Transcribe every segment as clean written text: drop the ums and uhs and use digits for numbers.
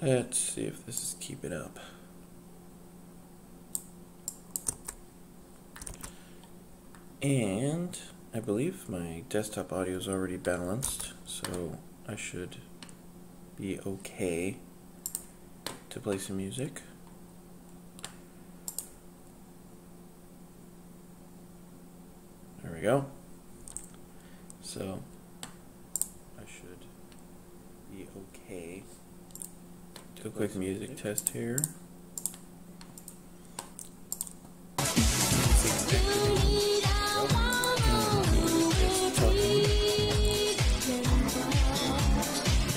Let's see if this is keeping up. And I believe my desktop audio is already balanced, so I should be okay to play some music. There we go. So I should be okay. Do a quick music test here.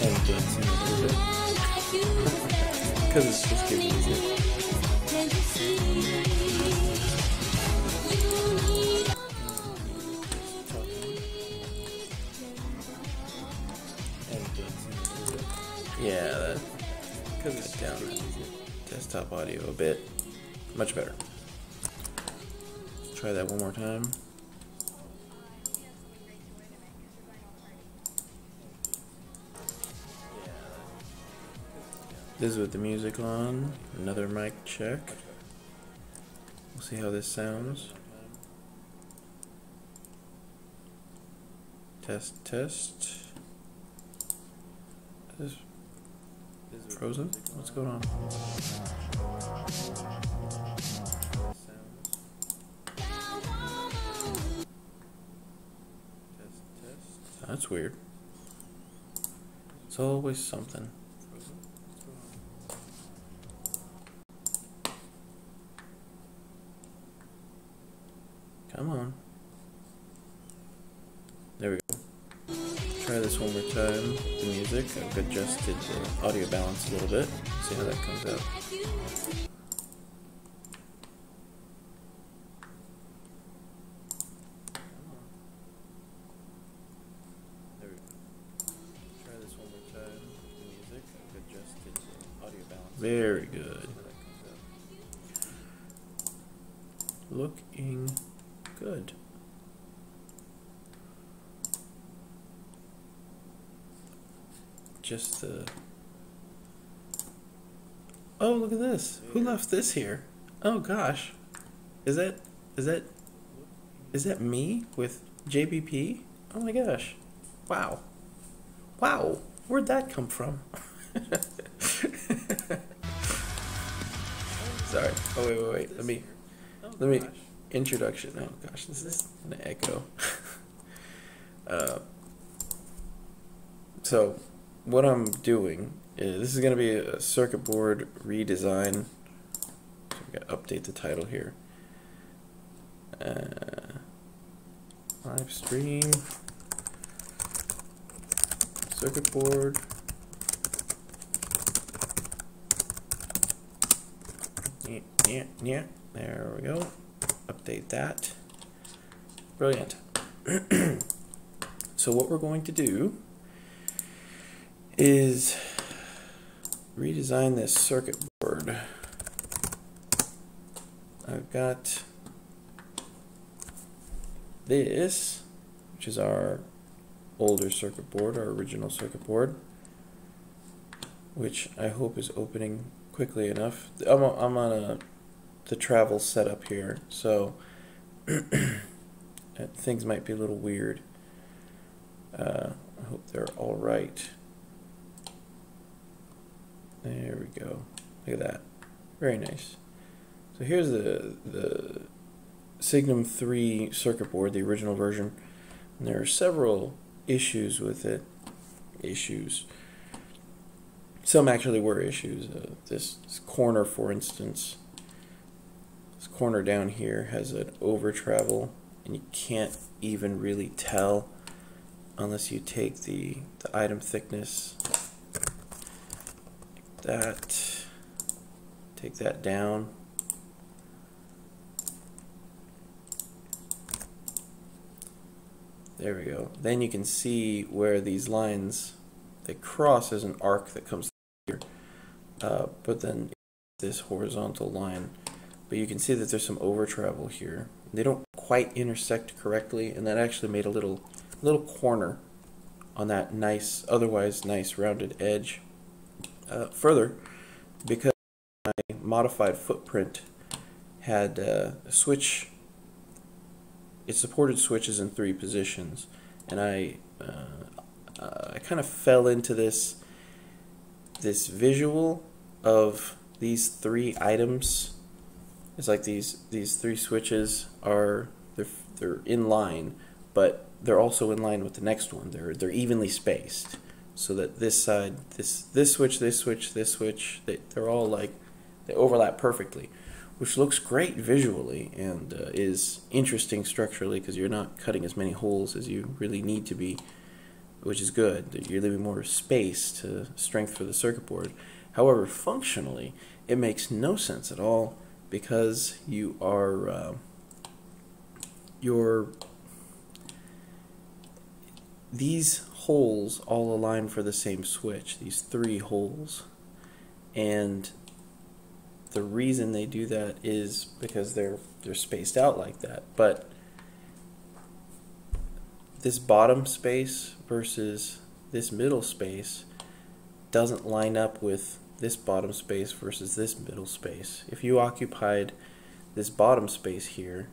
And dancing a little bit. Because it's just good music. Yeah, because it's down desktop audio a bit. Much better. Let's try that one more time. This is with the music on. Another mic check. We'll see how this sounds. Test, test. Is this frozen? What's going on? That's weird. It's always something. Come on. There we go. Try this one more time. The music. I've adjusted the audio balance a little bit. See how that comes out. There we go. Try this one more time. The music. I've adjusted the audio balance. Very good. Looking good. Just the... Oh, look at this. Who left this here? Oh gosh. Is that me with JBP? Oh my gosh. Wow. Wow. Where'd that come from? Sorry. Oh wait. Let me introduction. Oh gosh, this is an echo. So what I'm doing is, this is going to be a circuit board redesign. So we got to update the title here. Live stream circuit board. Yeah. There we go. Update that. Brilliant. So what we're going to do is redesign this circuit board. I've got this, which is our older circuit board, our original circuit board, which I hope is opening quickly enough. I'm on the travel setup here, so things might be a little weird. I hope they're all right. There we go. Look at that. Very nice. So here's the Signum 3 circuit board, the original version. And there are several issues with it. Some actually were issues. This corner, for instance, this corner down here has an over travel, and you can't even really tell unless you take the item thickness. That, take that down. There we go. Then you can see where these lines, they cross as an arc that comes here, but then this horizontal line. But you can see that there's some over travel here. They don't quite intersect correctly, and that actually made a little corner on that nice, otherwise nice rounded edge. further, because my modified footprint had a switch. It supported switches in 3 positions, and I kind of fell into this visual of these 3 items. It's like these 3 switches are they're in line, but they're also in line with the next one. They're evenly spaced, so that this side, this switch, this switch, this switch, they're all like they overlap perfectly, which looks great visually and is interesting structurally because you're not cutting as many holes as you really need to be, which is good. You're leaving more space to strength for the circuit board. However, functionally, it makes no sense at all because you are these holes all align for the same switch, these 3 holes, and the reason they do that is because they're spaced out like that. But this bottom space versus this middle space doesn't line up with this bottom space versus this middle space. If you occupied this bottom space here,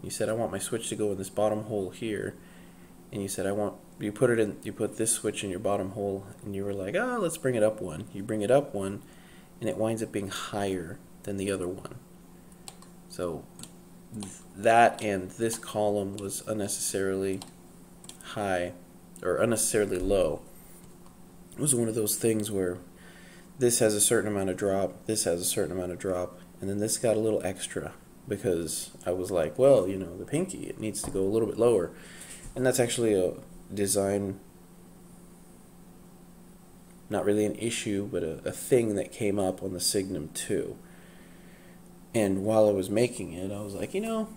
you said I want my switch to go in this bottom hole here, and you said you put this switch in your bottom hole, and you were like, let's bring it up 1. You bring it up 1, and it winds up being higher than the other one. So that and this column was unnecessarily high or unnecessarily low. It was one of those things where this has a certain amount of drop, this has a certain amount of drop, and then this got a little extra because I was like, well, the pinky, it needs to go a little bit lower. And that's actually a design, not really an issue, but a thing that came up on the Signum 2. And while I was making it, I was like,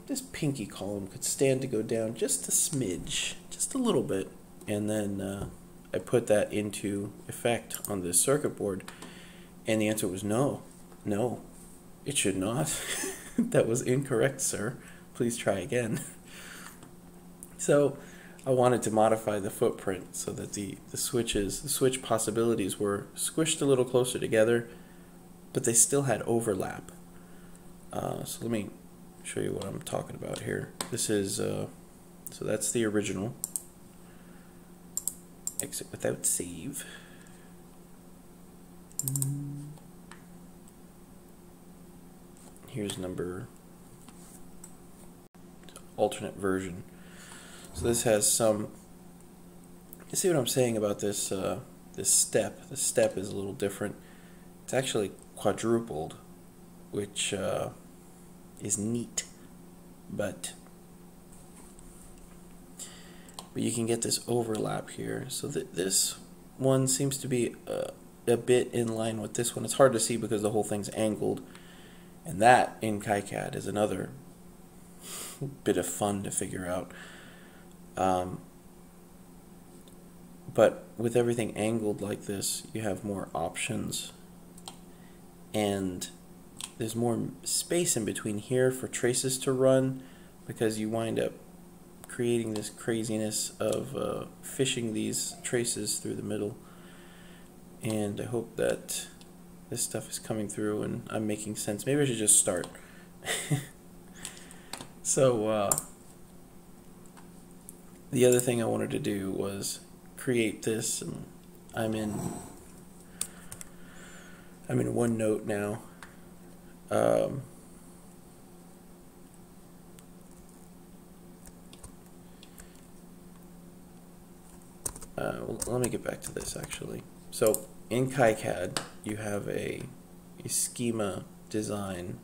this pinky column could stand to go down just a smidge, just a little bit. And then I put that into effect on this circuit board, and the answer was no, it should not. That was incorrect, sir. Please try again. So I wanted to modify the footprint so that the switch possibilities were squished a little closer together, but they still had overlap. So let me show you what I'm talking about here. This is, so that's the original. Exit without save. Here's alternate version. So this has some, you see what I'm saying about this this step. The step is a little different. It's actually quadrupled, which is neat, but you can get this overlap here. So this one seems to be a bit in line with this one. It's hard to see because the whole thing's angled, and that in Kicad is another bit of fun to figure out. But with everything angled like this, you have more options, and there's more space in between here for traces to run, because you wind up creating this craziness of fishing these traces through the middle. And I hope that this stuff is coming through and I'm making sense. Maybe I should just start. So the other thing I wanted to do was create this, and I'm in OneNote now. Well, let me get back to this actually. So in Kicad, you have a schema design.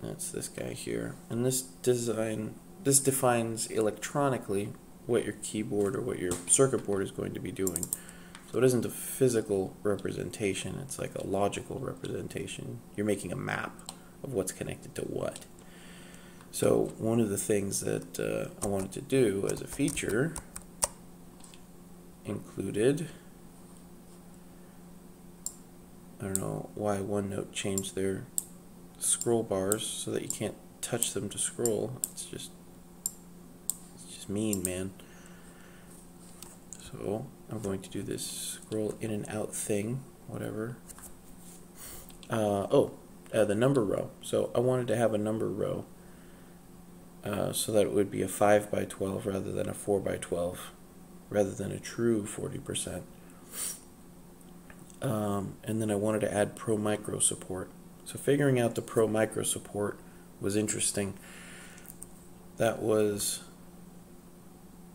That's this guy here, and this defines electronically what your keyboard or what your circuit board is going to be doing. So it isn't a physical representation, it's like a logical representation. You're making a map of what's connected to what. So one of the things that I wanted to do as a feature included, I don't know why OneNote changed their scroll bars so that you can't touch them to scroll. It's just mean, man. So I'm going to do this scroll in and out thing, whatever. The number row. So I wanted to have a number row so that it would be a 5 by 12 rather than a 4 by 12, rather than a true 40%. And then I wanted to add Pro Micro support. So figuring out the Pro Micro support was interesting. That was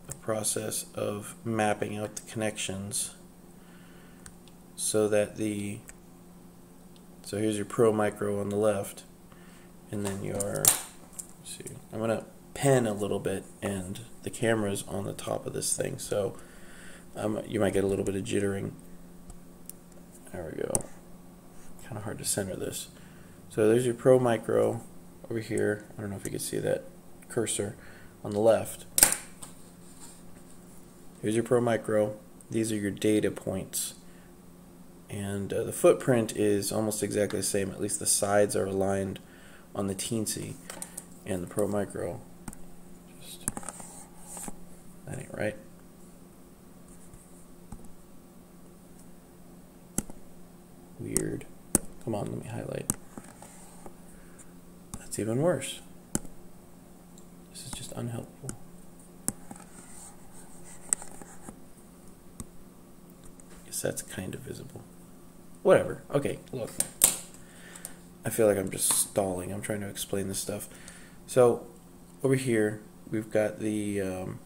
a process of mapping out the connections so that so here's your Pro Micro on the left, and then I'm going to pen a little bit, and the camera's on the top of this thing, so you might get a little bit of jittering. There we go. Kind of hard to center this. So there's your Pro Micro over here. I don't know if you can see that cursor on the left. Here's your Pro Micro. These are your data points. And the footprint is almost exactly the same. At least the sides are aligned on the Teensy and the Pro Micro. That ain't right. Weird. Come on, let me highlight. That's even worse. This is just unhelpful. Guess that's kind of visible. Whatever. Okay, look. I feel like I'm just stalling. I'm trying to explain this stuff. So over here we've got the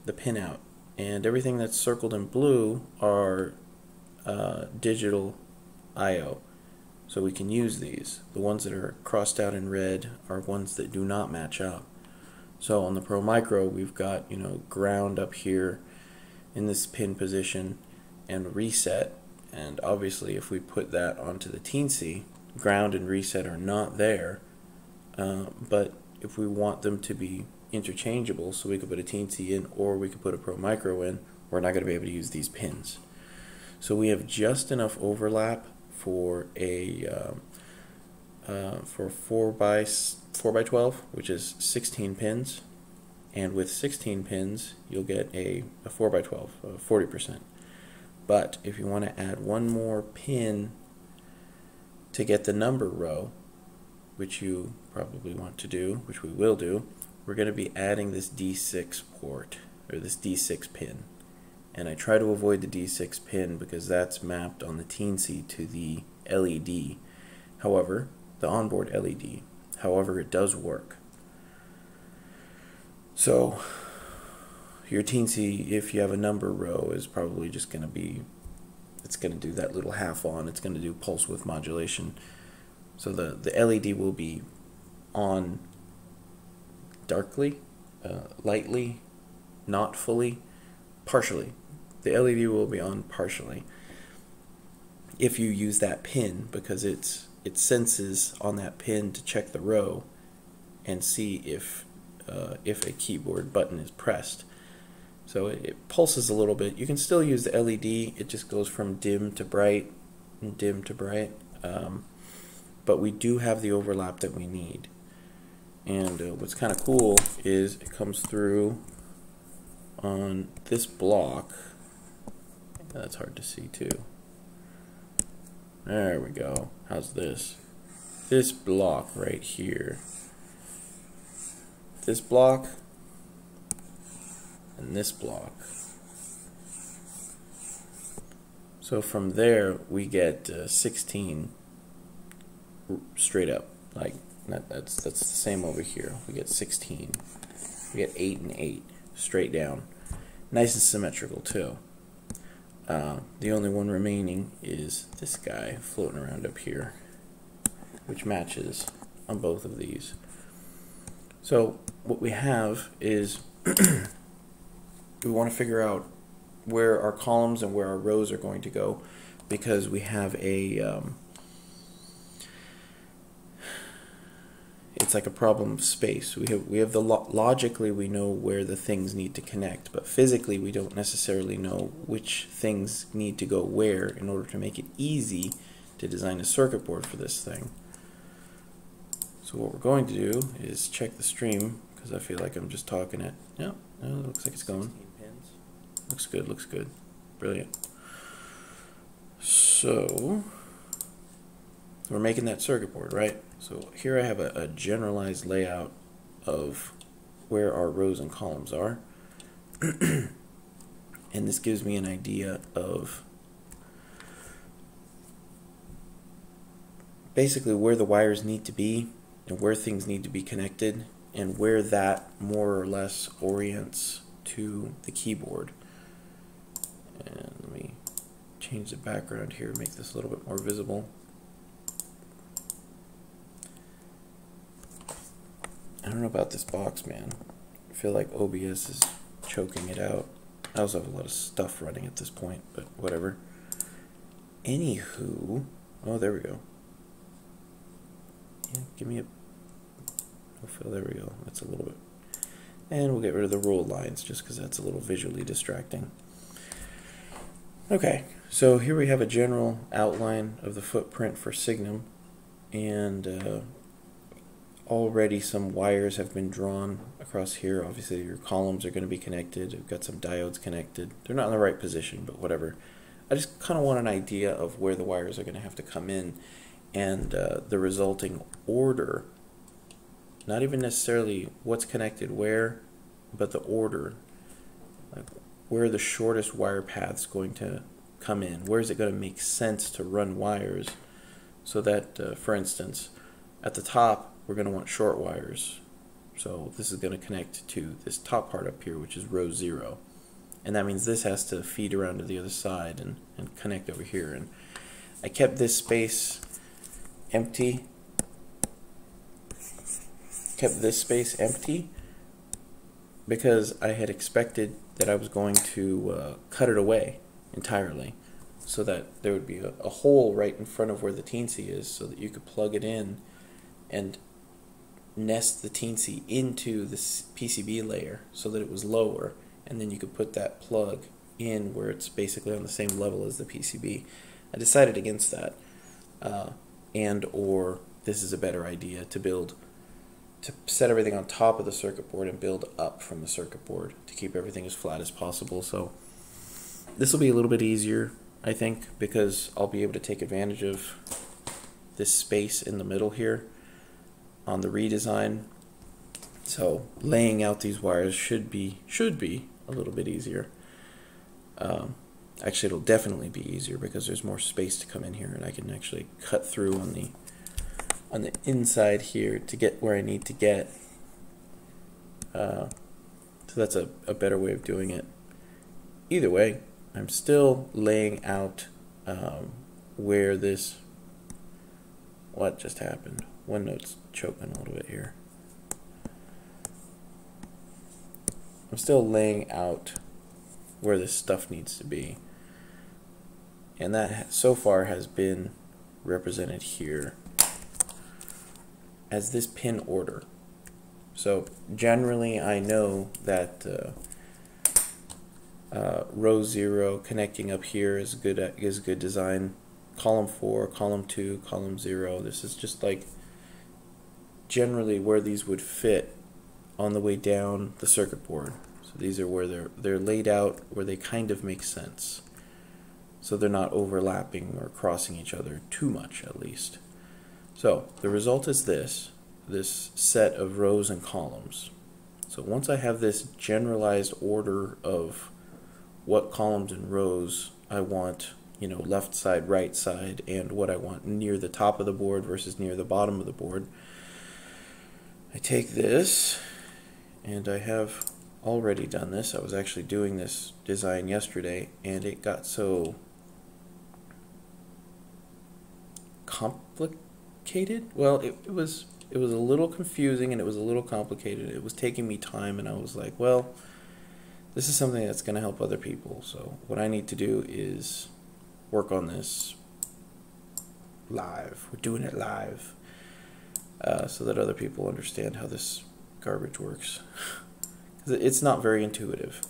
pinout, and everything that's circled in blue are digital I/O. So we can use these. The ones that are crossed out in red are ones that do not match up. So on the Pro Micro, we've got, ground up here in this pin position and reset. And obviously if we put that onto the Teensy, ground and reset are not there. But if we want them to be interchangeable, so we could put a Teensy in or we could put a Pro Micro in, we're not going to be able to use these pins. So we have just enough overlap for a 4 by 12, which is 16 pins, and with 16 pins you'll get a 4 by 12, 40%. But if you want to add one more pin to get the number row, which you probably want to do, which we will do, we're going to be adding this D6 port, or this D6 pin. And I try to avoid the D6 pin because that's mapped on the Teensy to the LED. However, the onboard LED. However, it does work. So your Teensy, if you have a number row, is probably just going to be, it's going to do that little half on, it's going to do pulse width modulation. So the LED will be on darkly, lightly, not fully, partially. The LED will be on partially if you use that pin, because it senses on that pin to check the row and see if a keyboard button is pressed. So it pulses a little bit. You can still use the LED. It just goes from dim to bright and dim to bright. But we do have the overlap that we need. And what's kind of cool is it comes through on this block. That's hard to see too. There we go. How's this? This block right here. This block and this block. So from there we get 16 straight up. Like that's the same over here. We get 16. We get 8 and 8 straight down. Nice and symmetrical too. The only one remaining is this guy floating around up here, which matches on both of these. So what we have is we want to figure out where our columns and where our rows are going to go, because we have a it's like a problem of space. We have the logically we know where the things need to connect, but physically we don't necessarily know which things need to go where in order to make it easy to design a circuit board for this thing. So what we're going to do is check the stream, because I feel like I'm just talking it. Yep, no, it looks like it's going. Looks good, looks good. Brilliant. So we're making that circuit board, right? So here I have a generalized layout of where our rows and columns are. And this gives me an idea of basically where the wires need to be and where things need to be connected and where that more or less orients to the keyboard. And let me change the background here, make this a little bit more visible. I don't know about this box, man. I feel like OBS is choking it out. I also have a lot of stuff running at this point, but whatever. Anywho, oh, there we go. Yeah, give me a no fill. There we go. That's a little bit. And we'll get rid of the ruled lines just because that's a little visually distracting. Okay, so here we have a general outline of the footprint for Signum, and already some wires have been drawn across here. Obviously your columns are going to be connected. We've got some diodes connected. They're not in the right position, but whatever. I just kind of want an idea of where the wires are going to have to come in, and the resulting order. Not even necessarily what's connected where, but the order. Like where the shortest wire path's going to come in. Where is it going to make sense to run wires so that, for instance, at the top we're going to want short wires. So this is going to connect to this top part up here, which is row 0. And that means this has to feed around to the other side and connect over here. And I kept this space empty. Kept this space empty because I had expected that I was going to cut it away entirely so that there would be a hole right in front of where the teensy is so that you could plug it in and nest the teensy into this PCB layer so that it was lower, and then you could put that plug in where it's basically on the same level as the PCB. I decided against that, and or this is a better idea to set everything on top of the circuit board and build up from the circuit board to keep everything as flat as possible. So this will be a little bit easier, I think, because I'll be able to take advantage of this space in the middle here on the redesign. So laying out these wires should be a little bit easier. Actually, it'll definitely be easier because there's more space to come in here, and I can actually cut through on the inside here to get where I need to get. So that's a better way of doing it. Either way, I'm still laying out where this. What just happened? OneNote's choking a little bit here. I'm still laying out where this stuff needs to be, and that so far has been represented here as this pin order. So generally I know that row 0 connecting up here is good design. Column 4, column 2, column 0. This is just like generally where these would fit on the way down the circuit board. So these are where they're laid out where they kind of make sense. So they're not overlapping or crossing each other too much, at least. So the result is this set of rows and columns. So once I have this generalized order of what columns and rows I want, you know, left side, right side, and what I want near the top of the board versus near the bottom of the board, I take this, and I have already done this. I was actually doing this design yesterday, and it got so complicated. Well, it was a little confusing and it was a little complicated. It was taking me time, and I was like, well, this is something that's going to help other people. So what I need to do is work on this live. We're doing it live so that other people understand how this garbage works. It's not very intuitive.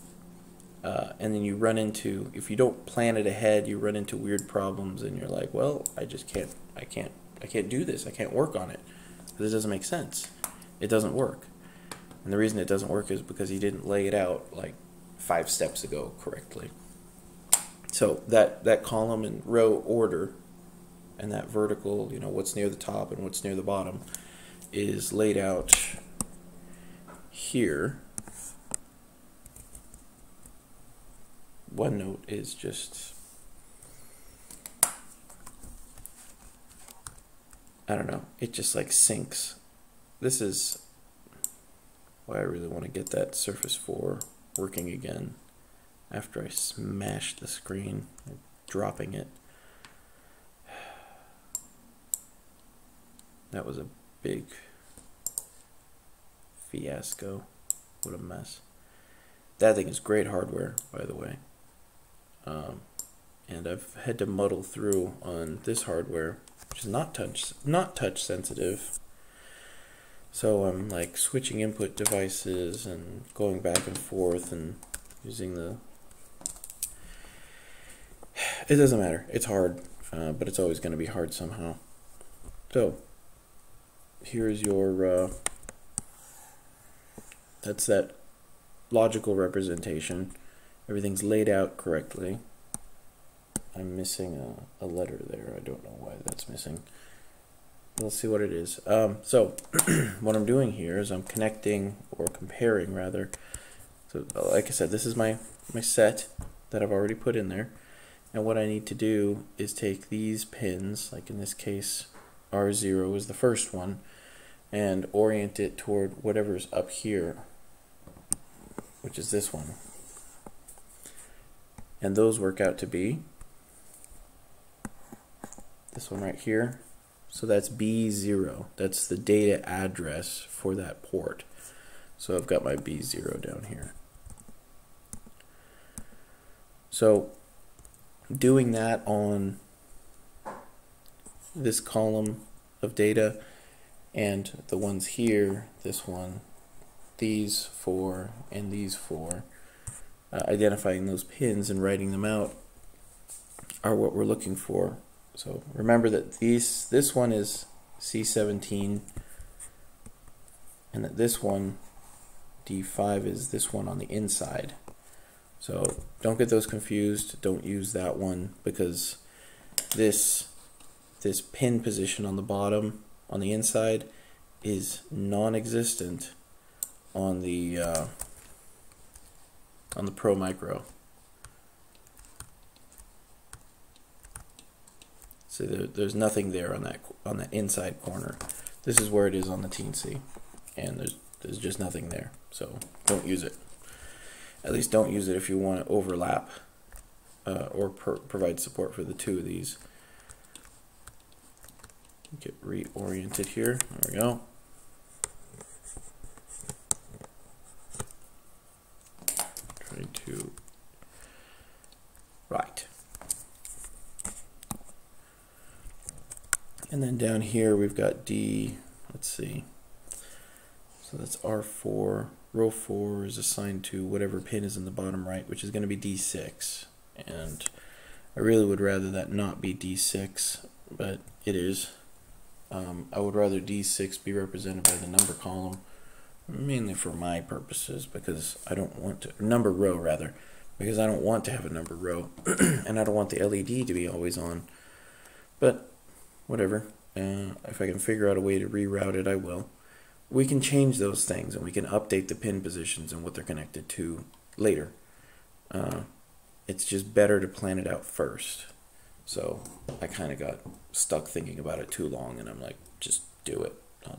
And then you run into, if you don't plan it ahead, you run into weird problems, and you're like, well, I can't do this. I can't work on it because it doesn't make sense. It doesn't work. And the reason it doesn't work is because you didn't lay it out like 5 steps ago correctly. So that column and row order and that vertical, you know, what's near the top and what's near the bottom, is laid out here. OneNote is just, I don't know, it just like syncs. This is why I really want to get that Surface 4 working again after I smashed the screen, dropping it. That was a big fiasco. What a mess. That thing is great hardware, by the way. And I've had to muddle through on this hardware, which is not touch sensitive. So I'm like switching input devices and going back and forth and using the. It doesn't matter. It's hard, but it's always going to be hard somehow. So here's your. That's that logical representation. Everything's laid out correctly. I'm missing a letter there. I don't know why that's missing. Let's see what it is. So what I'm doing here is I'm connecting, or comparing rather. So like I said, this is my set that I've already put in there. And what I need to do is take these pins, like in this case R0 is the first one, and orient it toward whatever's up here, which is this one. And those work out to be this one right here. So that's B0. That's the data address for that port. So I've got my B0 down here. So doing that on this column of data and the ones here, this one, these four, and these four, identifying those pins and writing them out are what we're looking for. So remember that this one is C17, and that this one, D5, is this one on the inside. So don't get those confused. Don't use that one, because this pin position on the bottom on the inside is non-existent on the Pro Micro. So there's nothing there on that inside corner. This is where it is on the Teensy, and there's just nothing there. So don't use it. At least don't use it if you want to overlap or provide support for the two of these. Get reoriented here. There we go. Try to right. And then down here we've got D, let's see, so that's R4, row 4 is assigned to whatever pin is in the bottom right, which is going to be D6, and I really would rather that not be D6, but it is. I would rather D6 be represented by the number column, mainly for my purposes, because I don't want to, number row rather, because I don't want to have a number row, and I don't want the LED to be always on, but whatever. If I can figure out a way to reroute it, I will. We can change those things, and we can update the pin positions and what they're connected to later. It's just better to plan it out first. So I kind of got stuck thinking about it too long, and I'm like, just do it. I'll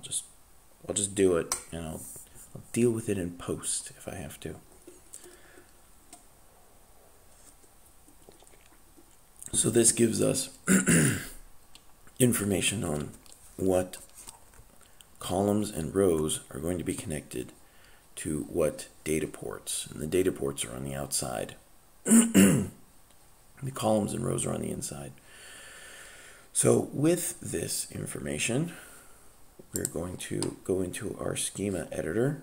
just do it, and I'll deal with it in post if I have to. So this gives us information on what columns and rows are going to be connected to what data ports, and the data ports are on the outside. The columns and rows are on the inside. So with this information, we're going to go into our schema editor,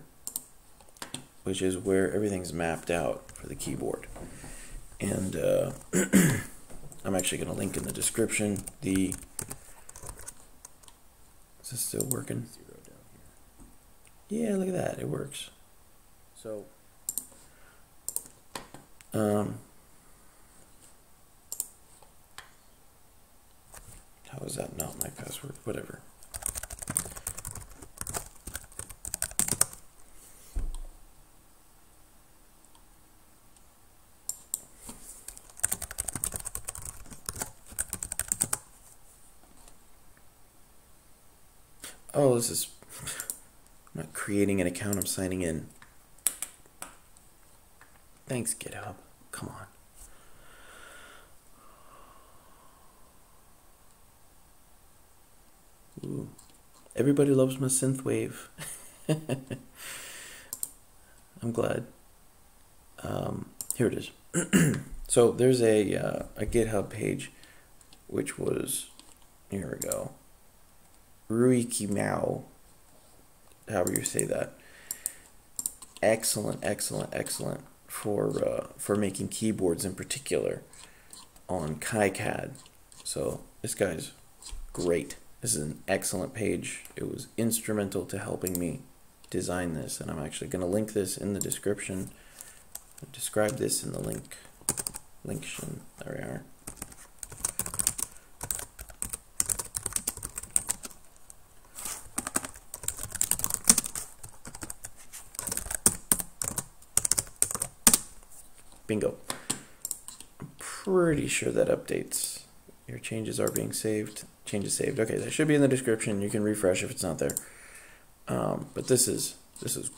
which is where everything's mapped out for the keyboard. And I'm actually going to link in the description the. Is this still working? 0 down here. Yeah, look at that. It works. So is that not my password? Whatever. Oh, this is... I'm not creating an account, I'm signing in. Thanks, GitHub. Come on. Ooh. Everybody loves my synthwave. I'm glad. Here it is. So there's a GitHub page, which was, here we go, Ruiki Mao, however you say that. Excellent, excellent, excellent for making keyboards in particular on Kicad. So this guy's great. This is an excellent page. It was instrumental to helping me design this, and I'm actually going to link this in the description. I'll describe this in the link. There we are. Bingo. I'm pretty sure that updates. Your changes are being saved. Changes saved. Okay, that should be in the description. You can refresh if it's not there. But this is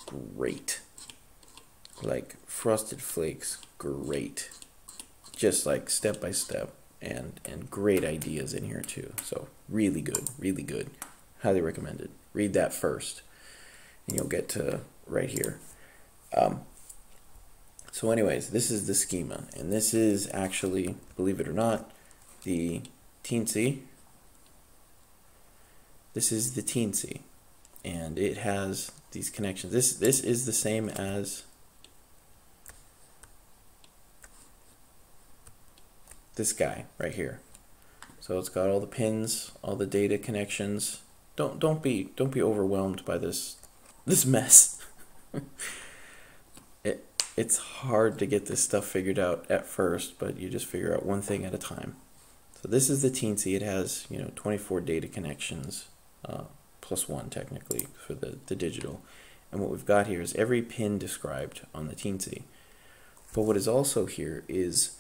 great. Like Frosted Flakes, great. Just like step by step, and great ideas in here too. So really good, really good. Highly recommended. Read that first, and you'll get to right here. So anyways, this is the schema, and this is actually, believe it or not, the teensy. This is the teensy, and it has these connections. This is the same as this guy right here. So it's got all the pins, all the data connections. Don't be overwhelmed by this mess. It's hard to get this stuff figured out at first, but you just figure out one thing at a time. So this is the teensy. It has 24 data connections, plus one technically for the digital. And what we've got here is every pin described on the teensy. But what is also here is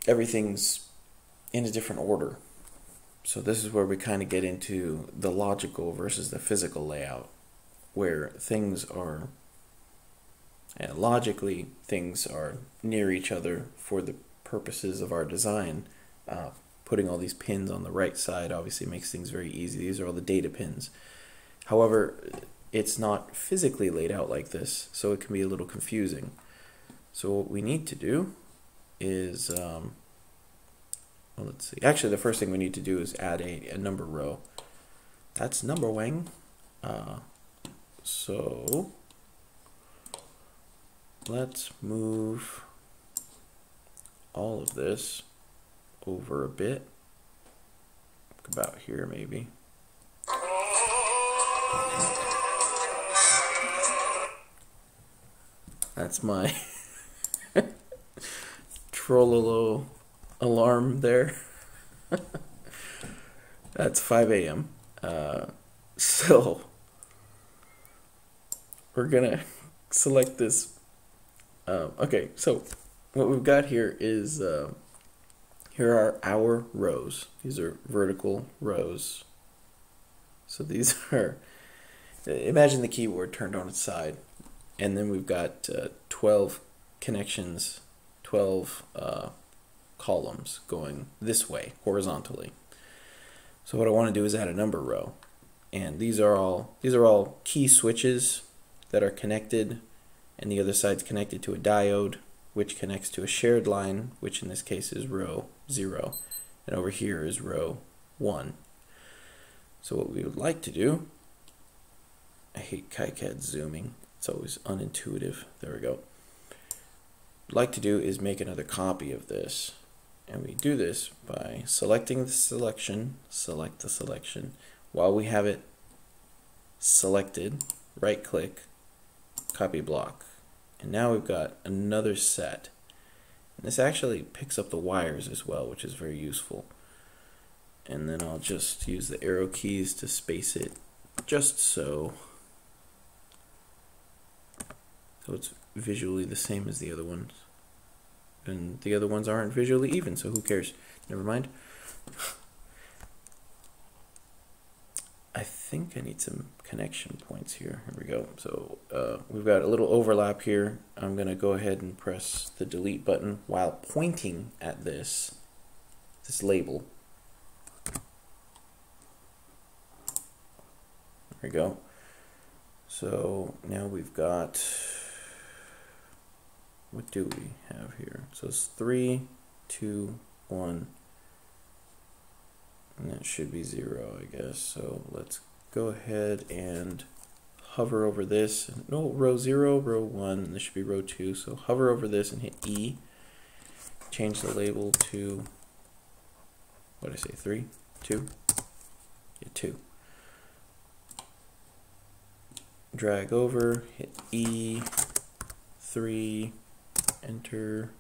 everything's in a different order. So this is where we kind of get into the logical versus the physical layout, where things are, logically, things are near each other for the purposes of our design. Putting all these pins on the right side obviously makes things very easy. These are all the data pins. However, it's not physically laid out like this, so it can be a little confusing. So what we need to do is, well, let's see. Actually, the first thing we need to do is add a number row. That's number wang. So let's move all of this over a bit, about here maybe. That's my Trollolo alarm there. That's 5 a.m. So we're gonna select this. Okay, so what we've got here is here are our rows. These are vertical rows. So these are, imagine the keyboard turned on its side, and then we've got 12 connections, 12 columns going this way horizontally. So what I want to do is add a number row, and these are all key switches that are connected, and the other side's connected to a diode, which connects to a shared line, which in this case is row 0, and over here is row 1. So what we would like to do, I hate Kicad zooming, it's always unintuitive. There we go. Like to do is make another copy of this, and we do this by selecting the selection, select the selection. While we have it selected, right click, copy block, and now we've got another set, and this actually picks up the wires as well, which is very useful. and then I'll just use the arrow keys to space it just so. So it's visually the same as the other ones. And the other ones aren't visually even, so who cares? Never mind. I think I need some connection points here. Here we go. So we've got a little overlap here. I'm going to go ahead and press the delete button while pointing at this label. There we go. So now we've got, what do we have here? So it's 3, 2, 1. And that should be 0, I guess. So let's go ahead and hover over this. No, row 0, row 1, and this should be row 2. So hover over this and hit E. Change the label to, what did I say, 3, 2? Yeah, 2. Drag over, hit E, 3, enter,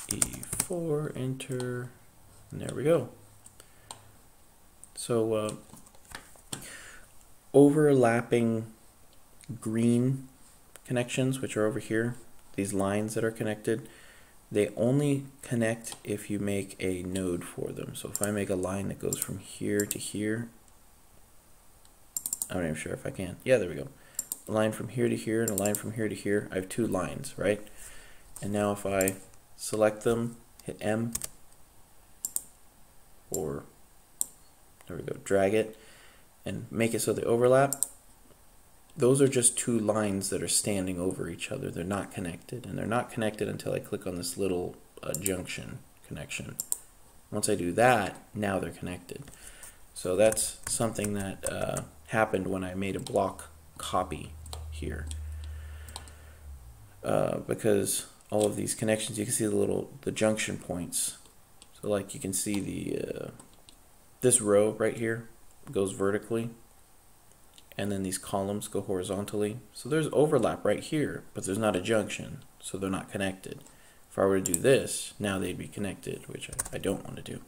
E4, enter. And there we go. So overlapping green connections, which are over here, these lines that are connected, they only connect if you make a node for them. So if I make a line that goes from here to here, I'm not even sure if I can. Yeah, there we go. A line from here to here and a line from here to here. I have 2 lines, right? And now if I select them, hit M, or there we go, drag it and make it so they overlap. Those are just 2 lines that are standing over each other. They're not connected, and they're not connected until I click on this little junction connection. Once I do that, now they're connected. So that's something that happened when I made a block copy here, because all of these connections, you can see the junction points. So like you can see the this row right here goes vertically, and then these columns go horizontally. So there's overlap right here, but there's not a junction, so they're not connected. If I were to do this, now they'd be connected, which I don't want to do.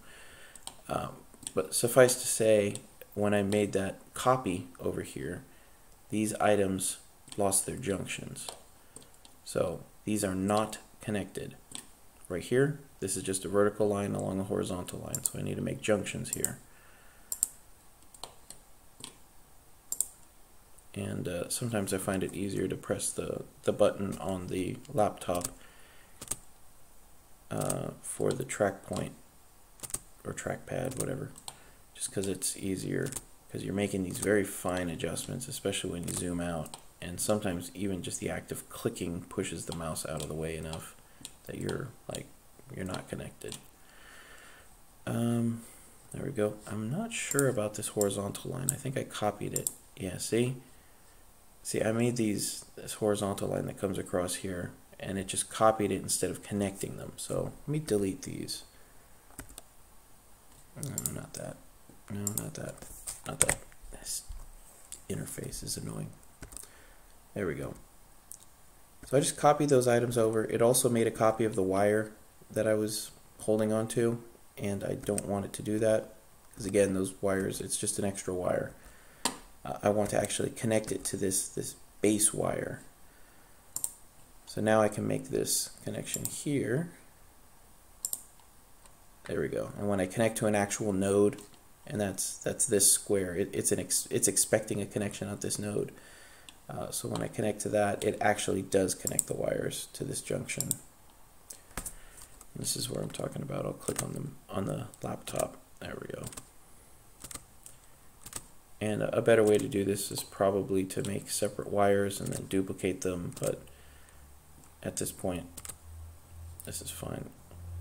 But suffice to say, when I made that copy over here, these items lost their junctions. So these are not connected. Right here, this is just a vertical line along a horizontal line, so I need to make junctions here. And sometimes I find it easier to press the button on the laptop for the track point or trackpad, whatever, just because it's easier, because you're making these very fine adjustments, especially when you zoom out, and sometimes even just the act of clicking pushes the mouse out of the way enough that you're not connected. There we go. I'm not sure about this horizontal line. I think I copied it. Yeah, see, I made this horizontal line that comes across here, and it just copied it instead of connecting them. So let me delete these. No, not that. No, not that. Not that. This interface is annoying. There we go. So I just copied those items over. It also made a copy of the wire that I was holding on to, and I don't want it to do that, because again, those wires, it's just an extra wire. I want to actually connect it to this base wire. So now I can make this connection here. There we go. And when I connect to an actual node, and that's this square, it's expecting a connection at this node. So when I connect to that, it actually does connect the wires to this junction. And this is where I'm talking about. I'll click on them on the laptop. There we go. And a better way to do this is probably to make separate wires and then duplicate them, but at this point, this is fine.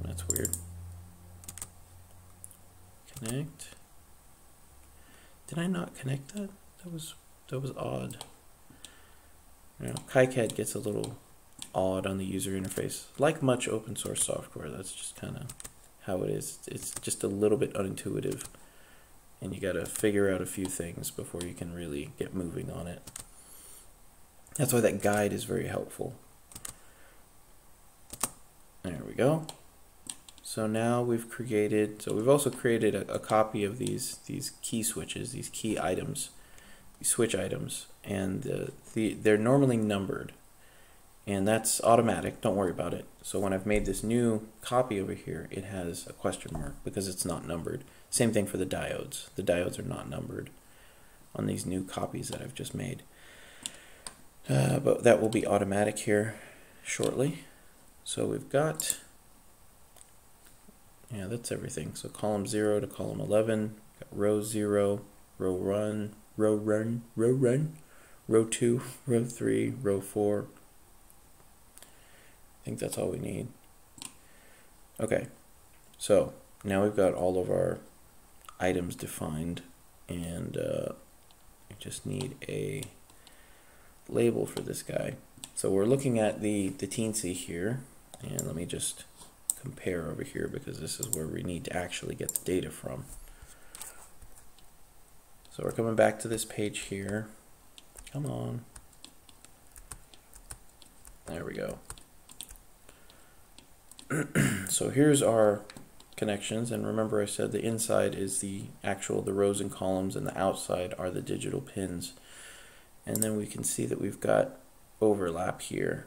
That's weird. Connect. Did I not connect that? That was odd. You know, Kicad gets a little odd on the user interface. Like much open source software, that's just kind of how it is. It's just a little bit unintuitive, and you got to figure out a few things before you can really get moving on it. That's why that guide is very helpful. There we go. So now we've also created a copy of these key switches, these key items, these switch items, and they're normally numbered, and that's automatic, don't worry about it. So when I've made this new copy over here, it has a question mark because it's not numbered. Same thing for the diodes. The diodes are not numbered on these new copies that I've just made. But that will be automatic here shortly. So we've got, yeah, that's everything. So column 0 to column 11, got row 0, row run, row 2, row 3, row 4. I think that's all we need. Okay, so now we've got all of our items defined, and we just need a label for this guy. So we're looking at the teensy here, and let me just compare over here because this is where we need to actually get the data from. So we're coming back to this page here. Come on. There we go. So here's our connections, and remember I said the inside is the rows and columns, and the outside are the digital pins. And then we can see that we've got overlap here.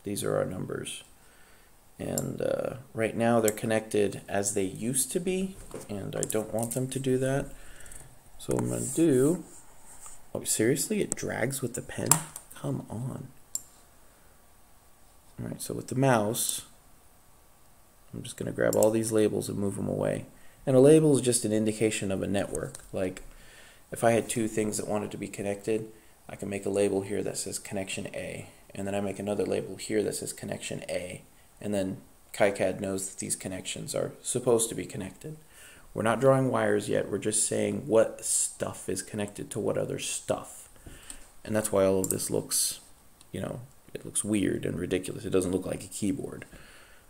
These are our numbers, and right now they're connected as they used to be, and I don't want them to do that. So what I'm going to do, oh seriously, it drags with the pen? Come on. Alright, so with the mouse, I'm just going to grab all these labels and move them away. And a label is just an indication of a network. Like if I had two things that wanted to be connected, I can make a label here that says connection A, and then I make another label here that says connection A, and then Kicad knows that these connections are supposed to be connected. We're not drawing wires yet, we're just saying what stuff is connected to what other stuff. And that's why all of this looks, you know, it looks weird and ridiculous. It doesn't look like a keyboard.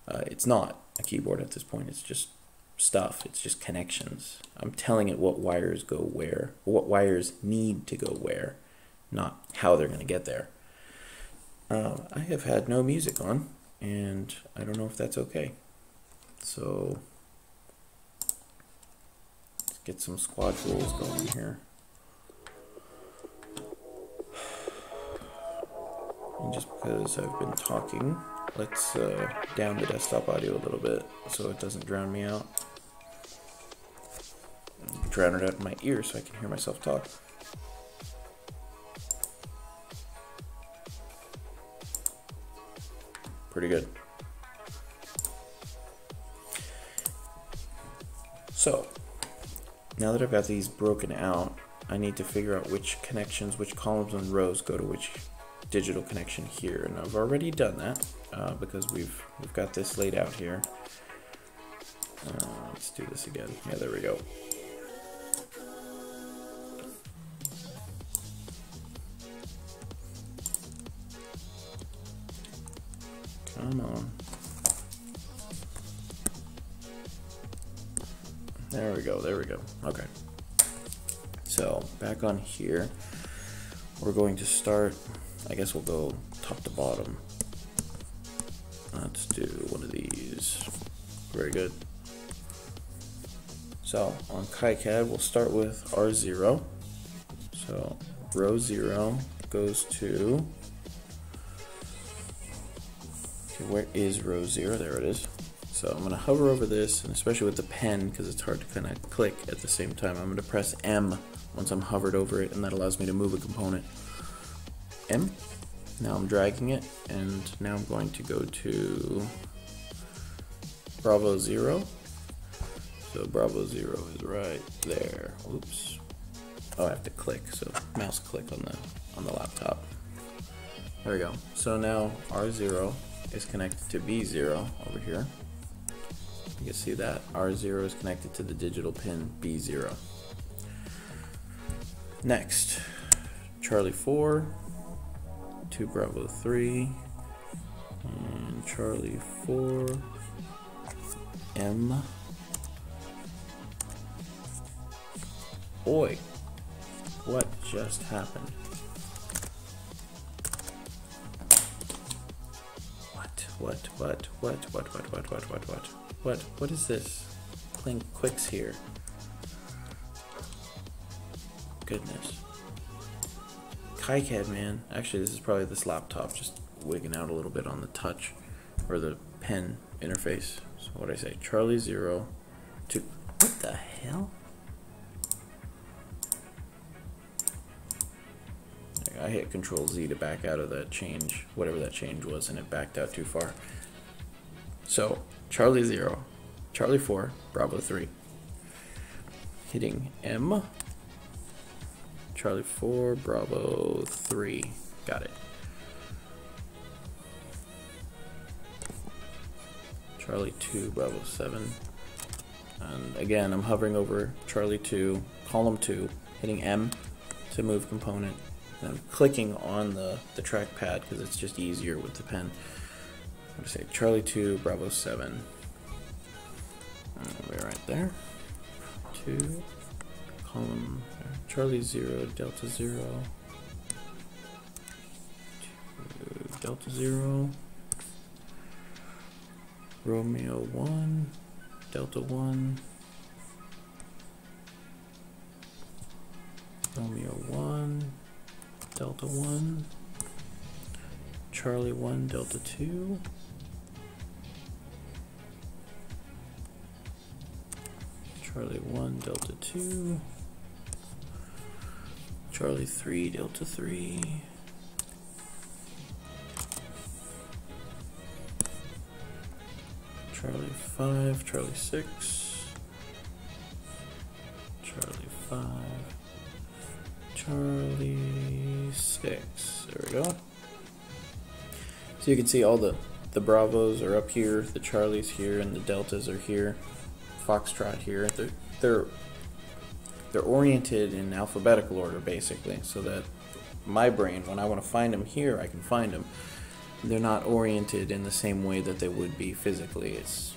It's not a keyboard at this point, it's just stuff, it's just connections. I'm telling it what wires go where, what wires need to go where, not how they're going to get there. I have had no music on, and I don't know if that's okay. So let's get some squad rules going here. And just because I've been talking, let's down the desktop audio a little bit so it doesn't drown me out. Drown it out in my ear so I can hear myself talk. Pretty good. So now that I've got these broken out, I need to figure out which connections, which columns and rows go to which digital connection here, and I've already done that because we've got this laid out here. Let's do this again. Yeah, there we go. Come on. There we go, there we go. Okay. So back on here, we're going to start, I guess we'll go top to bottom. Let's do one of these. Very good. So on Kicad, we'll start with R0. So row 0 goes to, okay, where is row 0? There it is. So I'm going to hover over this, and especially with the pen, because it's hard to kind of click at the same time, I'm going to press M once I'm hovered over it, and that allows me to move a component. M. Now I'm dragging it, and now I'm going to go to Bravo 0. So Bravo 0 is right there. Oops. Oh, I have to click, so mouse click on the laptop. There we go. So now R0 is connected to B0 over here. You can see that R0 is connected to the digital pin B0. Next, Charlie 4 to Bravo 3, and Charlie 4, M. Boy, what just happened? What? What is this? Playing quicks here. Goodness. Kicad, man. Actually, this is probably this laptop just wigging out a little bit on the touch or the pen interface. So what did I say? Charlie 0 to... What the hell? I hit Control Z to back out of that change, whatever that change was, and it backed out too far. So, Charlie 0, Charlie 4, Bravo 3. Hitting M. Charlie 4, Bravo 3. Got it. Charlie 2, Bravo 7. And again, I'm hovering over Charlie 2, column 2, hitting M to move component. And I'm clicking on the trackpad because it's just easier with the pen. I'm going to say Charlie 2, Bravo 7. And we're right there. 2, column, Charlie 0, Delta 0. 2, Delta 0. Romeo 1, Delta 1. Romeo 1. Delta 1, Charlie 1, Delta 2, Charlie 1, Delta 2, Charlie 3, Delta 3, Charlie 5, Charlie 6, Charlie 5, Charlie 6. There we go. So you can see all the Bravos are up here, the Charlies here, and the Deltas are here. Foxtrot here. They're oriented in alphabetical order basically, so that my brain, when I want to find them here, I can find them. They're not oriented in the same way that they would be physically. It's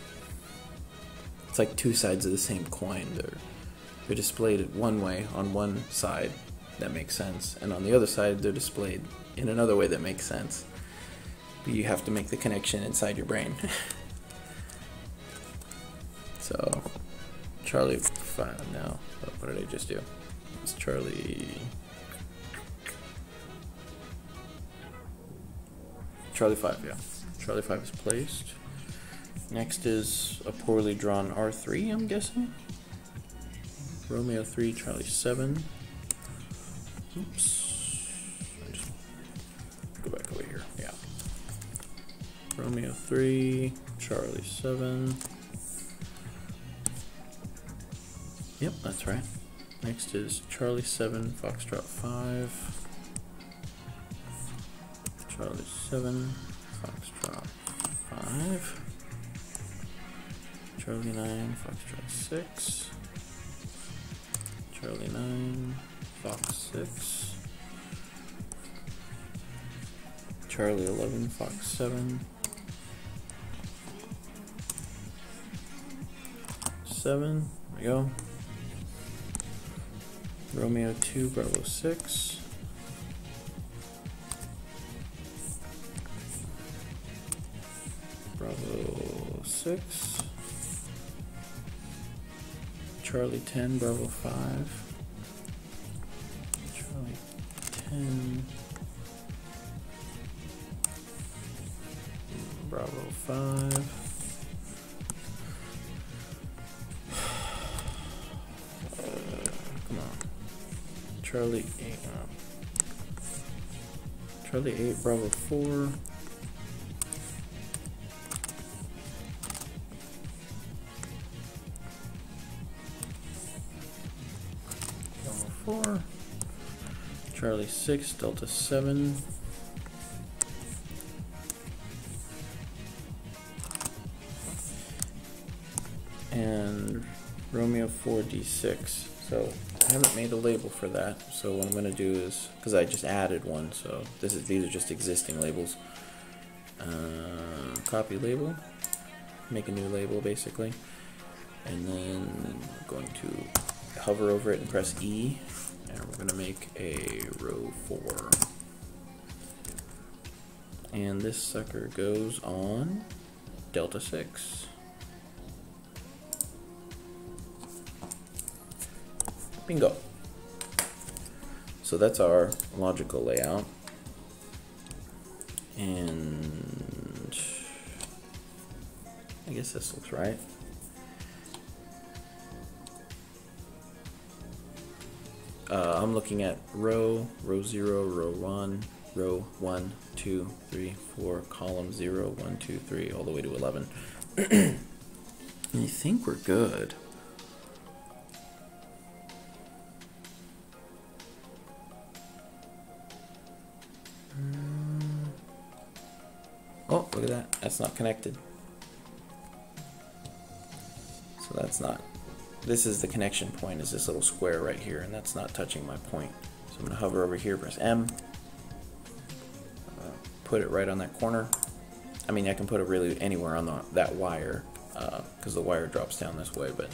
like two sides of the same coin. They're displayed one way on one side. That makes sense, and on the other side they're displayed in another way that makes sense, but you have to make the connection inside your brain. So Charlie 5 now, what did I just do? It's Charlie 5, yeah. Charlie 5 is placed. Next is a poorly drawn R3, I'm guessing. Romeo 3, Charlie 7. Oops. Just go back over here. Yeah. Romeo 3, Charlie 7. Yep, that's right. Next is Charlie 7, Foxtrot 5. Charlie 7, Foxtrot 5. Charlie 9, Foxtrot 6. Charlie 9, Fox 6. Charlie 11, Fox 7. 7, there we go. Romeo 2, Bravo 6. Bravo 6. Charlie 10, Bravo 5. Charlie 10, Bravo 5. Come on. Charlie 8. Charlie 8, Bravo 4. Bravo 4. Charlie 6, Delta 7. And Romeo 4, D6. So I haven't made a label for that. So what I'm going to do is, because I just added one, so these are just existing labels. Copy label, make a new label basically, and then I'm going to hover over it and press E, and we're going to make a row 4. And this sucker goes on Delta 6. Bingo. So that's our logical layout. And I guess this looks right. I'm looking at row 0, row 1, row 1, 2, 3, 4, column 0, 1, 2, 3, all the way to 11. And you think we're good. Oh, look at that. That's not connected. So that's not. This is the connection point, is this little square right here, and that's not touching my point. So I'm going to hover over here, press M, put it right on that corner. I mean, I can put it really anywhere on that wire, because the wire drops down this way, but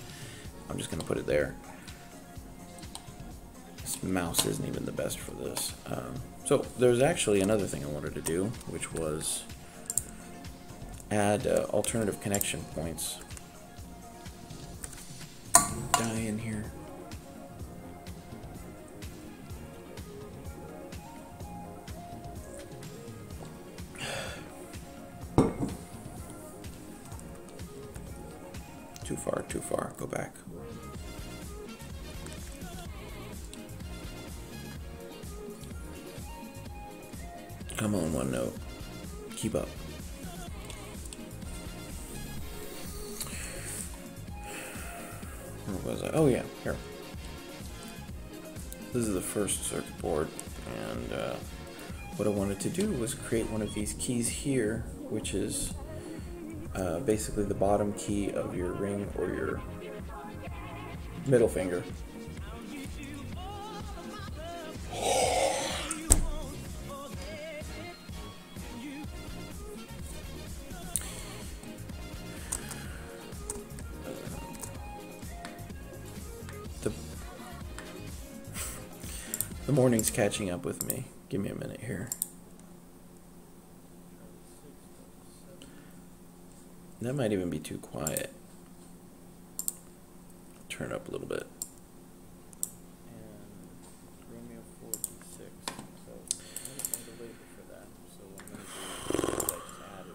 I'm just going to put it there. This mouse isn't even the best for this. So there's actually another thing I wanted to do, which was add alternative connection points. Die in here. Too far, go back. Come on, OneNote. Keep up. Where was I? Oh yeah, here. This is the first circuit board, and what I wanted to do was create one of these keys here, which is basically the bottom key of your ring or your middle finger. The morning's catching up with me. Give me a minute here. That might even be too quiet. Turn up a little bit. And Romeo 4D6. So I'm going to label for that. So I'm going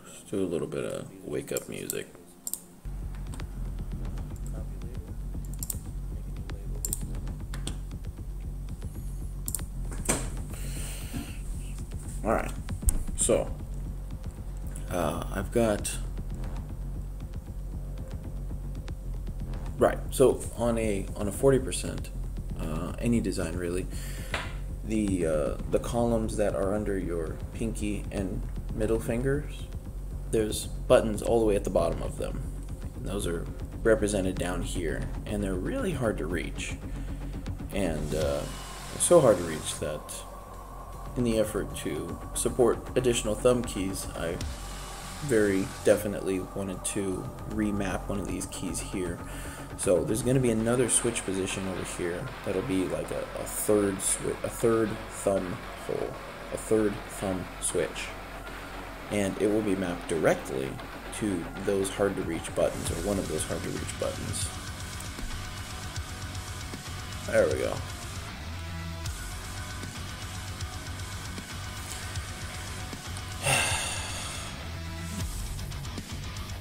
to do Let's do a little bit of wake up music. Alright, so I've got, right, so on a 40%, any design really, the columns that are under your pinky and middle fingers, there's buttons all the way at the bottom of them. And those are represented down here, and they're really hard to reach. And so hard to reach that in the effort to support additional thumb keys, I very definitely wanted to remap one of these keys here. So there's going to be another switch position over here that'll be like a third thumb hole, a third thumb switch, and it will be mapped directly to those hard to reach buttons, or one of those hard to reach buttons. There we go.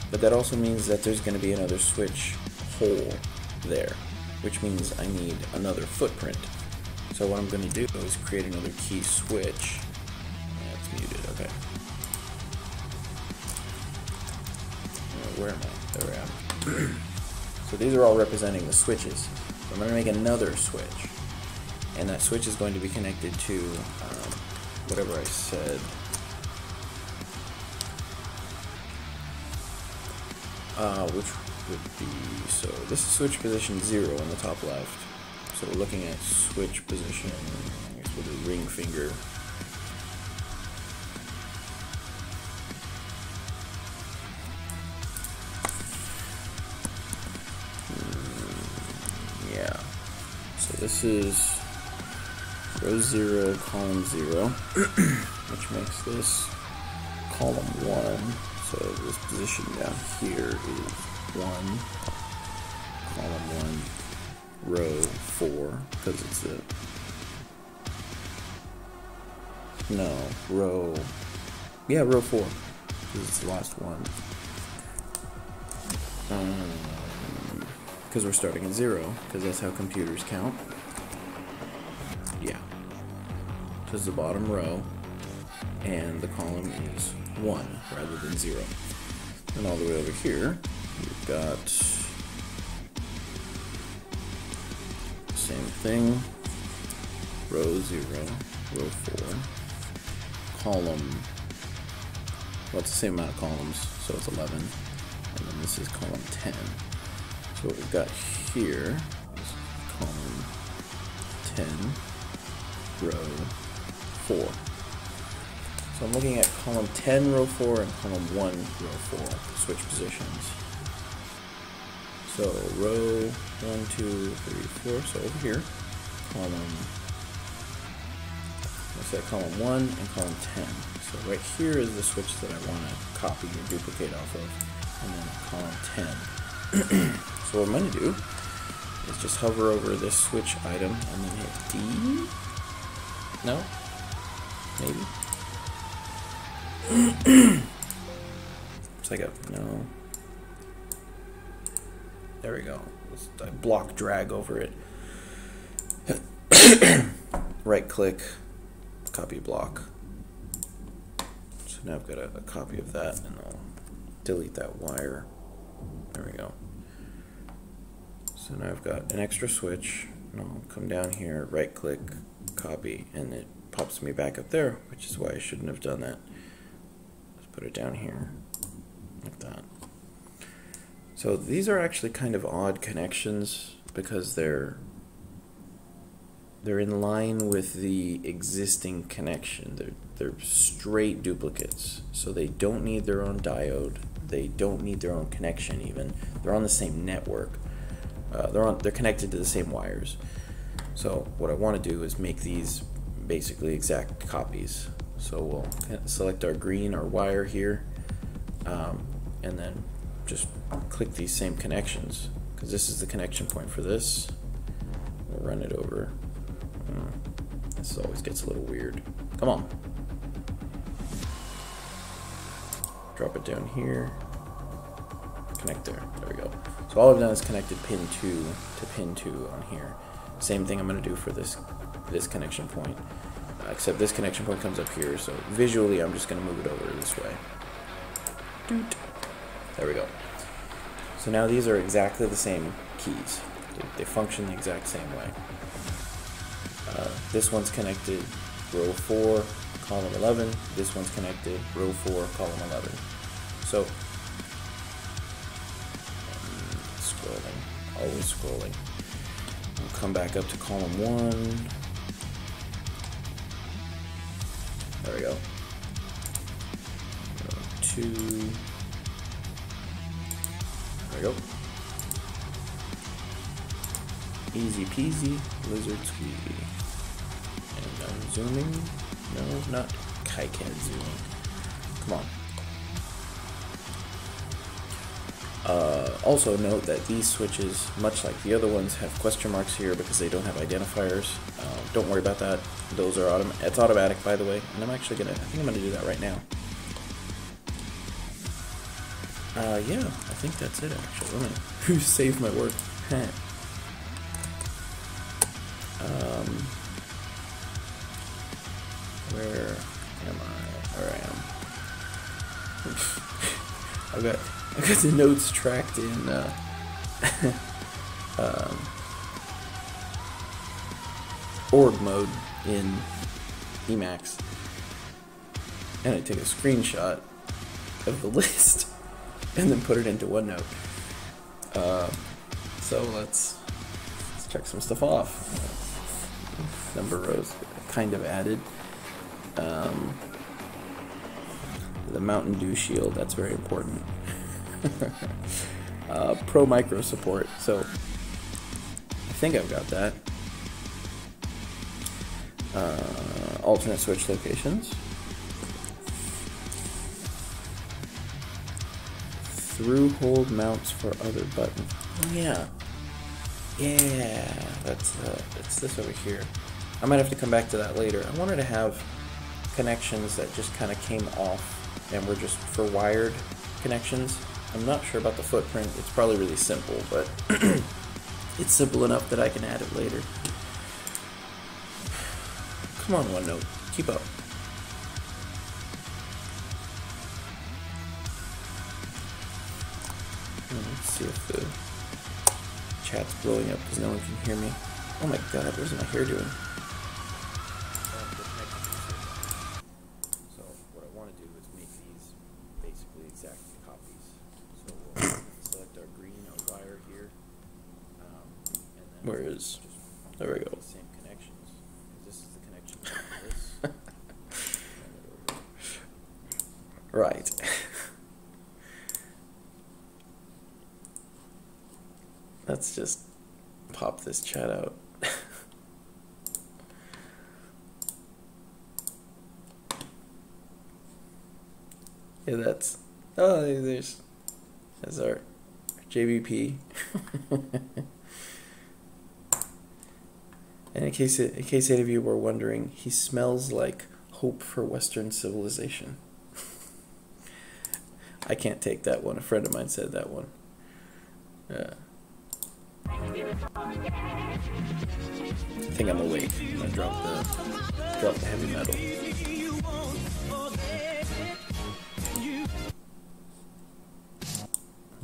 But that also means that there's going to be another switch hole there, which means I need another footprint. So what I'm going to do is create another key switch. Yeah, it's muted, okay. Where am I? There I am. So these are all representing the switches. So I'm going to make another switch. And that switch is going to be connected to whatever I said. Which would be, so this is switch position 0 on the top left. So we're looking at switch position, I guess with a ring finger. Yeah. So this is row 0, column 0, which makes this column 1. So this position down here is 1, column row 4, because it's a, no, row, yeah, row 4, because it's the last one. Because we're starting at 0, because that's how computers count. Yeah. This is the bottom row, and the column is 1 rather than 0. And all the way over here, we've got same thing, row 0, row 4, column, well, it's the same amount of columns, so it's 11, and then this is column 10. So what we've got here is column 10, row 4. So I'm looking at column 10, row 4, and column 1, row 4, switch positions. So row 1, 2, 3, 4, so over here, let's say column 1 and column 10. So right here is the switch that I want to copy or duplicate off of, and then column 10. So what I'm going to do is just hover over this switch item and then hit D. No? Maybe? It's like a, no. There we go. I block drag over it. Right click, copy block. So now I've got a copy of that, and I'll delete that wire. There we go. So now I've got an extra switch, and I'll come down here, right click, copy, and it pops me back up there, which is why I shouldn't have done that. Let's put it down here, like that. So these are actually kind of odd connections because they're in line with the existing connection. They're straight duplicates, so they don't need their own diode. They don't need their own connection even. They're on the same network. They're connected to the same wires. So what I want to do is make these basically exact copies. So we'll select our green, our wire here, and then just click these same connections, because this is the connection point for this. We'll run it over. This always gets a little weird. Come on. Drop it down here. Connect there. There we go. So all I've done is connected pin 2 to pin 2 on here. Same thing I'm going to do for this connection point, except this connection point comes up here. So visually, I'm just going to move it over this way. Doot. There we go. So now these are exactly the same keys. They function the exact same way. This one's connected row 4, column 11. This one's connected row 4, column 11. So, scrolling, always scrolling. We'll come back up to column 1. There we go. Row 2. There we go. Easy peasy, lizard squeezy. And I'm zooming. No, not Kicad zooming. Come on. Also note that these switches, much like the other ones, have question marks here because they don't have identifiers. Don't worry about that. Those are it's automatic, by the way. And I'm actually I think I'm gonna do that right now. Yeah, I think that's it actually. Let me save my work. Where am I? There I am. I've got the notes tracked in org mode in Emacs, and I take a screenshot of the list and then put it into OneNote. So let's check some stuff off. Number rows kind of added. The Mountain Dew shield, that's very important. Pro micro support, so I think I've got that. Alternate switch locations. Through hold mounts for other buttons. Oh yeah. Yeah, it's this over here. I might have to come back to that later. I wanted to have connections that just kind of came off and were just for wired connections. I'm not sure about the footprint. It's probably really simple, but it's simple enough that I can add it later. Come on, OneNote. Keep up. Let's see if the chat's blowing up because no one can hear me. Oh my god, what's my hair doing? So what I want to do is make these basically exact copies. So we'll select our green, our wire here. And then where is? There we go. The same connections. This is the connection to this. Right. Let's just pop this chat out. Yeah, that's there's our JBP. And in case any of you were wondering, he smells like hope for Western civilization. I can't take that one. A friend of mine said that one. I think I'm awake. I'm gonna drop the heavy metal.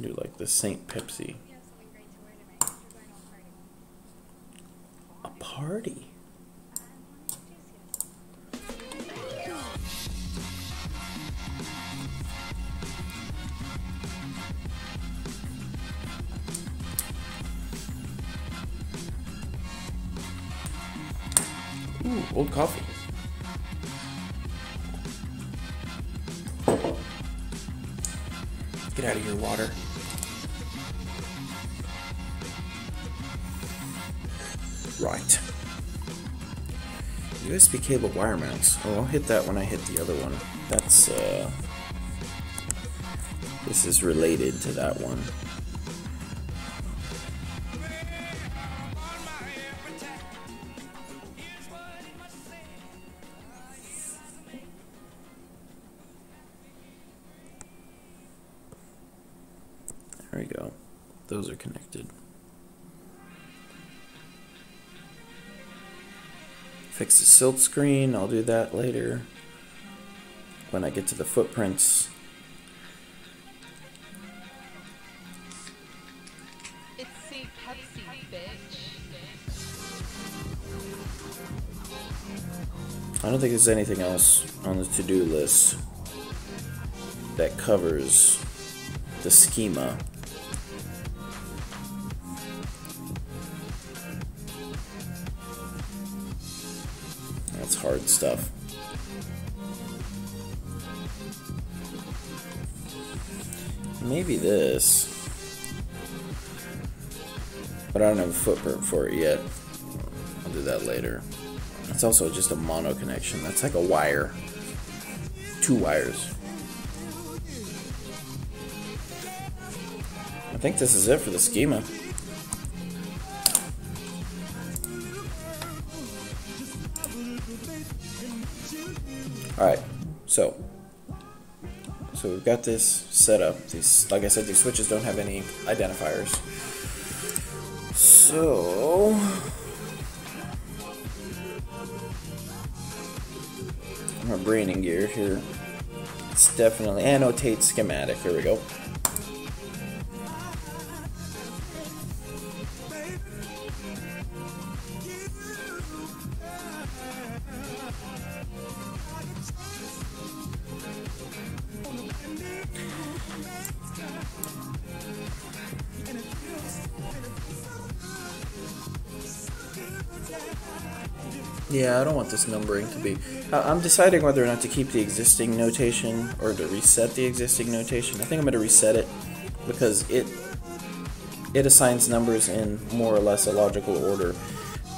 Do like the Saint Pepsi. A party? Ooh, old coffee. Get out of here, water. Right. USB cable wire mounts. Oh, I'll hit that when I hit the other one. That's, this is related to that one. There we go. Those are connected. Fix the silk screen. I'll do that later when I get to the footprints. It's Saint Pepsi, bitch. I don't think there's anything else on the to-do list that covers the schema. That's hard stuff. Maybe this, but I don't have a footprint for it yet. I'll do that later. It's also just a mono connection. That's like a wire. 2 wires. I think this is it for the schema. Alright, so we've got this set up. These, like I said, these switches don't have any identifiers. So our braining gear here. It's definitely annotate schematic. Here we go. Yeah, I don't want this numbering to be... I'm deciding whether or not to keep the existing notation or to reset the existing notation. I think I'm going to reset it because it assigns numbers in more or less a logical order,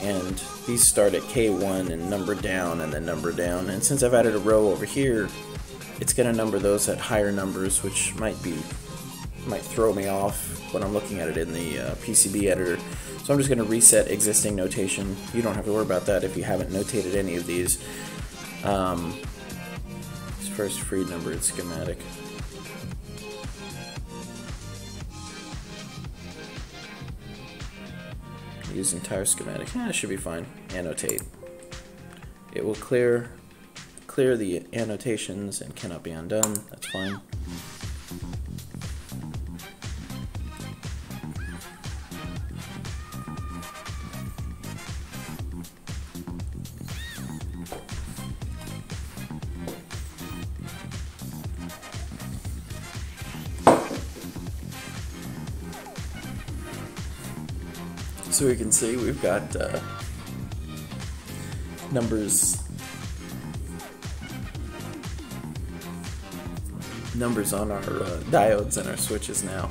and these start at K1 and number down and then number down. And since I've added a row over here, it's going to number those at higher numbers, which might be might throw me off when I'm looking at it in the PCB editor. So I'm just going to reset existing notation. You don't have to worry about that if you haven't notated any of these. This first free numbered schematic. Use entire schematic. It should be fine. Annotate. It will clear the annotations and cannot be undone. That's fine. So we can see we've got numbers on our diodes and our switches now,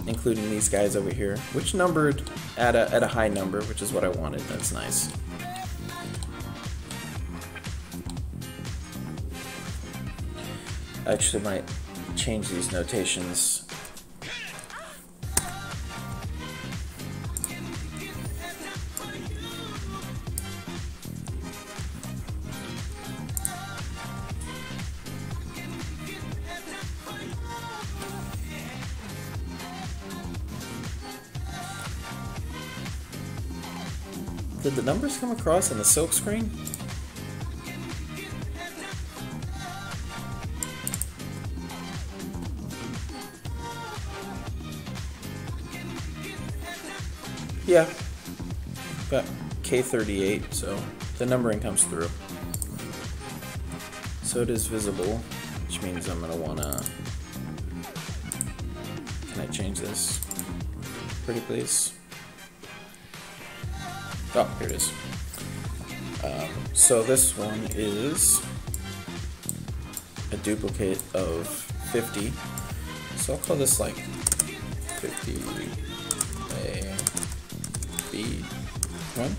including these guys over here, which numbered at a high number, which is what I wanted. That's nice. I actually might change these notations. Did the numbers come across in the silk screen? Yeah, got K38, so the numbering comes through. So it is visible, which means I'm gonna wanna. Can I change this? Pretty please. Oh, here it is. So this one is a duplicate of 50. So I'll call this like 50 A B 1.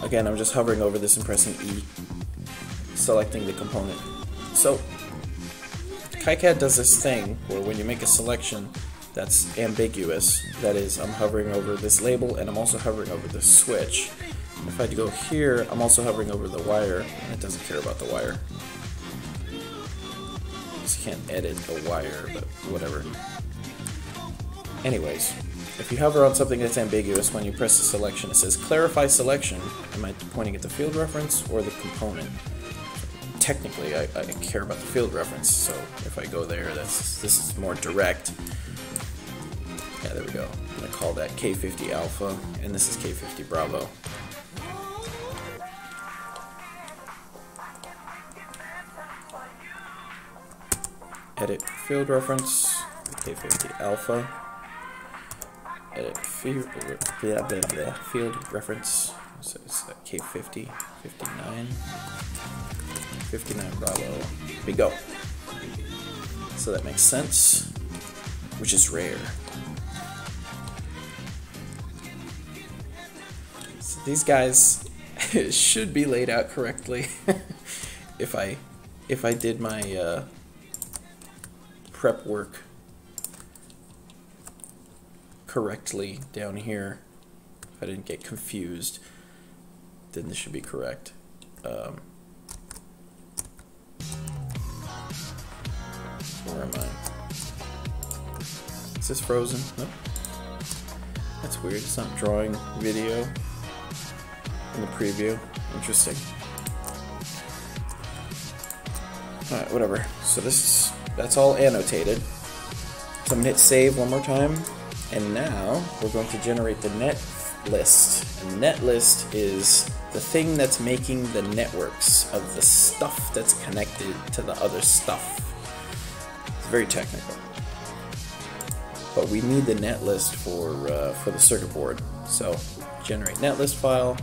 Again, I'm just hovering over this and pressing E, selecting the component. So, Kicad does this thing where when you make a selection that's ambiguous, that is, I'm hovering over this label and I'm also hovering over the switch. If I go here, I'm also hovering over the wire, and it doesn't care about the wire. Just can't edit the wire, but whatever. Anyways. If you hover on something that's ambiguous, when you press the selection, it says clarify selection. Am I pointing at the field reference or the component? Technically, I care about the field reference, so if I go there, this is more direct. Yeah, there we go. I'm going to call that K50 alpha, and this is K50 bravo. Edit field reference, K50 alpha. Edit field reference, so it's K50, 59, 59 bravo, here we go. So that makes sense, which is rare. So these guys should be laid out correctly if I did my prep work correctly down here. If I didn't get confused, then this should be correct. Where am I? Is this frozen? Nope. That's weird. It's not drawing video in the preview. Interesting. Alright, whatever. So that's all annotated. So I'm going to hit save one more time. And now we're going to generate the net list. And the net list is the thing that's making the networks of the stuff that's connected to the other stuff. It's very technical. But we need the net list for the circuit board. So generate netlist file.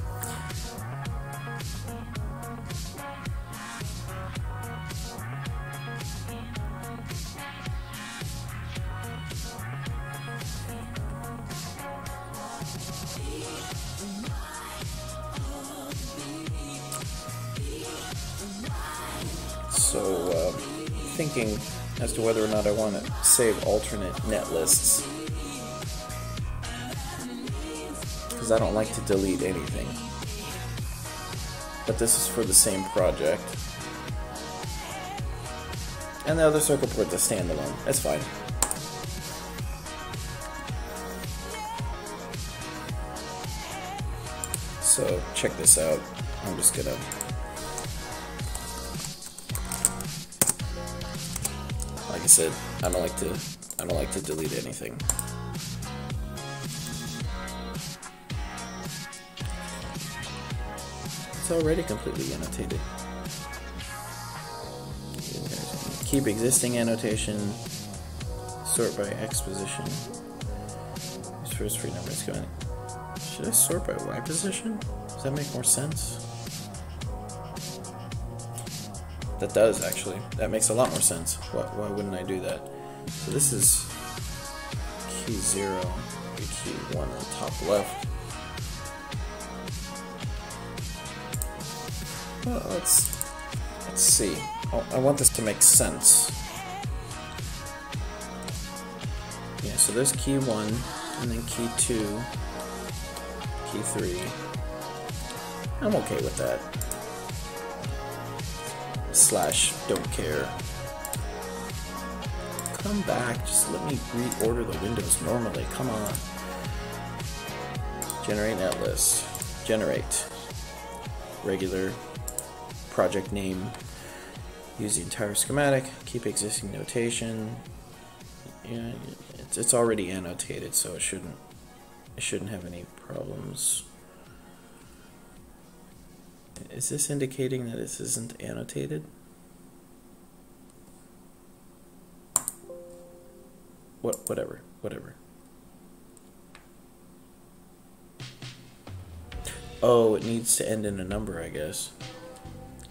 thinking as to whether or not I want to save alternate net lists, because I don't like to delete anything. But this is for the same project. And the other circuit board's a standalone. That's fine. So check this out. I'm just gonna like I said, I don't like to delete anything. It's already completely annotated. Keep existing annotation. Sort by X position. Use first free number. It's going. Should I sort by Y position? Does that make more sense? That does, actually. That makes a lot more sense. Why wouldn't I do that? So this is key 0, key 1 on the top left. Well, let's see. I want this to make sense. Yeah, so there's key 1, and then key 2, key 3. I'm okay with that. Slash don't care. Come back, just let me reorder the windows normally. Come on. Generate net list. Generate. Regular project name. Use the entire schematic. Keep existing notation. Yeah, it's already annotated, so it shouldn't have any problems. Is this indicating that this isn't annotated? Whatever. Oh, it needs to end in a number, I guess.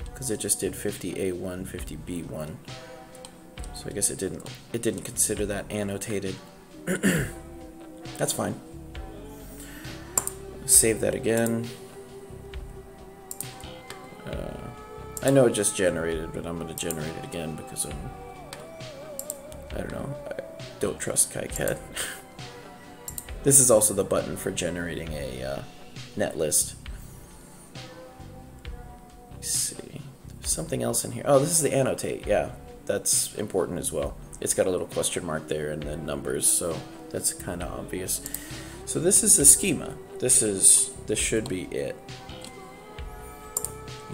Because it just did 50A1, 50B1. So I guess it didn't consider that annotated. That's fine. Save that again. I know it just generated, but I'm going to generate it again because I don't know, I don't trust Kicad. This is also the button for generating a net list. Let's see, there's something else in here. Oh, this is the annotate. Yeah, that's important as well. It's got a little question mark there and then numbers, so that's kind of obvious. So this is the schema. This should be it.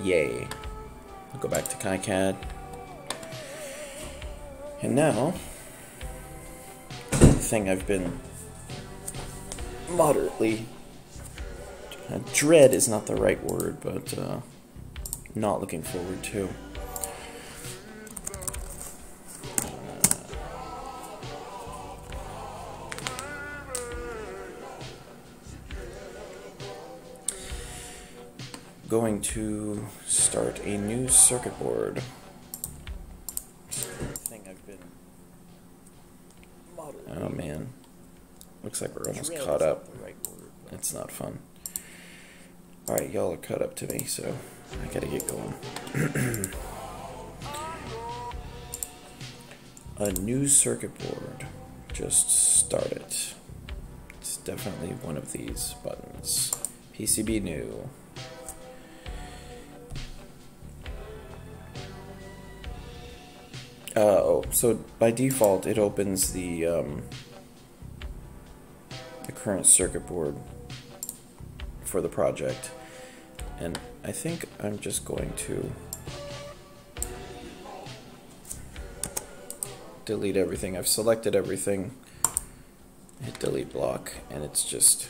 Yay. I'll go back to Kicad. And now, the thing I've been moderately, dread is not the right word, but not looking forward to. Going to start a new circuit board. Oh man, looks like we're almost caught up. That's not fun. Alright, y'all are caught up to me, so I gotta get going. A new circuit board. Just start it. It's definitely one of these buttons. PCB new. Oh, so by default it opens the current circuit board for the project, and I think I'm just going to delete everything. I've selected everything, hit delete block, and it's just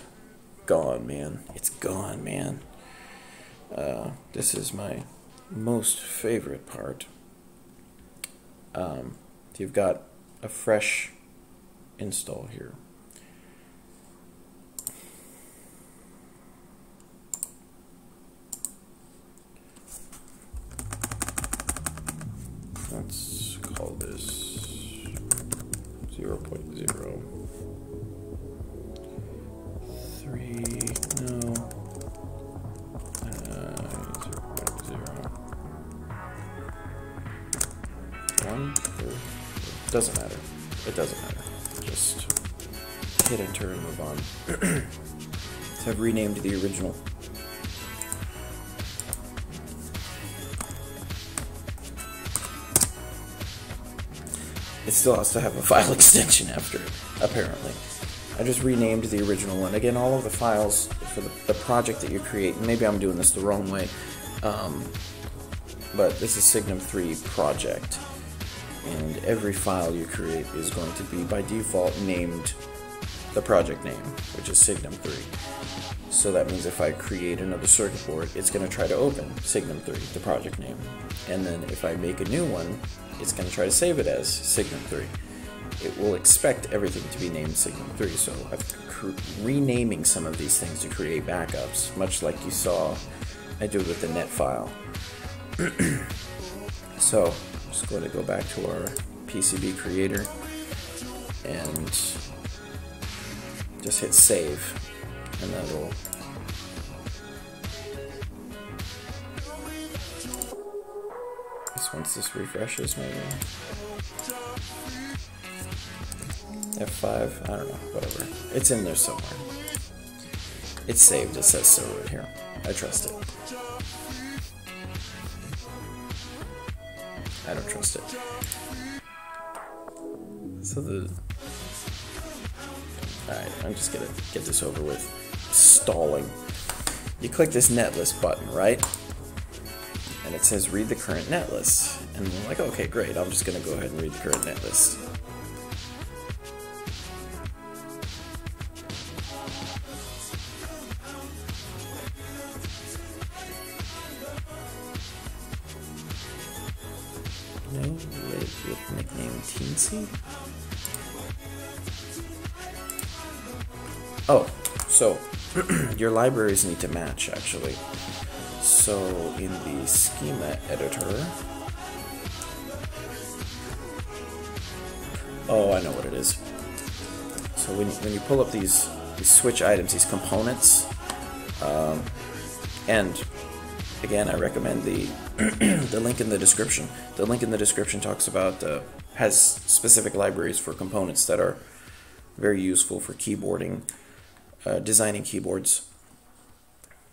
gone, man. It's gone, man. This is my most favorite part. You've got a fresh install here. Let's call this 0.0. 3, no. 0.0. 1/3. Doesn't matter. It doesn't matter. Just hit enter and move on. So I've renamed the original. It still has to have a file extension after it, apparently. I just renamed the original one. Again, all of the files for the project that you create, maybe I'm doing this the wrong way, but this is Signum 3 project. And every file you create is going to be, by default, named the project name, which is Signum 3. So that means if I create another circuit board, it's going to try to open Signum 3, the project name. And then if I make a new one, it's going to try to save it as Signum 3. It will expect everything to be named Signum 3, so I'm renaming some of these things to create backups, much like you saw I do with the net file. So, I'm just going to go back to our PCB creator and just hit save, and that'll once this refreshes, maybe F5, I don't know, whatever. It's in there somewhere. It's saved, it says so right here. I trust it. I don't trust it. So alright, I'm just gonna get this over with. Stalling. You click this netlist button, right? And it says read the current netlist. And we're like, okay, great, I'm just gonna go ahead and read the current netlist. No, live with nickname Teensy. Oh, so your libraries need to match actually. So in the schema editor, oh, I know what it is. So when you pull up these switch items, these components, and again, I recommend the the link in the description. The link in the description talks about has specific libraries for components that are very useful for keyboarding, designing keyboards.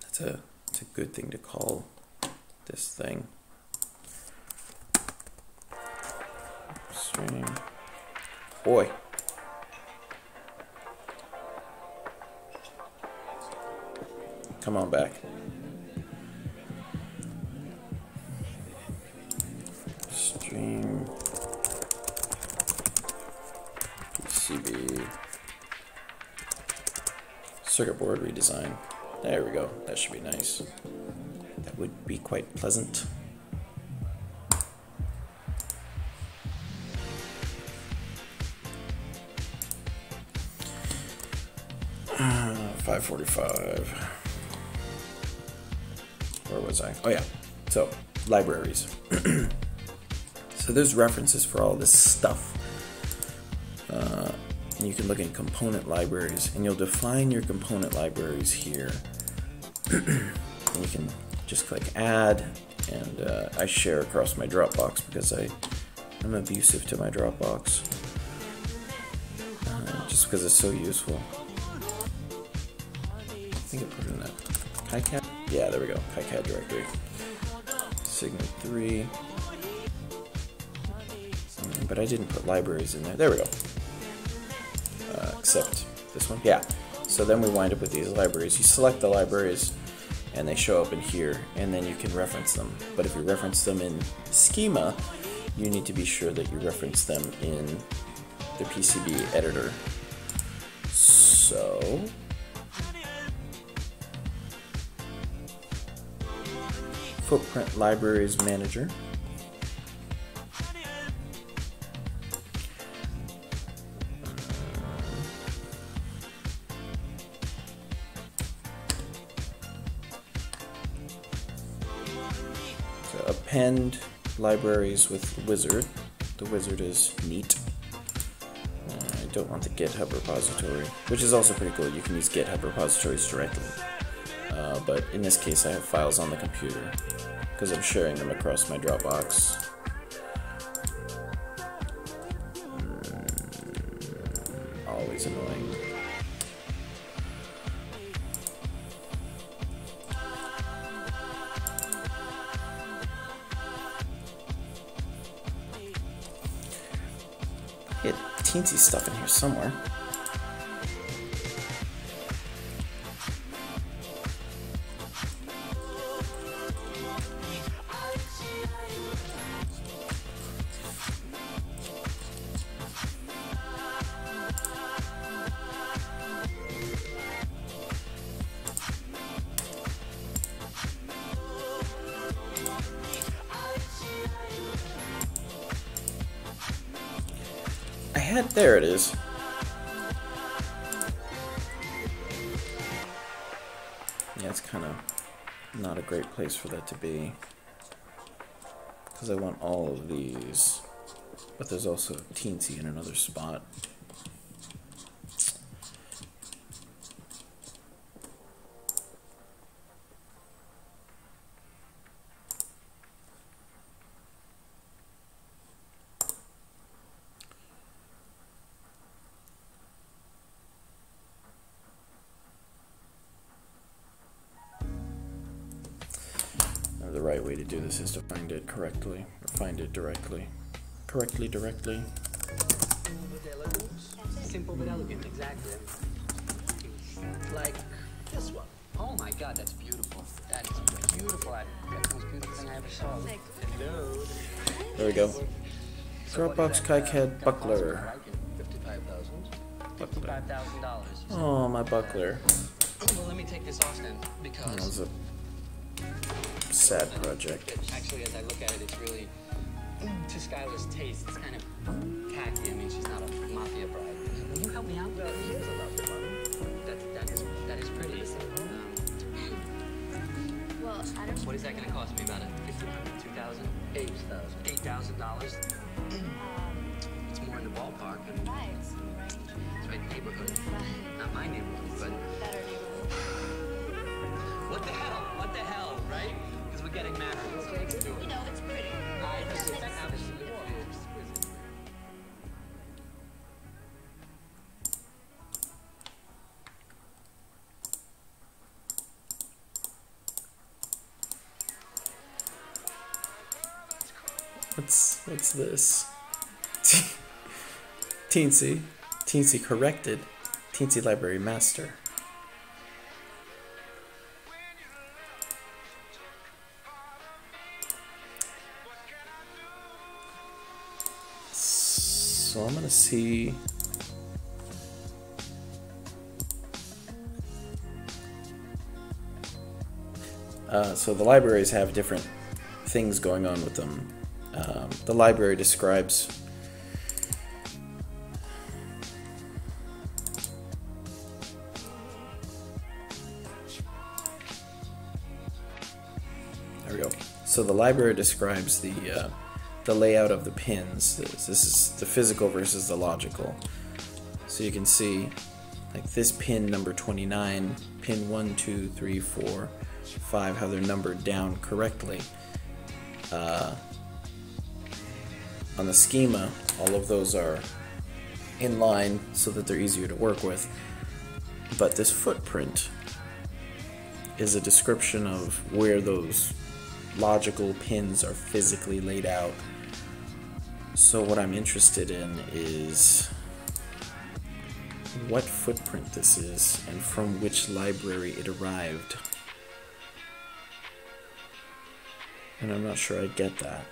It's a good thing to call this thing. Stream. Boy. Come on back. Stream. PCB. Circuit board redesign. There we go. That should be nice. That would be quite pleasant. Uh, 545. Where was I? Oh yeah. So, libraries. So there's references for all this stuff. And you can look in component libraries, and you'll define your component libraries here. And you can just click add, and I share across my Dropbox because I'm abusive to my Dropbox. Just because it's so useful. I think I put it in that Kicad. Yeah, there we go. Kicad directory. Signum 3. But I didn't put libraries in there. There we go. Except this one. Yeah. So then we wind up with these libraries. You select the libraries, and they show up in here, and then you can reference them. But if you reference them in schema, you need to be sure that you reference them in the PCB editor. So footprint libraries manager. So append libraries with wizard. The wizard is neat. I don't want the GitHub repository, which is also pretty cool. You can use GitHub repositories directly. But in this case, I have files on the computer because I'm sharing them across my Dropbox. It's annoying. Get teensy stuff in here somewhere. There it is. Yeah, it's kind of not a great place for that to be, because I want all of these, but there's also teensy in another spot. The right way to do this is to find it correctly, or find it directly. Directly. Simple but elegant, exactly. Like this one. Oh my god, that's beautiful. That is beautiful. That's the most beautiful thing I ever saw. Hello. There we go. Dropbox Kicad buckler. $55,000. Oh, my buckler. Well, let me take this off then, because That was a sad project. actually, as I look at it, it's really to Skylar's taste. It's kind of tacky. I mean, she's not a mafia bride. Will you help me out? Well, he is a lovely mother. That is pretty. Well, I don't. What is that going to cost me? About $1,500, $2,000, $8,000. It's more in the ballpark. And Right. it's right neighborhood. Not my neighborhood, but Better neighborhood. what the hell, right? Because we're getting married. So we can do it. You know, it's pretty. That's absolutely exquisite. What's this? Teensy corrected. Teensy library master. So I'm gonna see. So the libraries have different things going on with them. The library describes there we go. So the library describes the layout of the pins. This is the physical versus the logical. So you can see, like this pin number 29, pin 1, 2, 3, 4, 5, how they're numbered down correctly. On the schema, all of those are in line so that they're easier to work with. But this footprint is a description of where those logical pins are physically laid out. So what I'm interested in is what footprint this is and from which library it arrived. And I'm not sure I get that.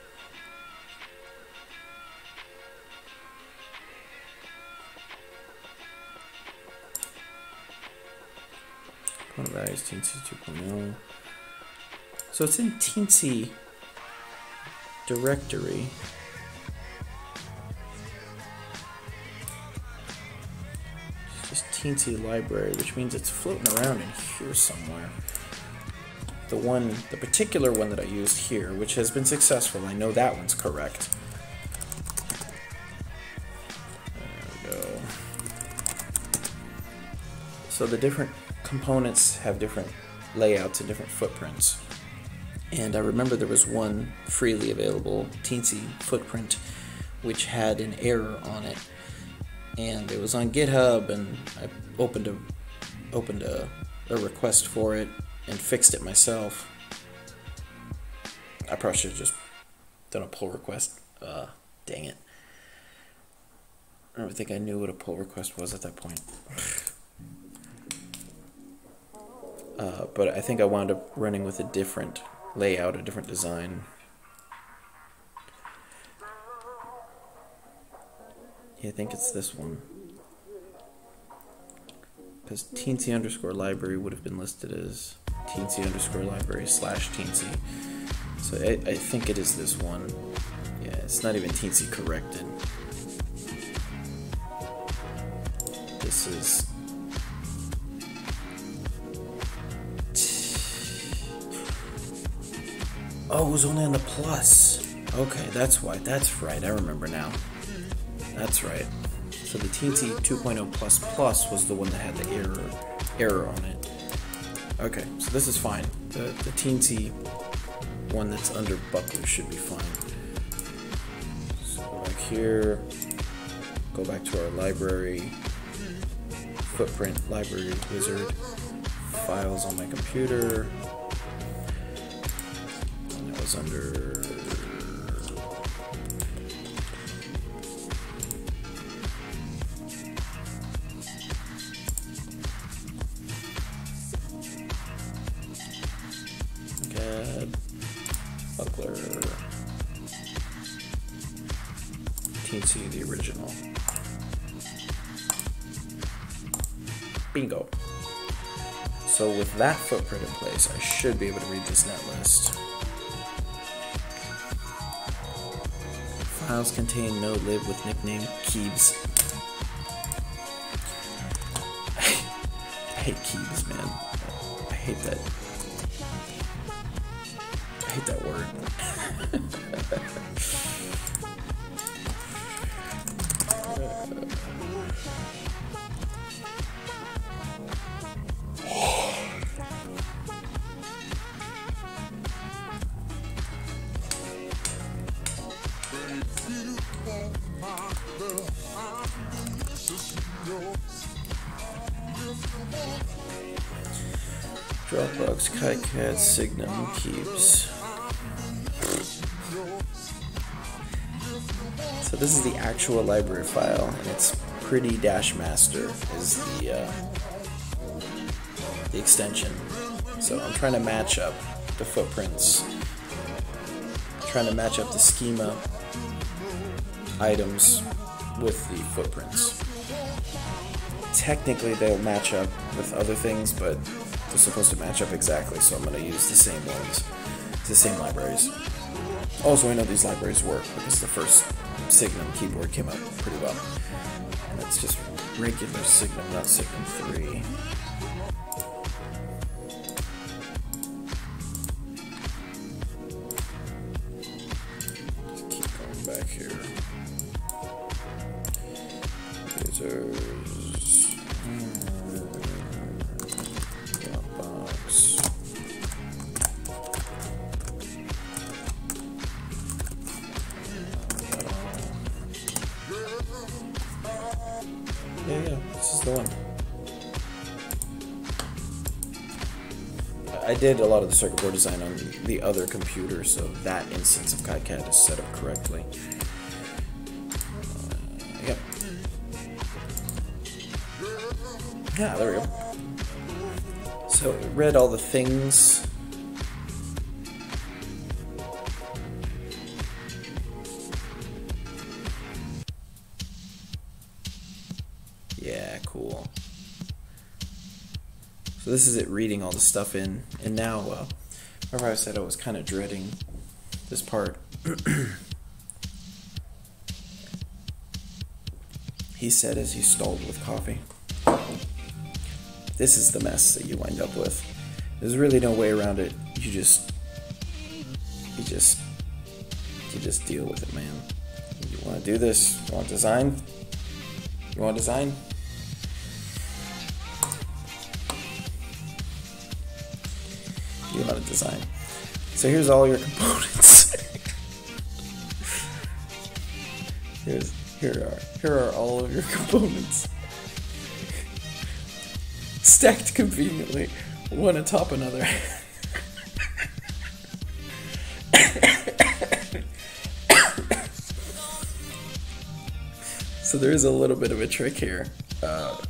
Values Teensy 2.0. So it's in Teensy directory. It's just Teensy library, which means it's floating around in here somewhere. The particular one that I used here, which has been successful, I know that one's correct. There we go. So the different components have different layouts and different footprints. And I remember there was one freely available Teensy footprint which had an error on it. and it was on GitHub, and I opened a request for it and fixed it myself. I probably should have just done a pull request. Dang it. I don't think I knew what a pull request was at that point. But I think I wound up running with a different layout, a different design. Yeah, I think it's this one. Because teensy underscore library would have been listed as teensy underscore library / teensy. So I think it is this one. Yeah, it's not even teensy corrected. This is... Oh, it was only on the plus. Okay, that's why. That's right. I remember now. That's right. So the teensy 2.0 plus plus was the one that had the error on it. Okay, so this is fine. The teensy one that's under buckler should be fine. So go back here. Go back to our library. Footprint library wizard. Files on my computer. And that was under... Kicad, buckler, teensy, the original. Bingo. So with that footprint in place, I should be able to read this net list. Files contain no lib with nickname Keebs. I hate Keebs, man. I hate that. I hate that word. Dropbox, Kicad, Signum, Keeps. So this is the actual library file, and it's pretty dash master is the extension. So I'm trying to match up the footprints, trying to match up the schema items with the footprints. Technically they'll match up with other things, but they're supposed to match up exactly, so I'm going to use the same ones, the same libraries. Also, I know these libraries work because the first Signum keyboard came out pretty well. And it's just regular Signum, not Signum 3. Just keep going back here. Users. Dropbox. Yeah, this is the one. I did a lot of the circuit board design on the other computer, so that instance of Kicad is set up correctly. Yep. Yeah, there we go. So it read all the things. Yeah, cool. So this is it reading all the stuff in, and now, remember I said I was kind of dreading this part. He said as he stalled with coffee. This is the mess that you wind up with. There's really no way around it. You just deal with it, man. You want to do this? You want design? You want design? You want to design. So here's all your components. Here are all of your components. Stacked conveniently, one atop another. So there is a little bit of a trick here. Let's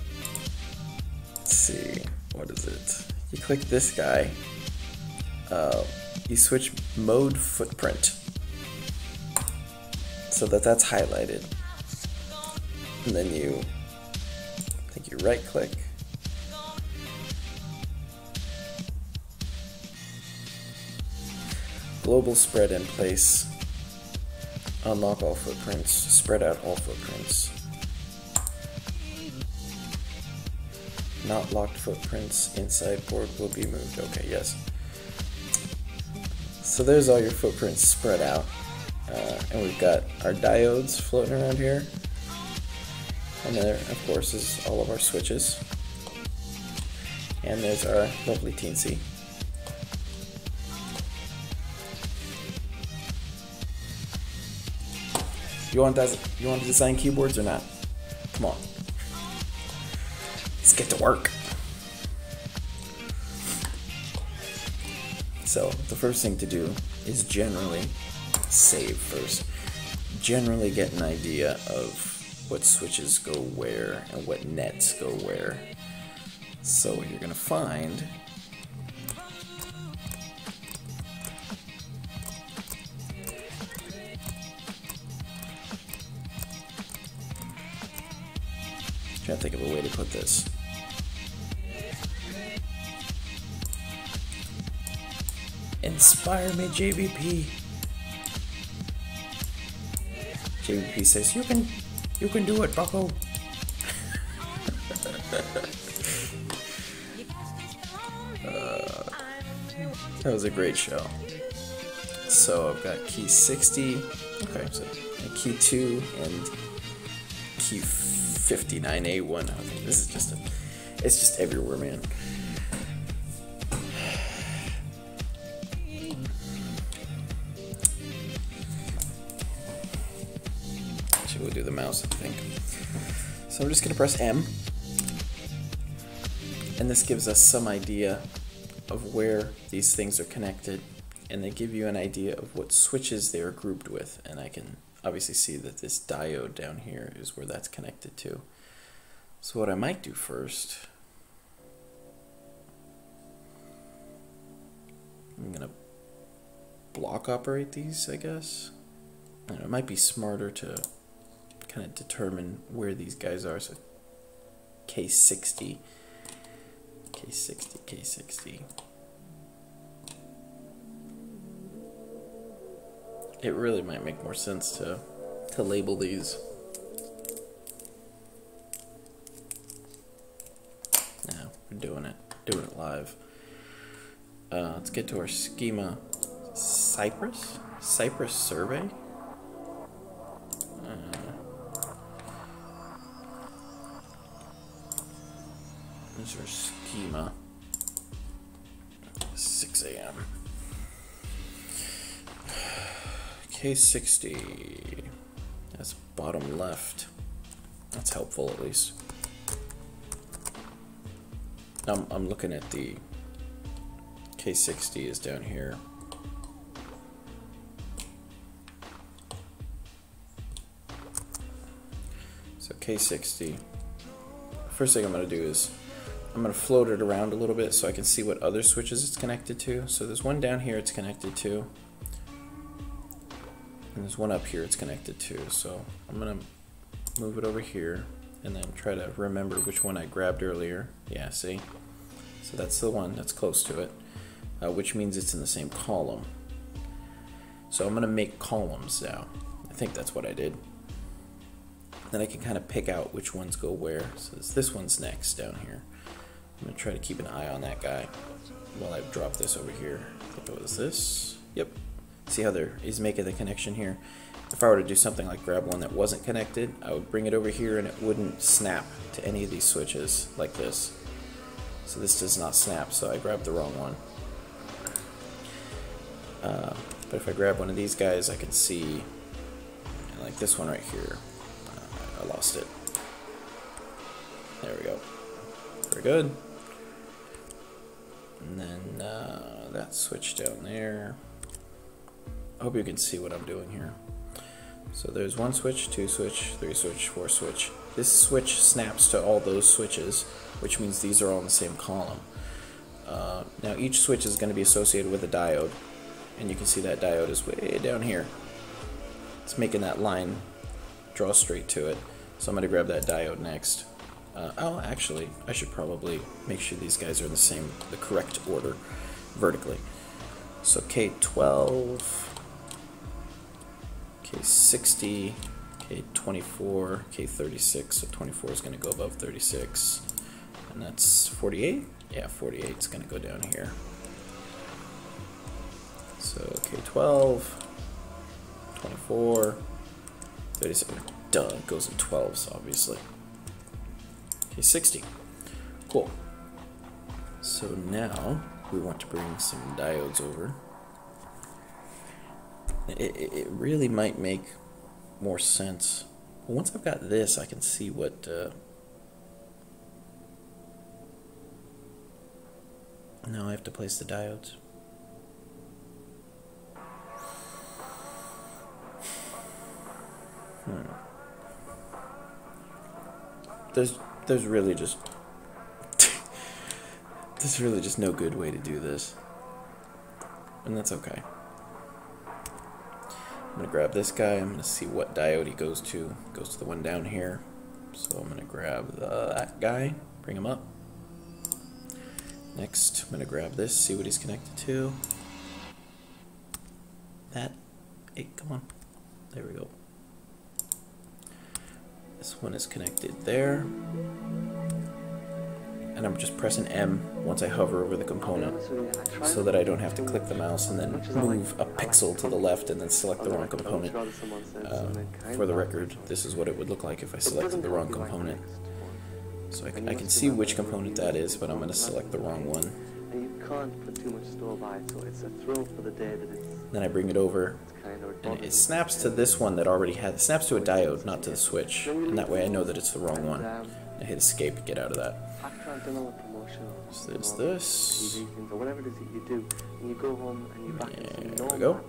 see, what is it? You click this guy, you switch mode footprint so that's highlighted. And then you right click. Global spread in place. Unlock all footprints. Spread out all footprints. Not locked footprints inside board will be moved. Okay, yes. So there's all your footprints spread out. And we've got our diodes floating around here. And there, of course, is all of our switches. And there's our lovely teensy. You want to design keyboards or not? Come on. Let's get to work. So the first thing to do is generally save first. Generally get an idea of what switches go where and what nets go where. So what you're going to find trying to think of a way to put this. Inspire me, JVP. JVP says, you can do it, bucko. That was a great show. So I've got key 60, okay, so key 2 and key 59A1. Okay, this is just it's just everywhere, man. Actually, we'll do the mouse, I think. So I'm just gonna press M, and this gives us some idea of where these things are connected, and they give you an idea of what switches they are grouped with, and I can obviously see that this diode down here is where that's connected to. So what I might do first, I'm gonna block operate these, I guess. I don't know, it might be smarter to kind of determine where these guys are. So K60, K60, K60. It really might make more sense to label these. Now we're doing it live. Let's get to our schema. Cypress survey. There's our schema. 6 a.m. K60. That's bottom left. That's helpful, at least. I'm looking at the K60 is down here. So K60. First thing I'm going to do is I'm going to float it around a little bit so I can see what other switches it's connected to. So there's one down here it's connected to. And there's one up here it's connected to. So I'm going to move it over here and then try to remember which one I grabbed earlier. Yeah, see? So that's the one that's close to it, which means it's in the same column. So I'm going to make columns now. I think that's what I did. Then I can kind of pick out which ones go where. So this one's next down here. I'm going to try to keep an eye on that guy while I drop this over here. I think it was this. Yep. See how there is making the connection here? If I were to do something like grab one that wasn't connected, I would bring it over here and it wouldn't snap to any of these switches like this. So this does not snap, so I grabbed the wrong one. But if I grab one of these guys, I can see, like this one right here. lost it. There we go. Very good. And then that switch down there. I hope you can see what I'm doing here. So there's 1 switch, 2 switch, 3 switch, 4 switch. This switch snaps to all those switches, which means these are all in the same column. Now each switch is going to be associated with a diode, and you can see that diode is way down here. It's making that line draw straight to it. So I'm going to grab that diode next. Oh, actually, I should probably make sure these guys are in the correct order, vertically. So K12, K60, K24, K36, so 24 is going to go above 36, and that's 48? Yeah, 48 is going to go down here. So K12, 24, 36, duh, it goes in 12s, obviously. K60, cool. So now we want to bring some diodes over. It really might make more sense. But once I've got this, I can see what... Now I have to place the diodes. There's really just... There's really just no good way to do this. And that's okay. I'm going to grab this guy. I'm going to see what diode he goes to. Goes to the one down here. So I'm going to grab that guy, bring him up. Next, I'm going to grab this, see what he's connected to. That. Hey, come on. There we go. This one is connected there. And I'm just pressing M once I hover over the component so that I don't have to click the mouse and then move a pixel to the left and then select the wrong component. For the record, this is what it would look like if I selected the wrong component. So I can see which component that is, but I'm going to select the wrong one. Then I bring it over, and it snaps to this one that already had. It snaps to a diode, not to the switch, and that way I know that it's the wrong one. I hit escape to get out of that. So there's this. There we go.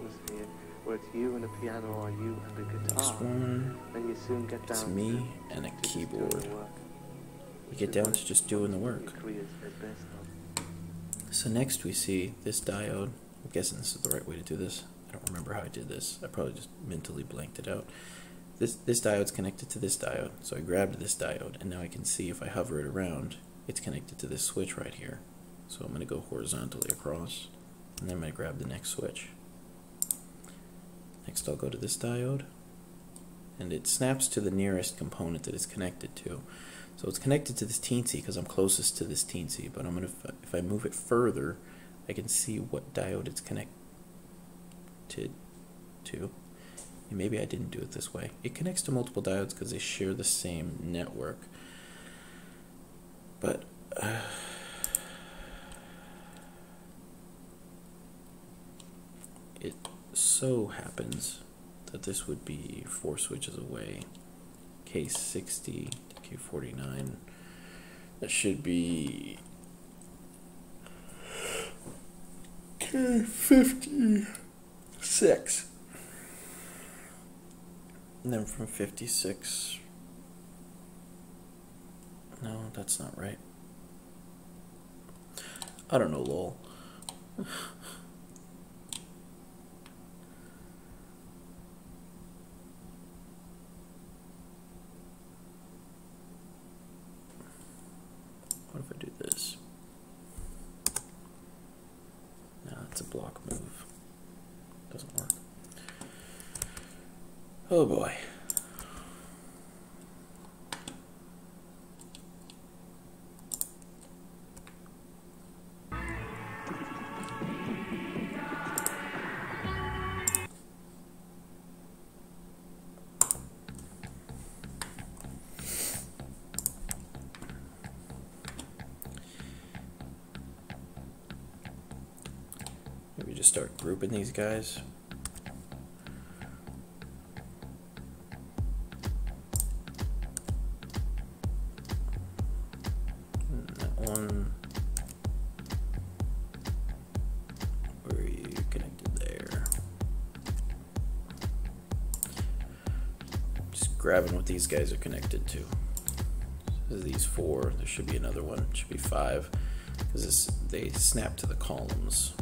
Next one. It's me and a keyboard. We get down to just doing the work. So next we see this diode. I'm guessing this is the right way to do this. I don't remember how I did this. I probably just mentally blanked it out. This diode's connected to this diode. So I grabbed this diode, and now I can see if I hover it around, it's connected to this switch right here. So I'm going to go horizontally across, and then I'm going to grab the next switch. Next I'll go to this diode, and it snaps to the nearest component that it's connected to. So it's connected to this teensy because I'm closest to this teensy, but I'm gonna, if I move it further, I can see what diode it's connected to. And maybe I didn't do it this way. It connects to multiple diodes because they share the same network. But it so happens that this would be 4 switches away. K60 to K49. That should be K56. And then from 56. No, that's not right. I don't know, lol. What if I do this? No, it's a block move. Doesn't work. Oh boy. Maybe just start grouping these guys. one. Where are you connected there? Just grabbing what these guys are connected to. So these 4, there should be another one, it should be 5, because they snap to the columns.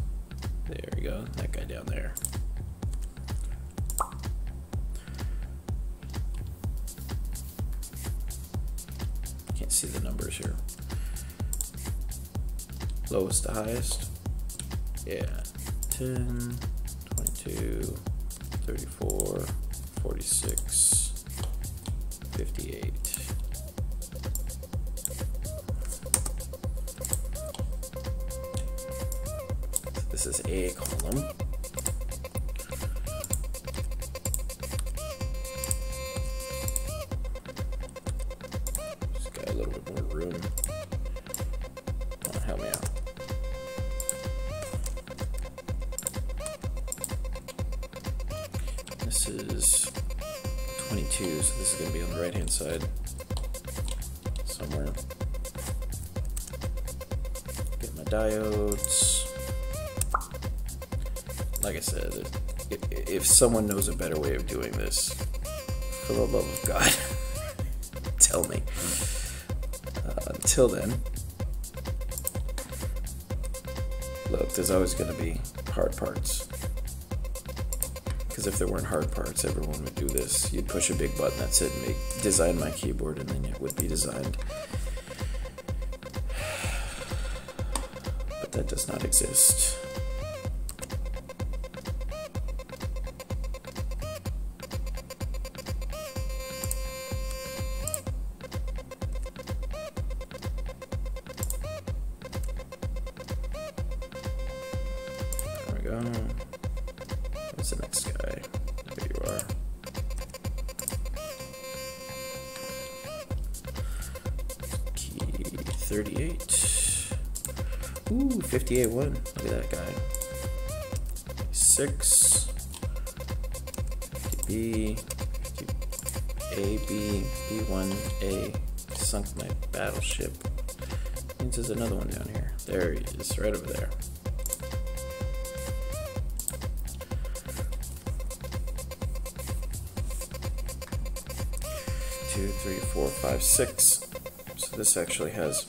There we go, that guy down there. Can't see the numbers here. Lowest to highest. Yeah. 10, 22, 34, 46, 58. This is a column. Just got a little bit more room. Oh, help me out. This is 22, so this is going to be on the right hand side somewhere. Get my diodes. Like I said, if someone knows a better way of doing this, for the love of God, tell me. Until then, look, there's always going to be hard parts. Because if there weren't hard parts, everyone would do this. You'd push a big button that said design my keyboard, and then it would be designed. But that does not exist. Go. What's the next guy? There you are. Key 38. Ooh, 58-1. Look at that guy. 6. B. A, B, B1, A. Sunk my battleship. Means there's another one down here. There he is, right over there. 2, 3, 4, 5, 6. So this actually has,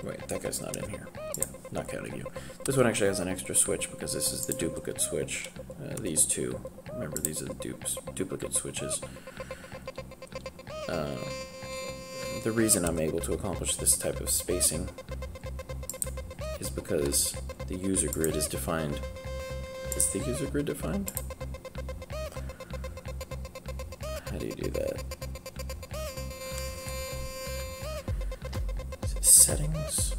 wait, that guy's not in here. Yeah, not counting you. This one actually has an extra switch because this is the duplicate switch. These two, remember these are the duplicate switches. The reason I'm able to accomplish this type of spacing is because the user grid is defined. Is the user grid defined? How do you do that? Settings.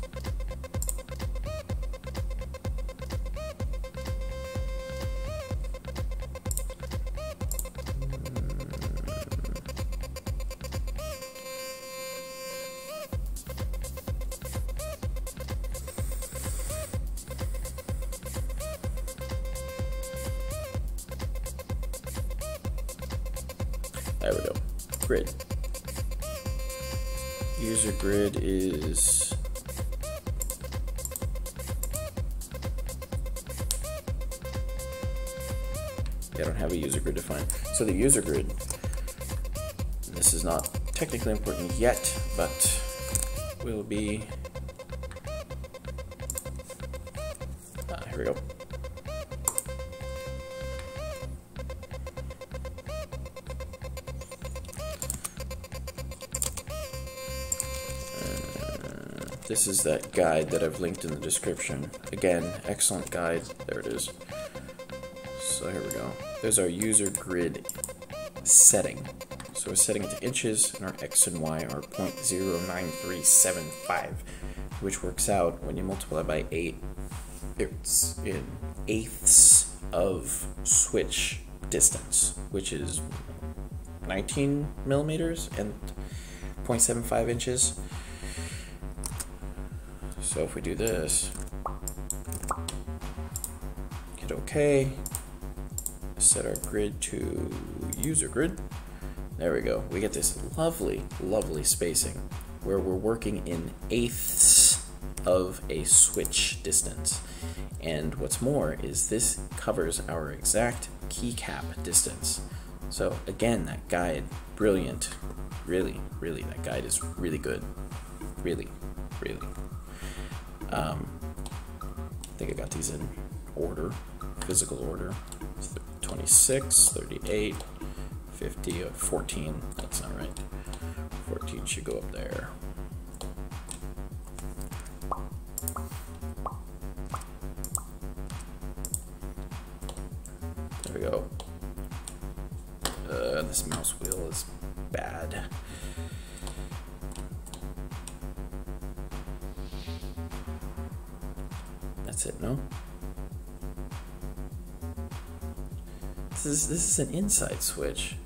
There we go. Grid. User grid is I don't have a user grid defined. So the user grid, this is not technically important yet, but will be, here we go. This is that guide that I've linked in the description. Again, excellent guide. There it is. So here we go. There's our user grid setting. So we're setting it to inches, and our X and Y are 0.09375, which works out when you multiply by 8, it's in eighths of switch distance, which is 19 millimeters and 0.75 inches. So if we do this, hit OK, set our grid to user grid, there we go. We get this lovely, lovely spacing where we're working in eighths of a switch distance. And what's more is this covers our exact keycap distance. So again, that guide, brilliant. Really, really, that guide is really good. Really, really. I think I got these in order, physical order. 26, 38, 50, 14. That's not right. 14 should go up there. There we go. This mouse wheel is bad. That's it, no? This is an inside switch.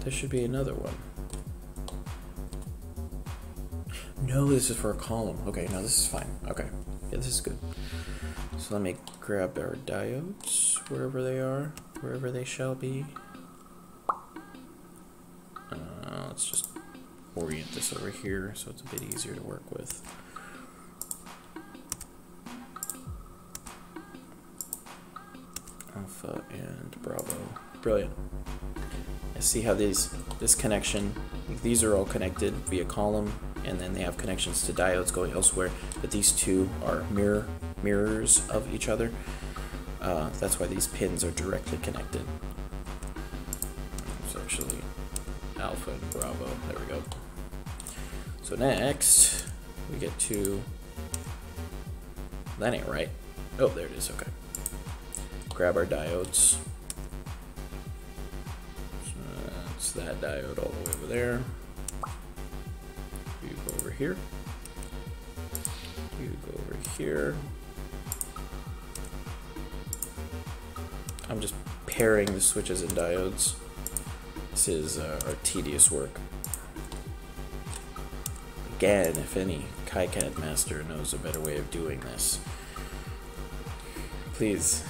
There should be another one. No, this is for a column. Okay, no, this is fine. Okay, yeah, this is good. So let me grab our diodes, wherever they are, wherever they shall be. Let's just orient this over here so it's a bit easier to work with. Alpha and Bravo. Brilliant. I see how this connection, these are all connected via column, and then they have connections to diodes going elsewhere, but these two are mirrors of each other. That's why these pins are directly connected. It's actually Alpha and Bravo. There we go. So next, we get to, that ain't right. Oh, there it is, okay. Grab our diodes. So that's that diode all the way over there. You go over here. You go over here. I'm just pairing the switches and diodes. This is our tedious work. Again, if any Kicad master knows a better way of doing this, please,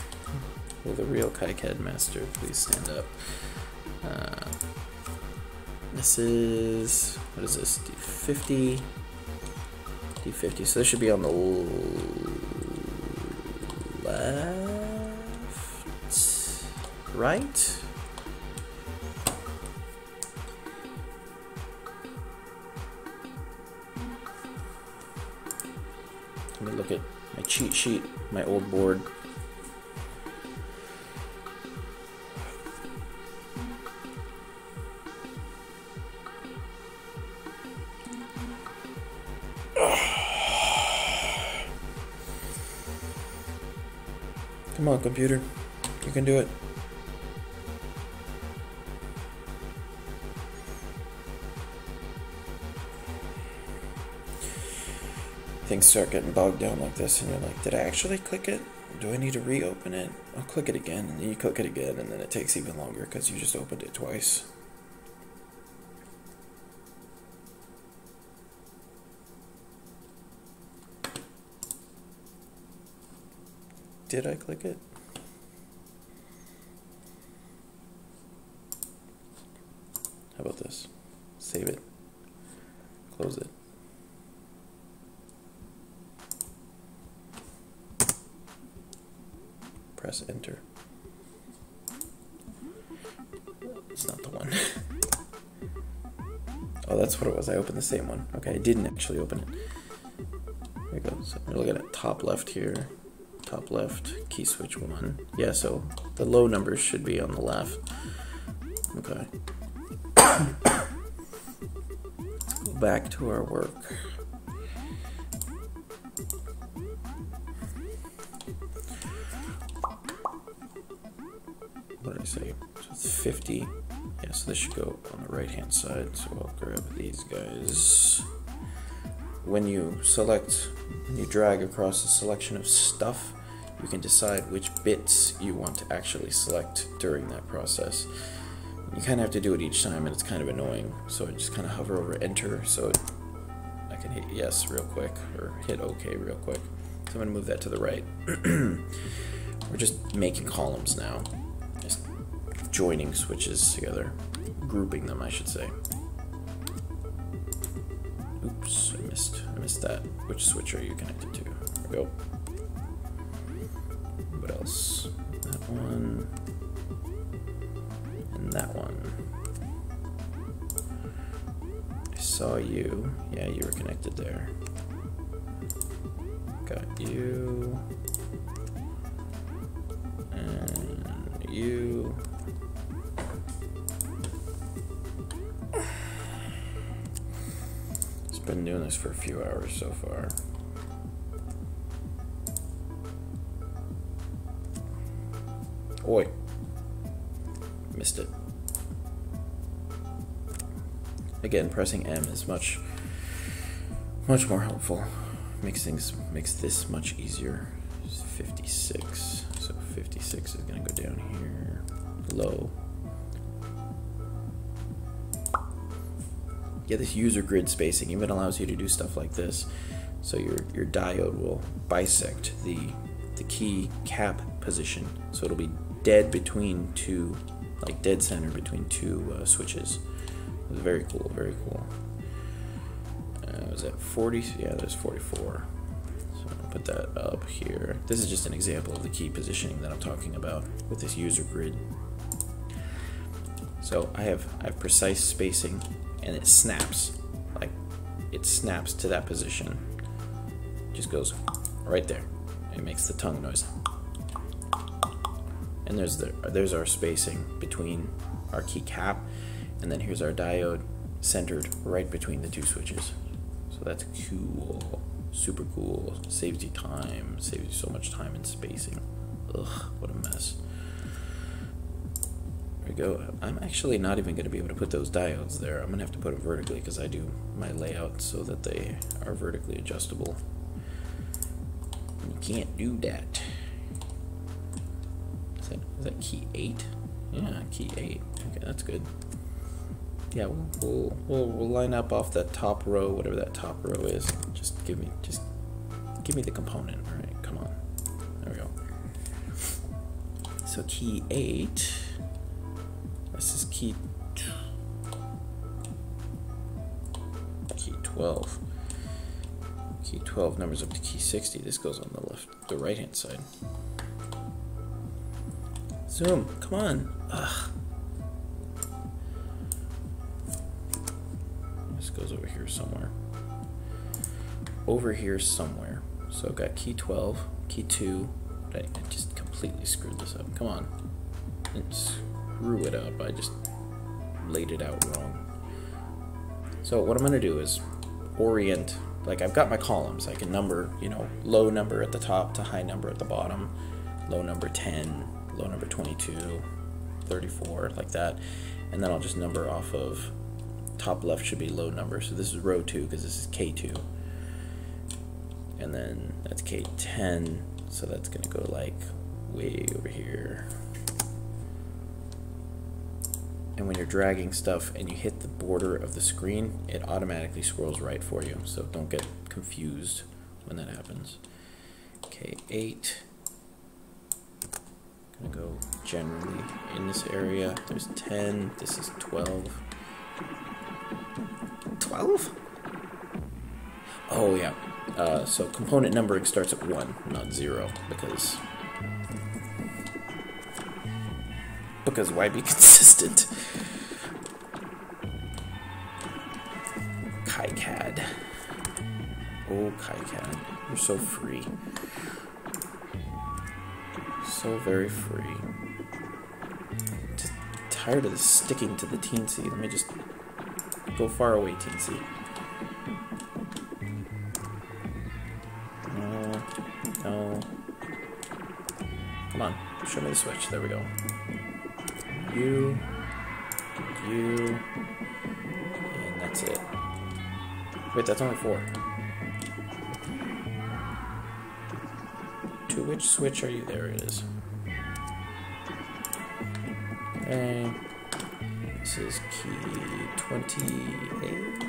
will the real Kicad master please stand up? This is, what is this, D50? D50, so this should be on the left, right? Let me look at my cheat sheet, my old board. Come on, computer. You can do it. Things start getting bogged down like this, and you're like, did I actually click it? Do I need to reopen it? I'll click it again, and then you click it again, and then it takes even longer because you just opened it twice. Did I click it? How about this? Save it. Close it. Press enter. It's not the one. Oh, that's what it was. I opened the same one. Okay, I didn't actually open it. Here we go. So we're looking at top left here. Top left, key switch 1. Yeah, so the low numbers should be on the left. Okay. Back to our work. What did I say? So it's 50. Yeah, so this should go on the right hand side. So I'll grab these guys. When you drag across a selection of stuff, you can decide which bits you want to actually select during that process. You kind of have to do it each time, and it's kind of annoying. So I just kind of hover over enter so I can hit yes real quick, or hit OK real quick. So I'm going to move that to the right. We're just making columns now. Just joining switches together. Grouping them, I should say. Oop. missed that. Which switch are you connected to? There we go. What else? That one. And that one. I saw you. Yeah, you were connected there. Got you. And you. Been doing this for a few hours so far. Oi. Missed it. Again, pressing M is much more helpful. Makes this much easier. It's 56. So 56 is gonna go down here. Low. Yeah, this user grid spacing even allows you to do stuff like this. So your diode will bisect the key cap position. So it'll be dead between two, like dead center between two switches. It was very cool, very cool. Was that 40? Yeah, there's 44. So I'll put that up here. This is just an example of the key positioning that I'm talking about with this user grid. So I have precise spacing. And it snaps, like it snaps to that position. Just goes right there. It makes the tongue noise. And there's our spacing between our key cap, and then here's our diode centered right between the two switches. So that's cool, super cool. Saves you time, saves you so much time and spacing. Ugh, what a mess. There we go. I'm actually not even going to be able to put those diodes there. I'm going to have to put them vertically because I do my layout so that they are vertically adjustable. You can't do that. Is that key 8? Yeah, key 8. Okay, that's good. Yeah, we'll line up off that top row, whatever that top row is. Just give me the component. All right, come on. There we go. So key 8. This is key 12. Key 12 numbers up to key 60. This goes on the right hand side. Zoom, come on. Ugh. This goes over here somewhere. Over here somewhere. So I've got key 12, key 2. I just completely screwed this up. Come on. Screw it up. I just laid it out wrong. So what I'm going to do is orient, like I've got my columns. I can number, low number at the top to high number at the bottom. Low number 10, low number 22, 34, like that. And then I'll just number off of top left should be low number. So this is row 2 because this is K2. And then that's K10. So that's going to go like way over here. And when you're dragging stuff and you hit the border of the screen, it automatically scrolls right for you. So don't get confused when that happens. K8. Gonna go generally in this area. There's 10. This is 12. 12? Oh yeah. So component numbering starts at 1, not 0, because why be consistent? Kicad. Oh, Kicad. You're so free. So very free. Just tired of this sticking to the teensy. Let me just go far away, teensy. No. Come on. Show me the switch. There we go. You, and that's it. Wait, that's only 4. To which switch are you? There it is. Okay. This is key 28.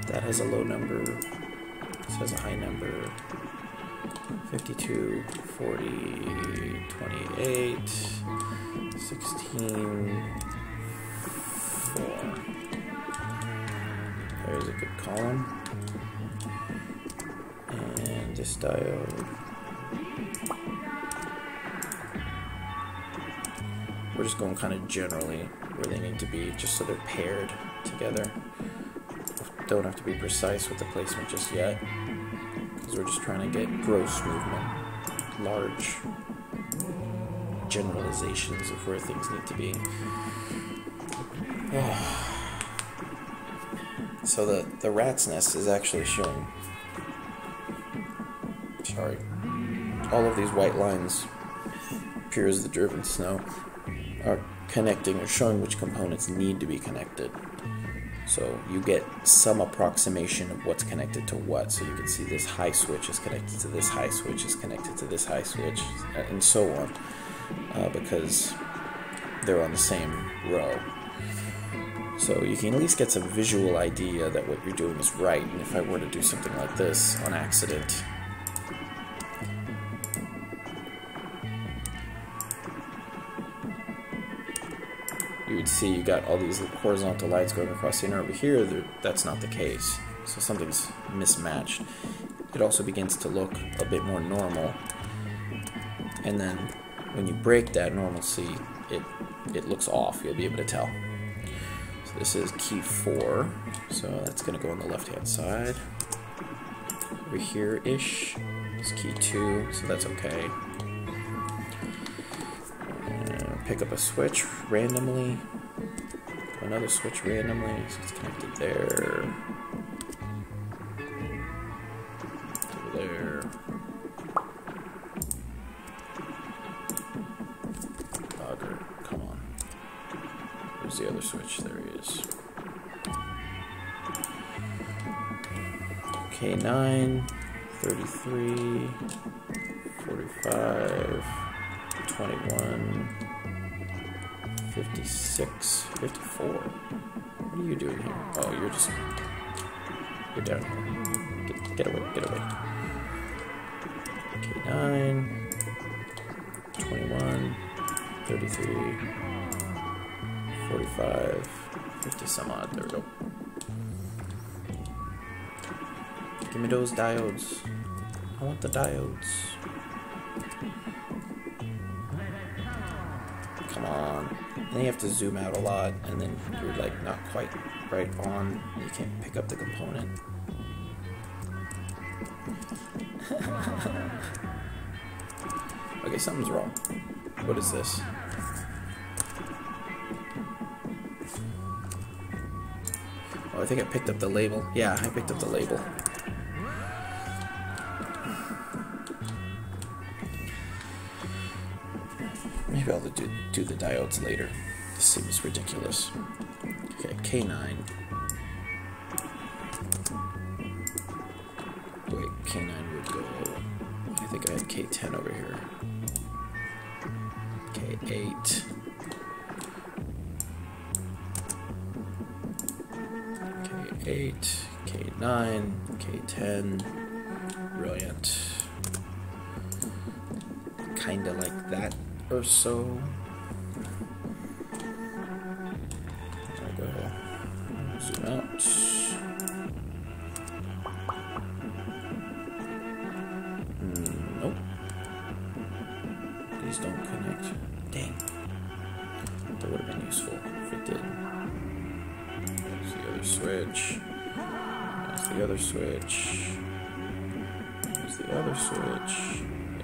That has a low number. This has a high number. 52, 40, 28, 16, 4. There's a good column. And this diode. We're just going kind of generally where they need to be, just so they're paired together. Don't have to be precise with the placement just yet, because we're just trying to get gross movement, large generalizations of where things need to be. So the rat's nest is actually showing, sorry, all of these white lines, pure as the driven snow, are connecting or showing which components need to be connected. So you get some approximation of what's connected to what. So you can see this high switch is connected to this high switch is connected to this high switch, and so on, because they're on the same row. So you can at least get some visual idea that what you're doing is right. And if I were to do something like this on accident, you would see you got all these horizontal lines going across the inner. Over here, that's not the case. So something's mismatched. It also begins to look a bit more normal. And then when you break that normalcy, it looks off. You'll be able to tell. So this is key 4. So that's going to go on the left-hand side. Over here-ish is key 2, so that's okay. Pick up a switch randomly, another switch randomly, so it's connected there, over there, bugger, come on, where's the other switch? There he is. K9, 33, 45, 21, 56, 54. What are you doing here? Oh, you're down here. Get away, get away. Okay, 9, 21, 33, 45, 50 some odd. There we go. Give me those diodes. I want the diodes. Come on. Then you have to zoom out a lot, and then you're like not quite right on. You can't pick up the component. Okay, something's wrong. What is this? Oh, I think I picked up the label. Yeah, I picked up the label. Maybe I'll do the diodes later. This seems ridiculous. Okay, K9. Wait, K9 would go... I think I had K10 over here. K8. K8, K9, K10. Brilliant. Kinda like that or so. I go zoom out. Nope. These don't connect. Dang. That would have been useful if it did. There's the other switch. There's the other switch. There's the other switch.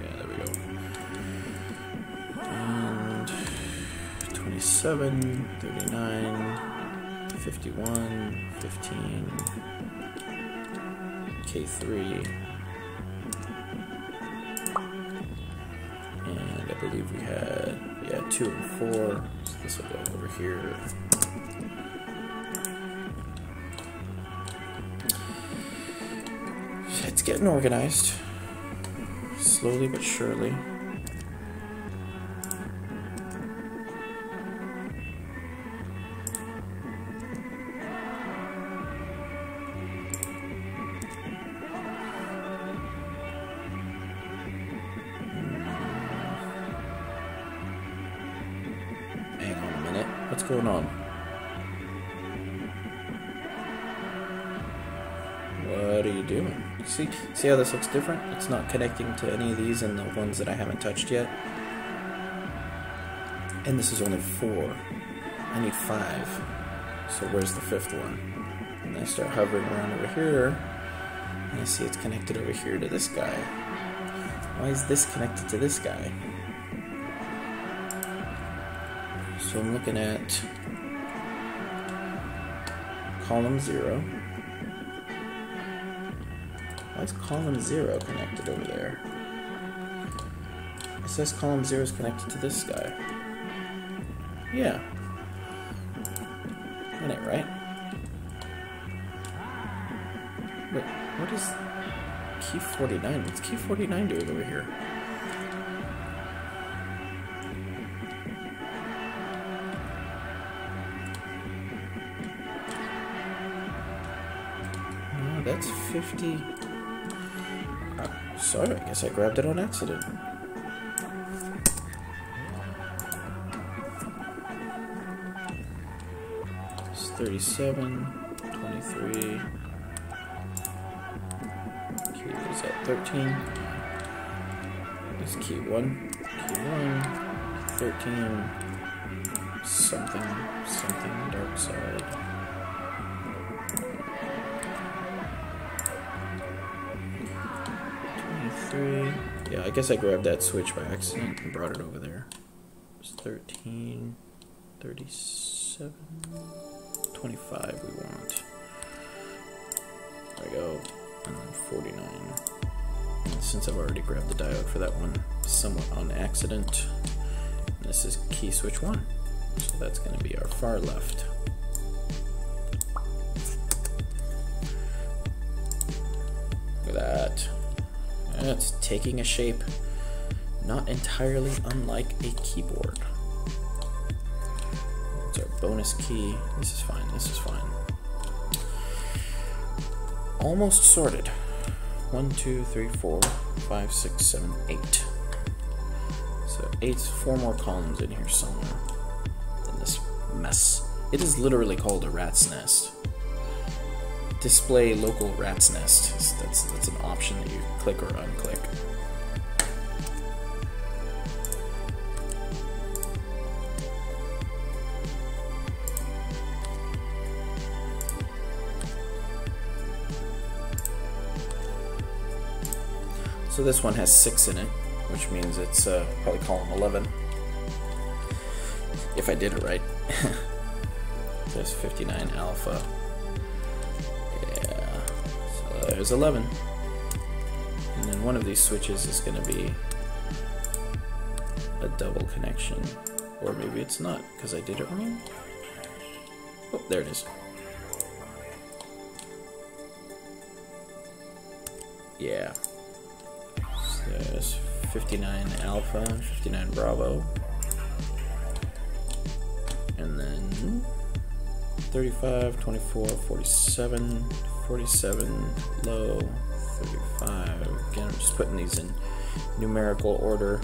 Yeah, there we go. 27, 39, 51, 15, K3, and I believe we had, 2 and 4, so this will go over here. It's getting organized, slowly but surely. What's going on? are you doing? See how this looks different? It's not connecting to any of these and the ones that I haven't touched yet. And this is only 4. I need 5. So where's the 5th one? And I start hovering around over here, and I see it's connected over here to this guy. Why is this connected to this guy? So I'm looking at column 0. Why is column 0 connected over there? It says column 0 is connected to this guy. Yeah. That ain't right. Wait, what is key 49? What's key 49 doing over here? No, that's 50. Sorry, I guess I grabbed it on accident. It's 37, 23. Key is at 13. This key 1. Key 1. 13. Something dark side. 23. Yeah, I guess I grabbed that switch by accident and brought it over there. It's 13, 37, 25 we want. There we go. And then 49. And since I've already grabbed the diode for that one somewhat on accident, this is key switch 1. So that's going to be our far left. Look at that. It's taking a shape not entirely unlike a keyboard. It's our bonus key. This is fine, this is fine. Almost sorted. 1, 2, 3, 4, 5, 6, 7, 8. So 4 more columns in here somewhere in this mess. It is literally called a rat's nest. Display local rat's nest. That's an option that you click or unclick. So this one has 6 in it, which means it's probably column 11. If I did it right. There's 59 alpha. Yeah, so there's 11. And then one of these switches is going to be a double connection. Or maybe it's not, because I did it wrong. Oh, there it is. Yeah. So there's 59 alpha, 59 bravo. And then 35, 24, 47, 47, low, 35. Again, I'm just putting these in numerical order.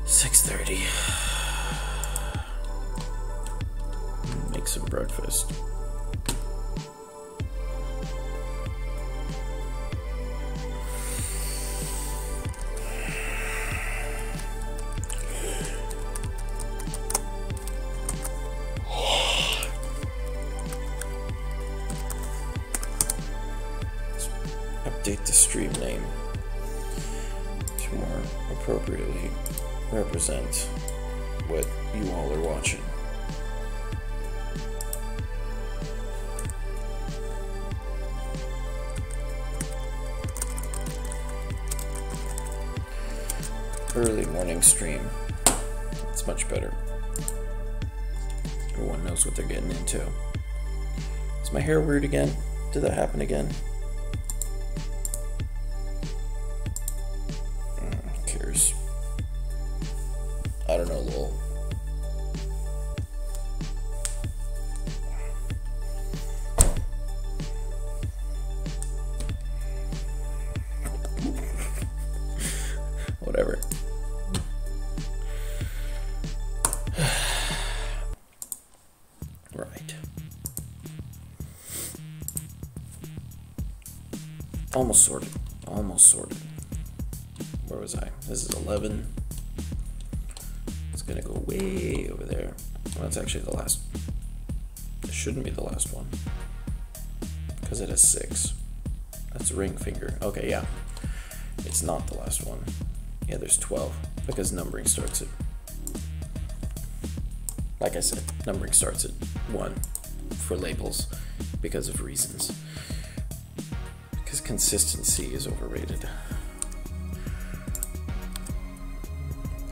$6.30. Make some breakfast. Update the stream name to more appropriately represent what you all are watching. Early morning stream. It's much better. Everyone knows what they're getting into. Is my hair weird again? Did that happen again? Who cares? I don't know, lol. Whatever. Almost sorted. Almost sorted. Where was I? This is 11. It's gonna go way over there. Well, that's actually the last. It shouldn't be the last one. Because it has 6. That's ring finger. Okay, yeah. It's not the last one. Yeah, there's 12. Because numbering starts at... Like I said, numbering starts at 1 for labels because of reasons. Because consistency is overrated.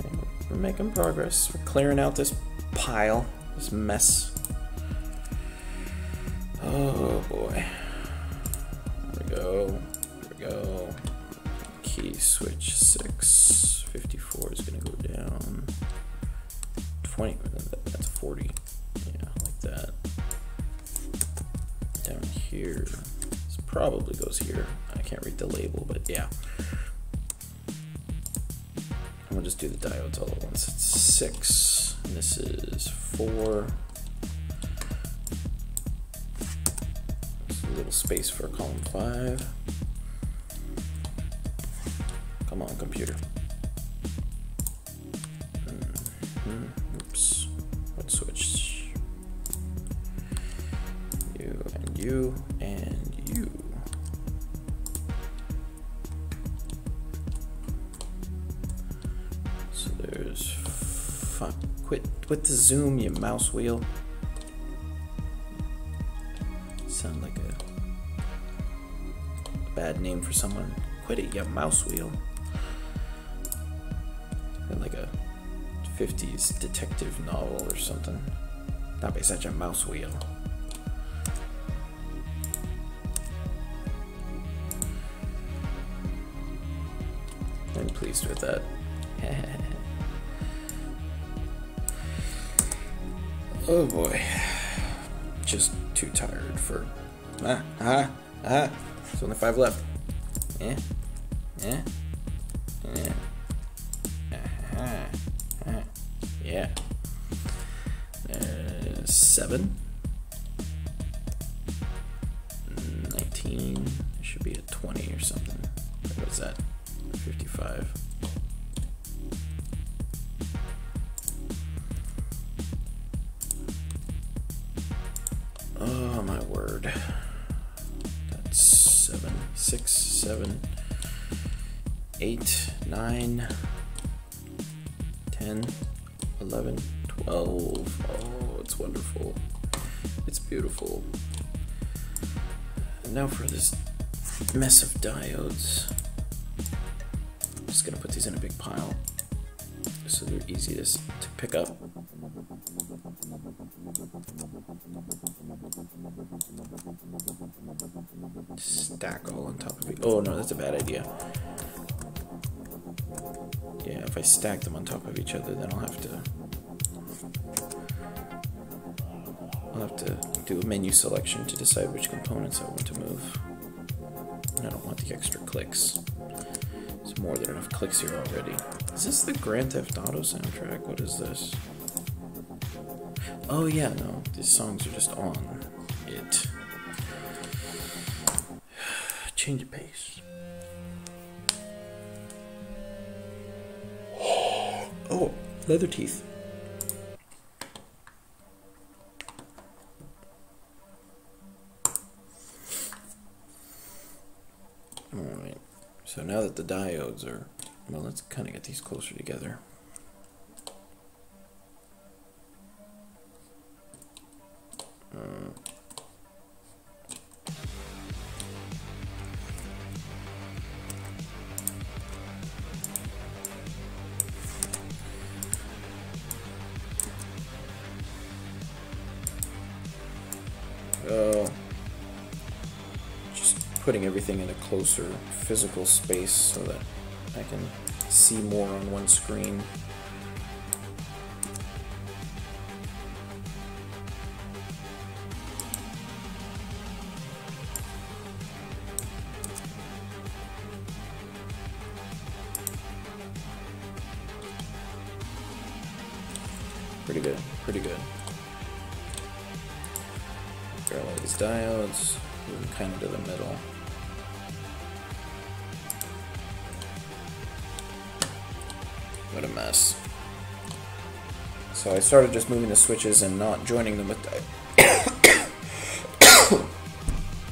And we're making progress. We're clearing out this pile, this mess. Oh boy. There we go. There we go. Key switch 6. 54 is going to go down. 20. That's 40. Yeah, like that. Down here. This probably goes here. I can't read the label, but yeah. And we'll just do the diodes all at once. It's 6. And this is 4. Little space for column 5. Come on, computer. Oops. What switch? You and you and you. So there's quit the zoom, you mouse wheel. Sound like a bad name for someone. Quit it, you mouse wheel. Like a 50s detective novel or something. Not by such a mouse wheel. I'm pleased with that. Oh boy. Just too tired for... There's only 5 left. Yeah. 7. 19. It should be a 20 or something. What is that? 55. Oh my word. That's 7, 6, 7, 8, 9, 10, 11, 12. Oh, it's wonderful. It's beautiful. And now for this mess of diodes. I'm just gonna put these in a big pile so they're easy to pick up. Stack all on top of it. Oh no, that's a bad idea. Yeah, if I stack them on top of each other, then I'll have to do a menu selection to decide which components I want to move. And I don't want the extra clicks. There's more than enough clicks here already. Is this the Grand Theft Auto soundtrack? What is this? Oh yeah, no, these songs are just on it. Change of pace. Oh, leather teeth. Alright, so now that the diodes are, well, let's kind of get these closer together. Just putting everything in a closer physical space so that I can see more on one screen. Pretty good, pretty good. Parallel these diodes, move them kind of to the middle. What a mess. So I started just moving the switches and not joining them with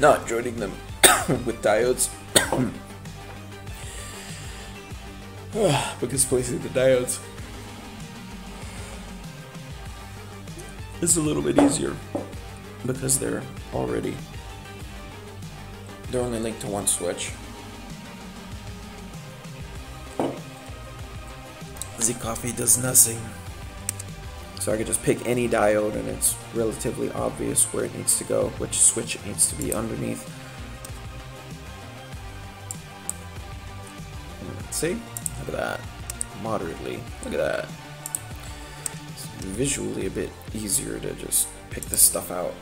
not joining them with diodes. Because placing the diodes is a little bit easier because they're only linked to one switch. The coffee does nothing. So I could just pick any diode and it's relatively obvious where it needs to go, which switch it needs to be underneath. See? Look at that. Moderately. Look at that. It's visually a bit easier to just pick this stuff out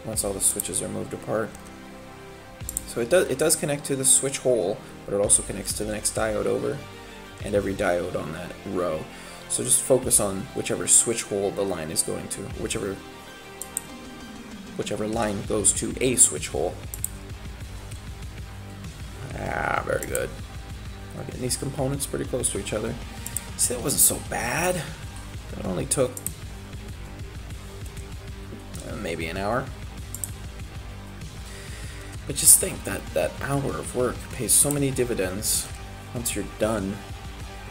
once all the switches are moved apart. So it does connect to the switch hole, but it also connects to the next diode over and every diode on that row. So just focus on whichever switch hole the line is going to, whichever line goes to a switch hole. Ah, very good. We're getting these components pretty close to each other. See, that wasn't so bad. It only took maybe an hour. But just think that hour of work pays so many dividends. Once you're done,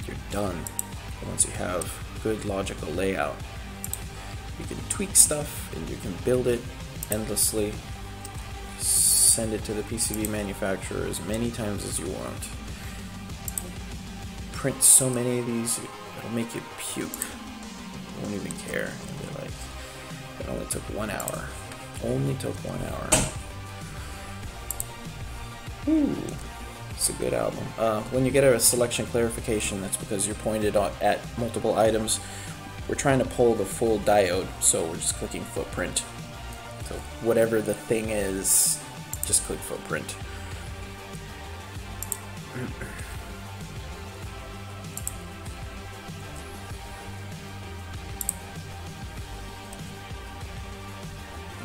you're done. Once you have good logical layout, you can tweak stuff and you can build it endlessly. Send it to the PCB manufacturer as many times as you want. Print so many of these, it'll make you puke. You won't even care. You'll be like, it only took 1 hour. Only took 1 hour. Ooh. It's a good album. When you get a selection clarification, that's because you're pointed at multiple items. We're trying to pull the full diode, so we're just clicking footprint. So whatever the thing is, just click footprint.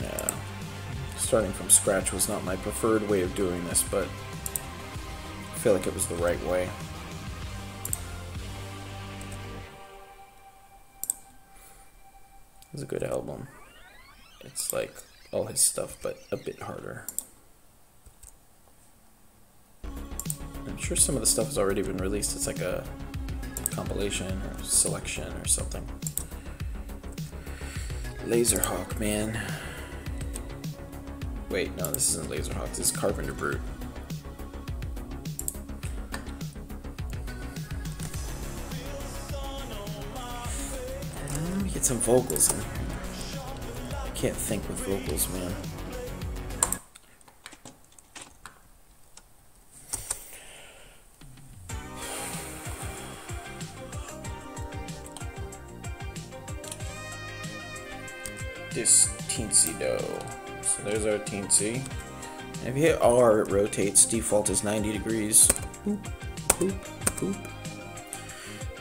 Yeah, starting from scratch was not my preferred way of doing this, but I feel like it was the right way. It's a good album. It's like all his stuff, but a bit harder. I'm sure some of the stuff has already been released. It's like a compilation or selection or something. Laserhawk, man. Wait, no, this isn't Laserhawk. This is Carpenter Brute. Let me get some vocals in here. I can't think with vocals, man. This teensy dough. So there's our teensy. And if you hit R, it rotates. Default is 90 degrees. Boop, boop, boop.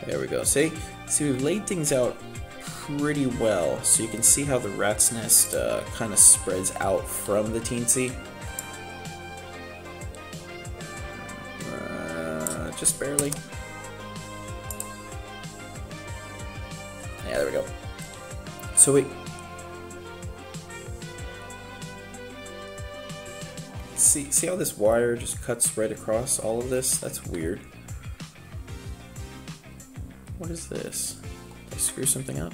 There we go. See, we've laid things out pretty well, so you can see how the rat's nest kind of spreads out from the teensy. Just barely. Yeah, there we go. So we see how this wire just cuts right across all of this? That's weird. What is this? Did I screw something up?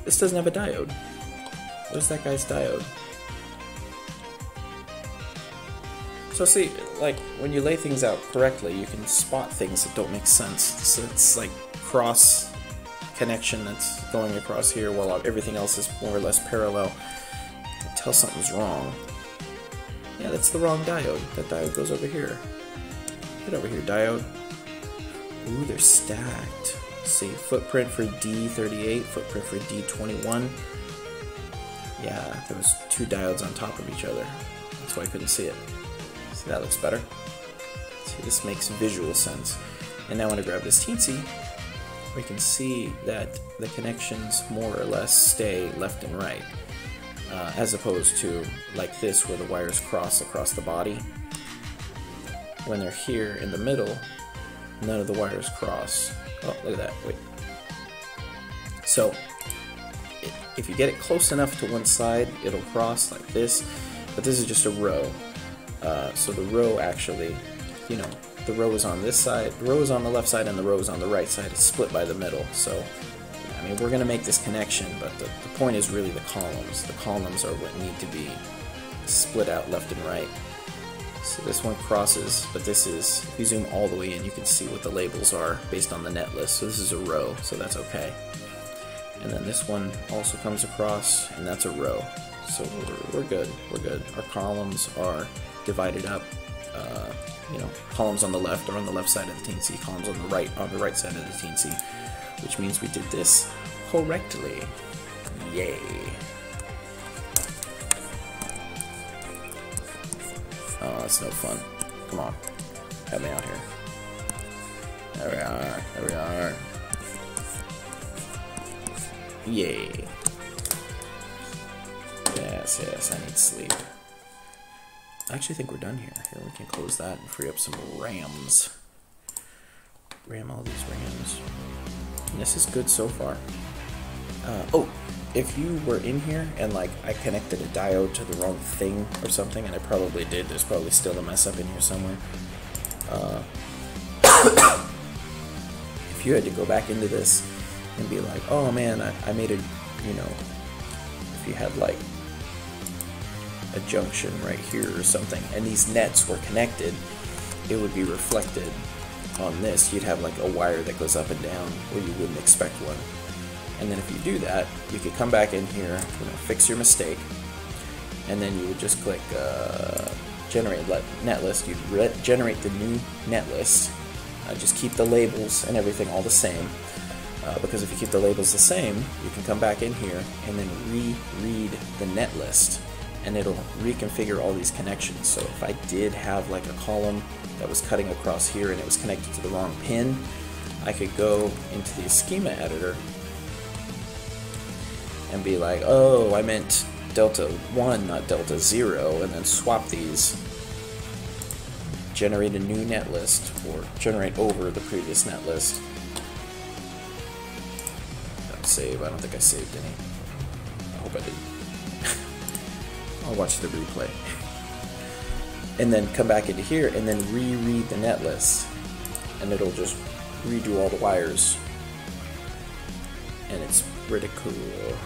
This doesn't have a diode. Where's that guy's diode? So see, like, when you lay things out correctly, you can spot things that don't make sense. So it's like cross connection that's going across here while everything else is more or less parallel. You can tell something's wrong. Yeah, that's the wrong diode. That diode goes over here. Get over here, diode. Ooh, they're stacked. See, footprint for D38, footprint for D21. Yeah, there was 2 diodes on top of each other. That's why I couldn't see it. See, that looks better. See, this makes visual sense. And now when I grab this teensy, we can see that the connections more or less stay left and right, as opposed to like this where the wires cross across the body. When they're here in the middle, none of the wires cross. Oh, look at that, wait. So, if you get it close enough to one side, it'll cross like this, but this is just a row. So the row actually, you know, the row is on this side, the row is on the left side, and the row is on the right side. It's split by the middle. So, I mean, we're going to make this connection, but the point is really the columns. The columns are what need to be split out left and right. So this one crosses, but this is, if you zoom all the way in, you can see what the labels are based on the net list. So this is a row, so that's okay. And then this one also comes across, and that's a row. So we're good, we're good. Our columns are divided up. You know, columns on the left are on the left side of the teensy, columns on the right side of the teensy, which means we did this correctly. Yay. Oh, that's no fun. Come on, help me out here. There we are, there we are. Yay. Yes, yes, I need sleep. I actually think we're done here. Here, we can close that and free up some RAMs. RAM all these RAMs. And this is good so far. Oh, if you were in here and like I connected a diode to the wrong thing or something, and I probably did, there's probably still a mess up in here somewhere. If you had to go back into this and be like, oh man, I made a, you know, if you had like a junction right here or something, and these nets were connected, it would be reflected on this. You'd have like a wire that goes up and down where you wouldn't expect one. And then if you do that, you could come back in here, you know, fix your mistake, and then you would just click generate net list. You'd generate the new net list. Just keep the labels and everything all the same, because if you keep the labels the same, you can come back in here and then reread the net list, and it'll reconfigure all these connections. So if I did have like a column that was cutting across here and it was connected to the wrong pin, I could go into the schema editor and be like, oh, I meant delta 1, not delta 0, and then swap these, generate a new net list, or generate over the previous net list. Don't save, I don't think I saved any. I hope I didn't. I'll watch the replay. And then come back into here and then reread the net list, and it'll just redo all the wires, and it's pretty cool.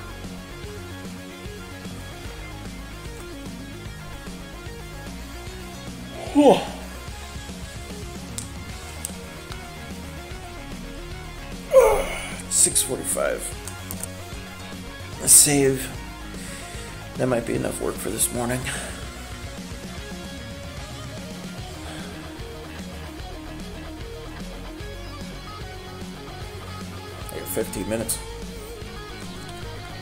Whew. 6:45. Let's save. That might be enough work for this morning. I got 15 minutes.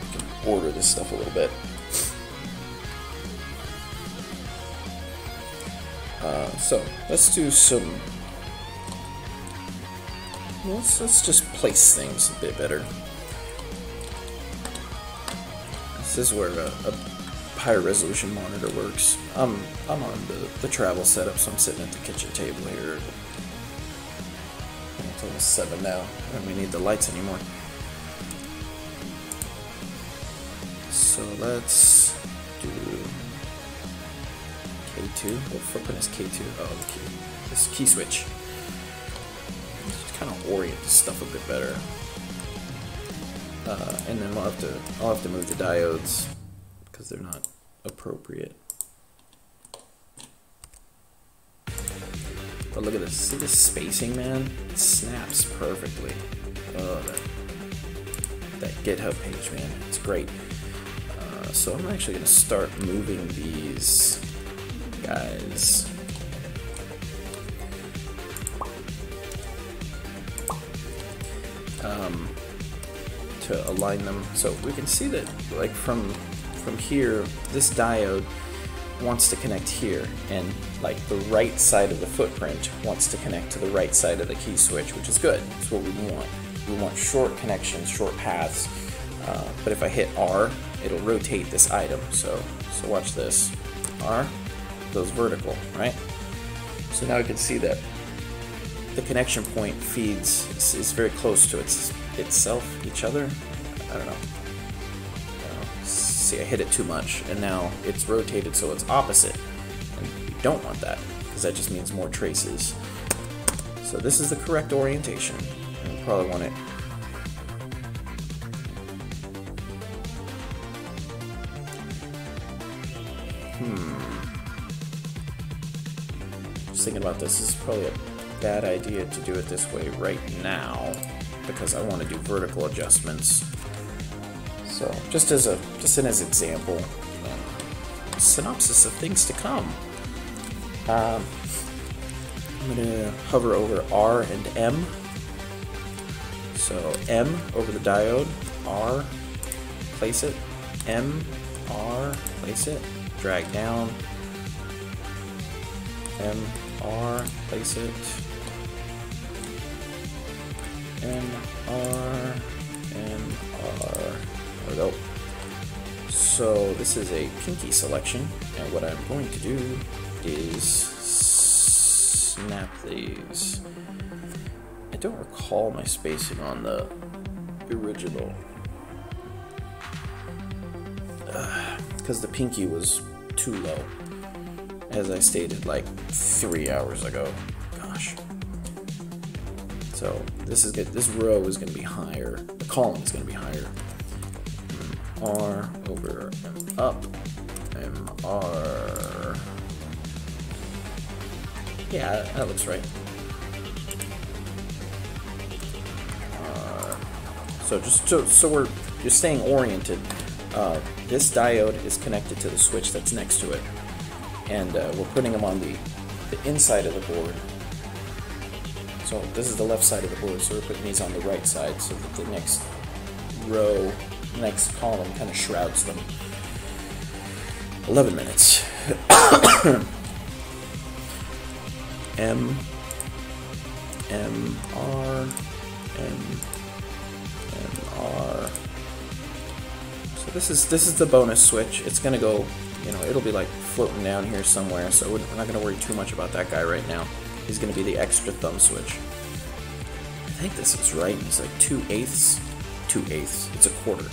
I can order this stuff a little bit. So let's do some. Let's just place things a bit better. This is where a higher resolution monitor works. I'm on the travel setup, so I'm sitting at the kitchen table here. It's almost 7 now. I don't really need the lights anymore. So let's do K2. What footprint is K2? Oh, the key. This key switch. Just kind of orient this stuff a bit better. And then I'll have to move the diodes because they're not appropriate. But look at this. See this spacing, man? It snaps perfectly. Oh, that GitHub page, man. It's great. So I'm actually going to start moving these guys. To align them, so we can see that like from here, this diode wants to connect here, and like the right side of the footprint wants to connect to the right side of the key switch, which is good. That's what we want. we want short connections, short paths. But if I hit R, it'll rotate this item. So watch this. R goes vertical, right? So now we can see that the connection point feeds is very close to each other. I don't know. See, I hit it too much, and now it's rotated so it's opposite. And you don't want that, because that just means more traces. So this is the correct orientation, and you probably want it. Just thinking about this is probably a bad idea to do it this way right now, because I want to do vertical adjustments. So just as an example, synopsis of things to come. I'm going to hover over R and M. So M over the diode, R, place it, M, R, place it, drag down, M, R, place it, M, R, M, R. There we go. So this is a pinky selection, and what I'm going to do is snap these. I don't recall my spacing on the original, because the pinky was too low, as I stated like 3 hours ago. Gosh. So this is good. This row is going to be higher. The column is going to be higher. R over M up, M R. Yeah, that looks right. So you're staying oriented. This diode is connected to the switch that's next to it, and we're putting them on the inside of the board. So this is the left side of the board, so we're putting these on the right side, so that the next row, next column kind of shrouds them. 11 minutes. M, M, R, M, M, R. So this is the bonus switch. It's gonna go, it'll be like floating down here somewhere, so we're not gonna worry too much about that guy right now. He's gonna be the extra thumb switch. I think this is right. He's like 2/8. 2/8. It's a quarter.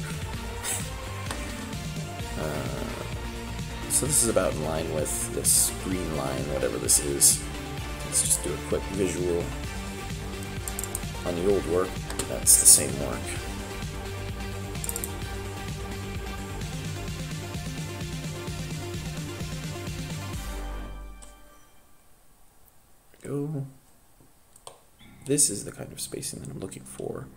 So this is about in line with this green line, whatever this is. Let's just do a quick visual. On the old work, that's the same work. Go. This is the kind of spacing that I'm looking for.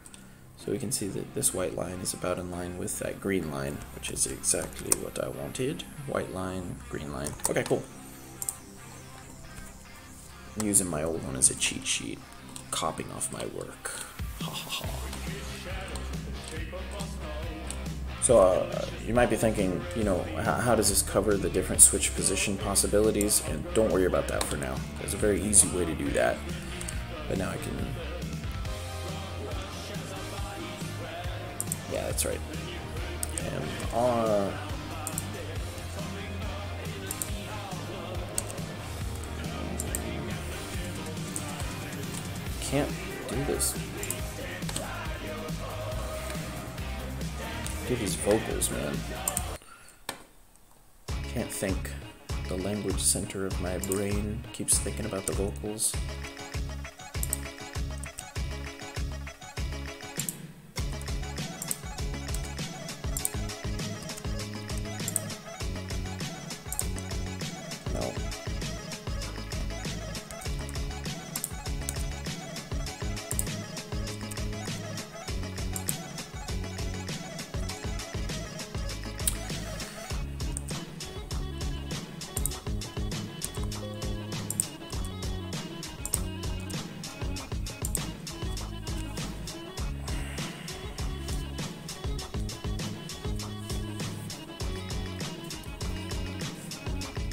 So we can see that this white line is about in line with that green line, which is exactly what I wanted. White line, green line. Okay, cool. I'm using my old one as a cheat sheet, copying off my work. Ha ha ha. So you might be thinking, how does this cover the different switch position possibilities? And don't worry about that for now. There's a very easy way to do that. But now I can... Yeah, that's right. M-R... Can't do this. Do these vocals, man. Can't think. The language center of my brain keeps thinking about the vocals. No.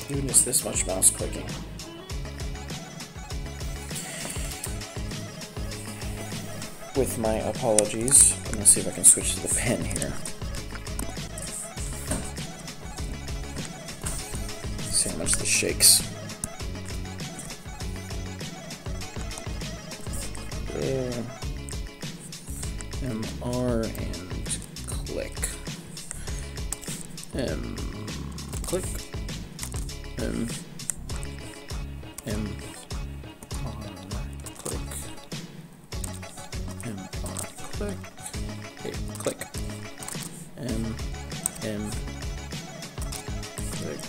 Even just this much mouse clicking. with my apologies. I'm going to see if I can switch to the pen here. See how much this shakes. MR and click. Click. M R click. M R click. Hey, click. M click.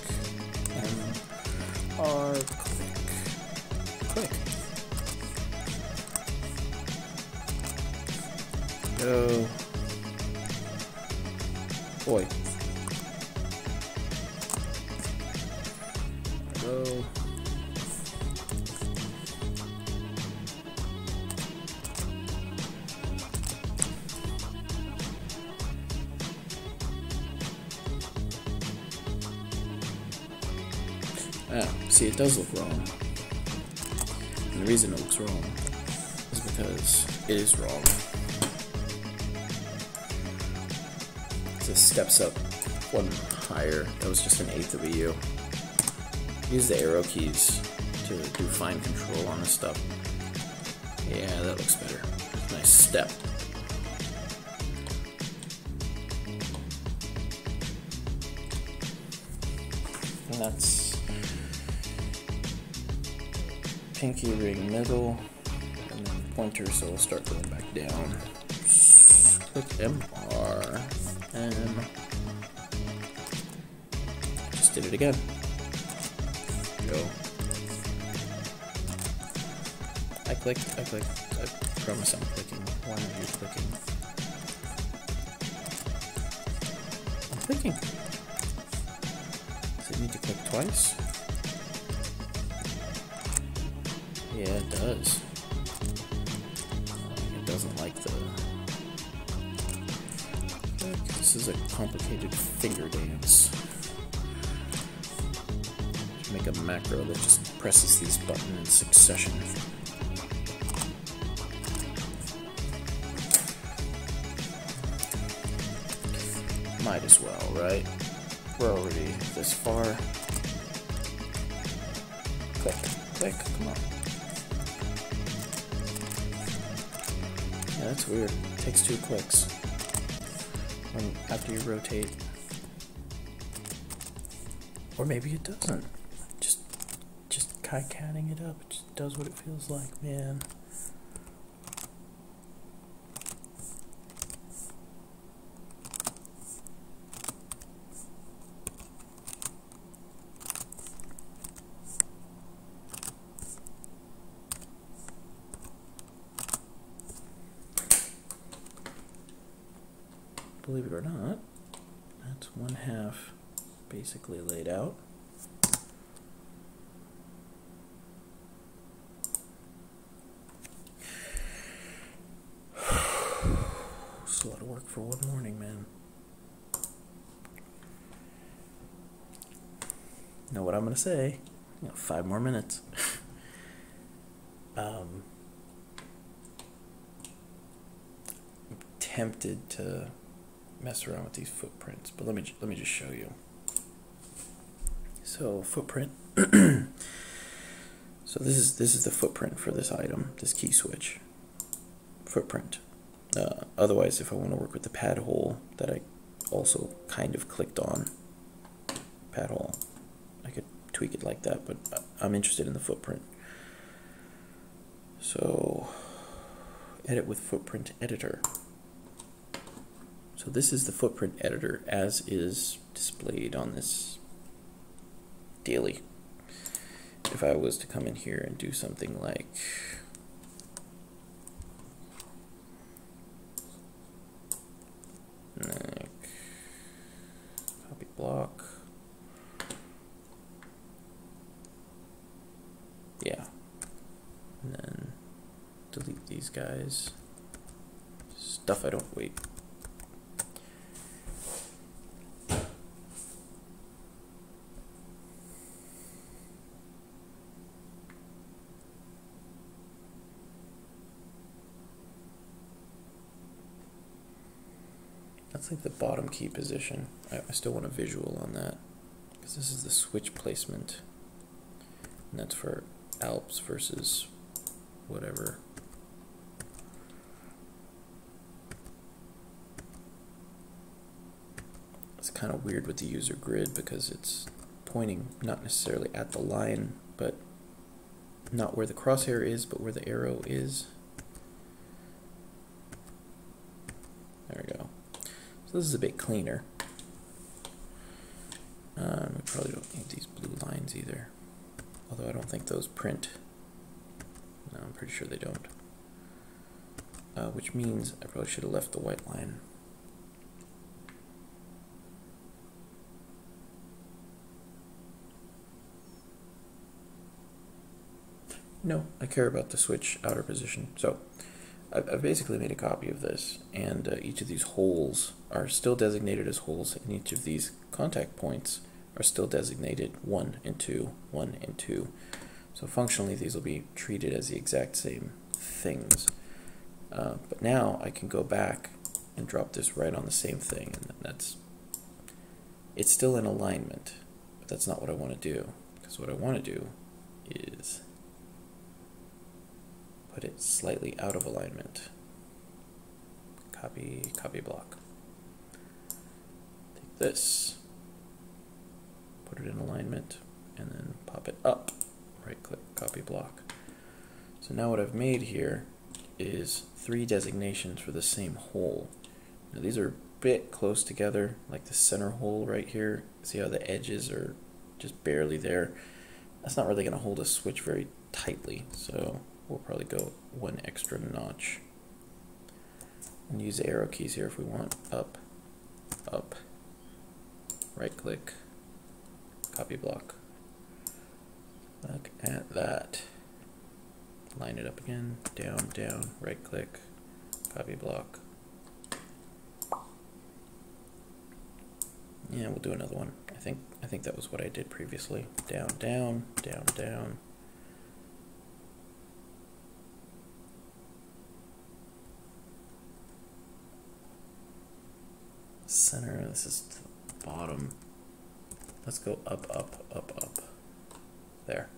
M R click. Click. Go. Boy. Go. Ah, see, it does look wrong. And the reason it looks wrong is because it is wrong. This steps up one higher. That was just 1/8 of a U. Use the arrow keys to do fine control on this stuff. Yeah, that looks better. Nice step. And that's pinky ring middle, and then pointer, so we'll start going back down. Click MR, and just did it again. Go. I clicked, I promise I'm clicking. Why aren't you clicking? I'm clicking. Does it need to click twice? Yeah, it does. It doesn't like the... This is a complicated finger dance. Make a macro that just presses these buttons in succession. Might as well, right? We're already this far. Click, click, come on. Yeah, that's weird. It takes 2 clicks. After you rotate. Or maybe it doesn't. Just Kicading it up. It just does what it feels like, man. Believe it or not, that's 1/2 basically laid out. It's a lot of work for one morning, man. Know what I'm gonna say? 5 more minutes. I'm tempted to mess around with these footprints, but let me just show you. So footprint. So this is the footprint for this item, this key switch. Footprint. Otherwise, if I want to work with the pad hole that I also kind of clicked on, pad hole, I could tweak it like that, but I'm interested in the footprint. So edit with footprint editor. So this is the footprint editor as is displayed on this daily. If I was to come in here and do something like Mech, copy block, yeah, and then delete these guys. Stuff I don't wait. That's like the bottom key position. I still want a visual on that, because this is the switch placement. And that's for Alps versus whatever. It's kind of weird with the user grid because it's pointing not necessarily at the line, but not where the crosshair is, but where the arrow is. There we go. So this is a bit cleaner. We probably don't need these blue lines either. Although I don't think those print. No, I'm pretty sure they don't. Which means I probably should have left the white line. No, I care about the switch outer position. So I've basically made a copy of this, and each of these holes are still designated as holes, and each of these contact points are still designated 1 and 2, 1 and 2. So functionally these will be treated as the exact same things. But now I can go back and drop this right on the same thing, and it's still in alignment, but that's not what I want to do, because what I want to do is put it slightly out of alignment. Copy block. Take this, put it in alignment, and then pop it up. Right click, copy block. So now what I've made here is 3 designations for the same hole. Now these are a bit close together, like the center hole right here. See how the edges are just barely there? That's not really going to hold a switch very tightly, so we'll probably go 1 extra notch. And use the arrow keys here if we want. Up, up, right click, copy block. Look at that. Line it up again, down, down, right click, copy block. Yeah, we'll do another one. I think that was what I did previously. Down, down, down, down. Center, this is to the bottom. Let's go up, up, up, up. There.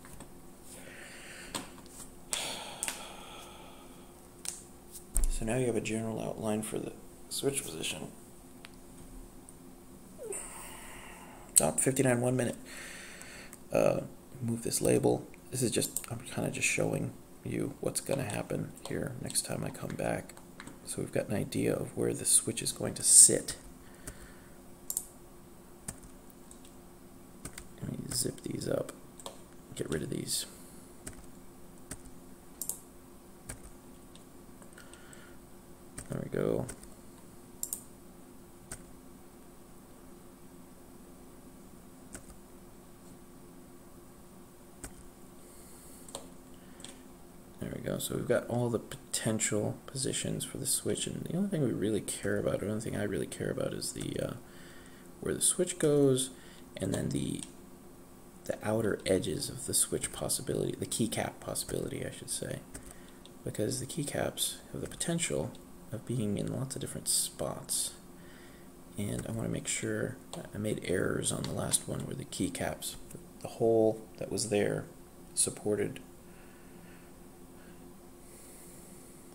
So now you have a general outline for the switch position. Stop, 59, 1 minute. Move this label. This is just, I'm kind of just showing you what's going to happen here next time I come back. So we've got an idea of where the switch is going to sit. Let me zip these up. Get rid of these. There we go. There we go. So we've got all the potential positions for the switch, and the only thing we really care about, or the only thing I really care about, is the where the switch goes, and then the outer edges of the switch possibility, the keycap possibility, I should say, because the keycaps have the potential of being in lots of different spots, and I want to make sure I made errors on the last one where the keycaps, the hole that was there supported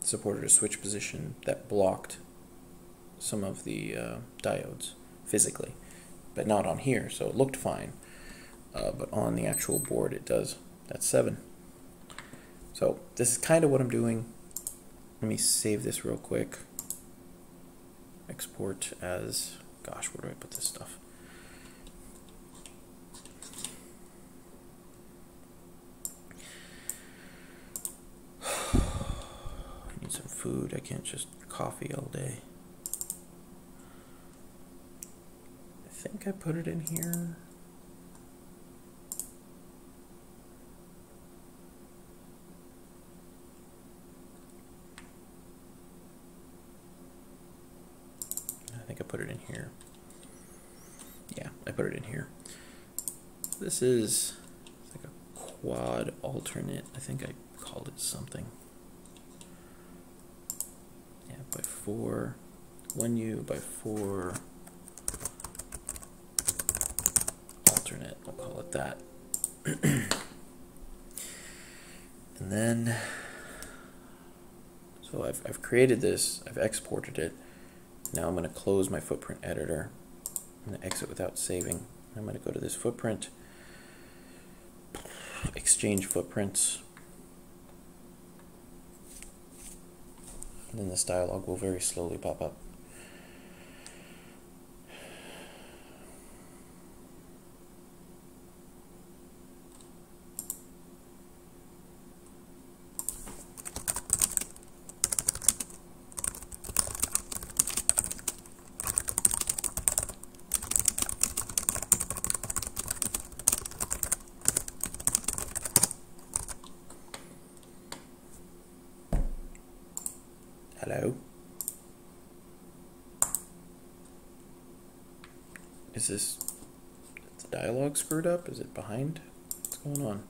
a switch position that blocked some of the diodes physically, but not on here, so it looked fine. But on the actual board it does. That's 7. So this is kind of what I'm doing. Let me save this real quick. Export as, gosh, where do I put this stuff? I need some food. I can't just coffee all day. I think I put it in here. I put it in here. Yeah, I put it in here. This is like a quad alternate. I think I called it something. Yeah, by 4, 1U by 4 alternate, we'll call it that. And then, so I've created this, I've exported it. Now I'm going to close my footprint editor. I'm going to exit without saving. I'm going to go to this footprint, exchange footprints. And then this dialog will very slowly pop up. Hello? Is the dialogue screwed up? Is it behind? What's going on?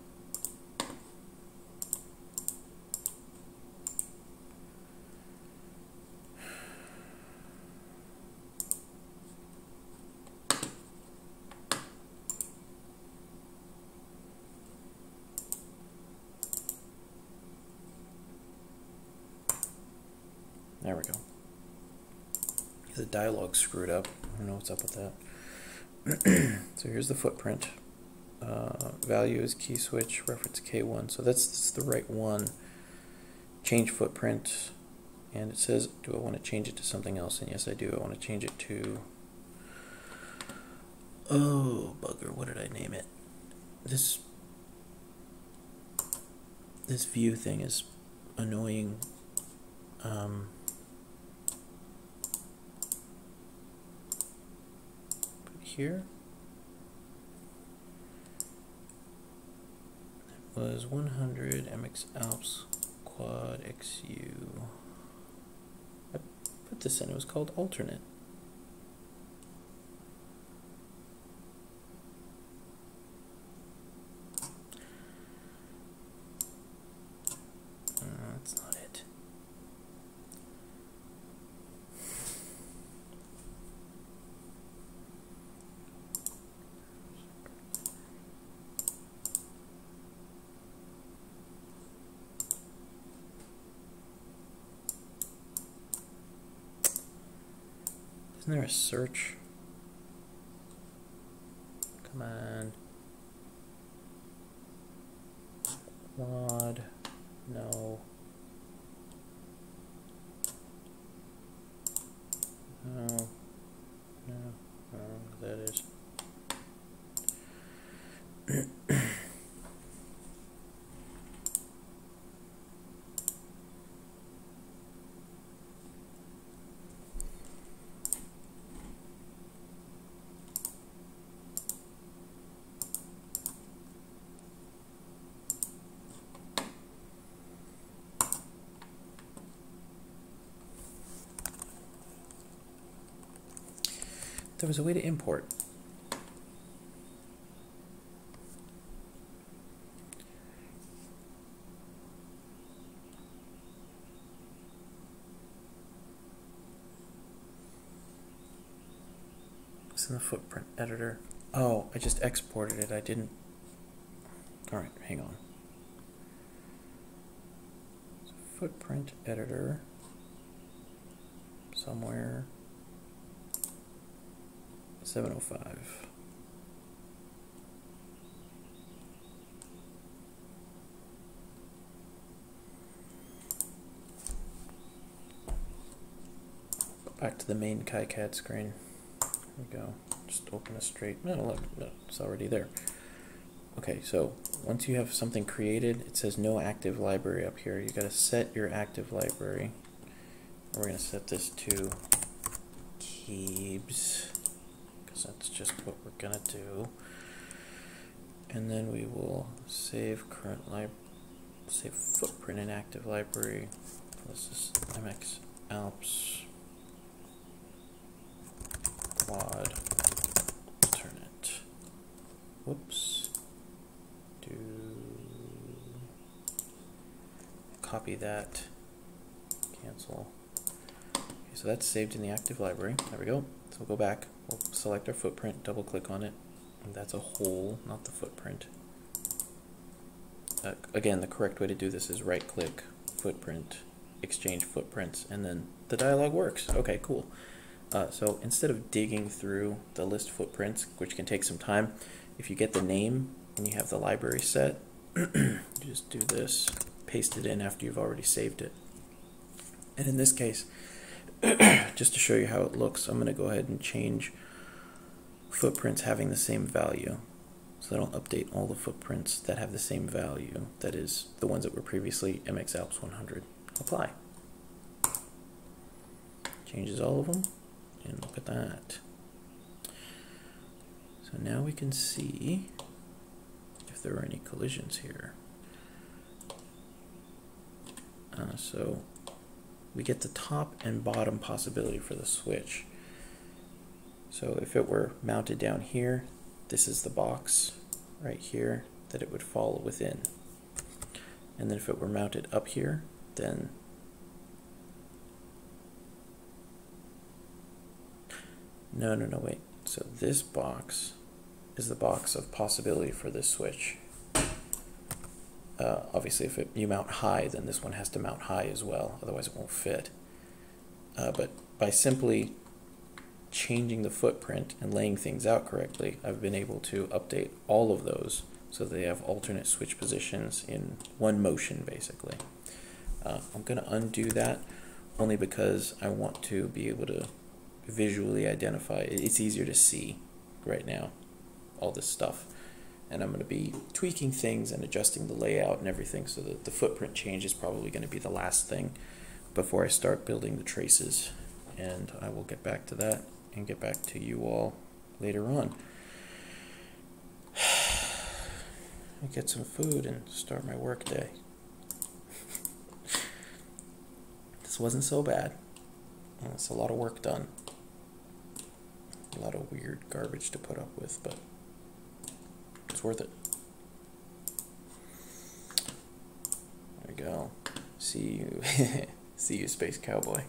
There we go. The dialogue screwed up. I don't know what's up with that. So here's the footprint. Value is key switch, reference K1. So that's the right one. Change footprint. And it says, do I want to change it to something else? And yes, I do. I want to change it to... Oh, bugger. What did I name it? This view thing is annoying. Here it was 100 MX Alps quad XU. I put this in, it was called alternate. That's not it. Isn't there a search? Come on. Quad. No. No. No. That is. There was a way to import. It's in the footprint editor. Oh, I just exported it. I didn't. All right, hang on. So footprint editor somewhere. 705. Back to the main Kicad screen. There we go. Just open a straight. No, look, no, it's already there. Okay, so once you have something created, it says no active library up here. You got to set your active library. We're going to set this to Keebs. That's just what we're gonna do, and then we will save current save footprint in active library. This is MX Alps quad alternate. Whoops. Copy that. Cancel. Okay, so that's saved in the active library. There we go. So we'll go back, we'll select our footprint, double click on it, and that's a hole, not the footprint. Again, the correct way to do this is right click, footprint, exchange footprints, and then the dialog works. Okay, cool. So instead of digging through the list footprints, which can take some time, if you get the name and you have the library set, you just do this, paste it in after you've already saved it. And in this case, just to show you how it looks, I'm going to go ahead and change footprints having the same value. So that'll update all the footprints that have the same value, that is, the ones that were previously MX Alps 100. Apply. Changes all of them, and look at that. So now we can see if there are any collisions here. So we get the top and bottom possibility for the switch. So if it were mounted down here, this is the box right here that it would fall within. And then if it were mounted up here, then no, wait. So this box is the box of possibility for this switch. Obviously, if you mount high, then this one has to mount high as well, otherwise it won't fit. But by simply changing the footprint and laying things out correctly, I've been able to update all of those so they have alternate switch positions in one motion, basically. I'm going to undo that only because I want to be able to visually identify. It's easier to see right now, all this stuff. And I'm going to be tweaking things and adjusting the layout and everything, so that the footprint change is probably going to be the last thing before I start building the traces. And I will get back to that and get back to you all later on. I'll get some food and start my work day. This wasn't so bad. It's a lot of work done. A lot of weird garbage to put up with, but it's worth it. There we go. See you, see you, Space Cowboy.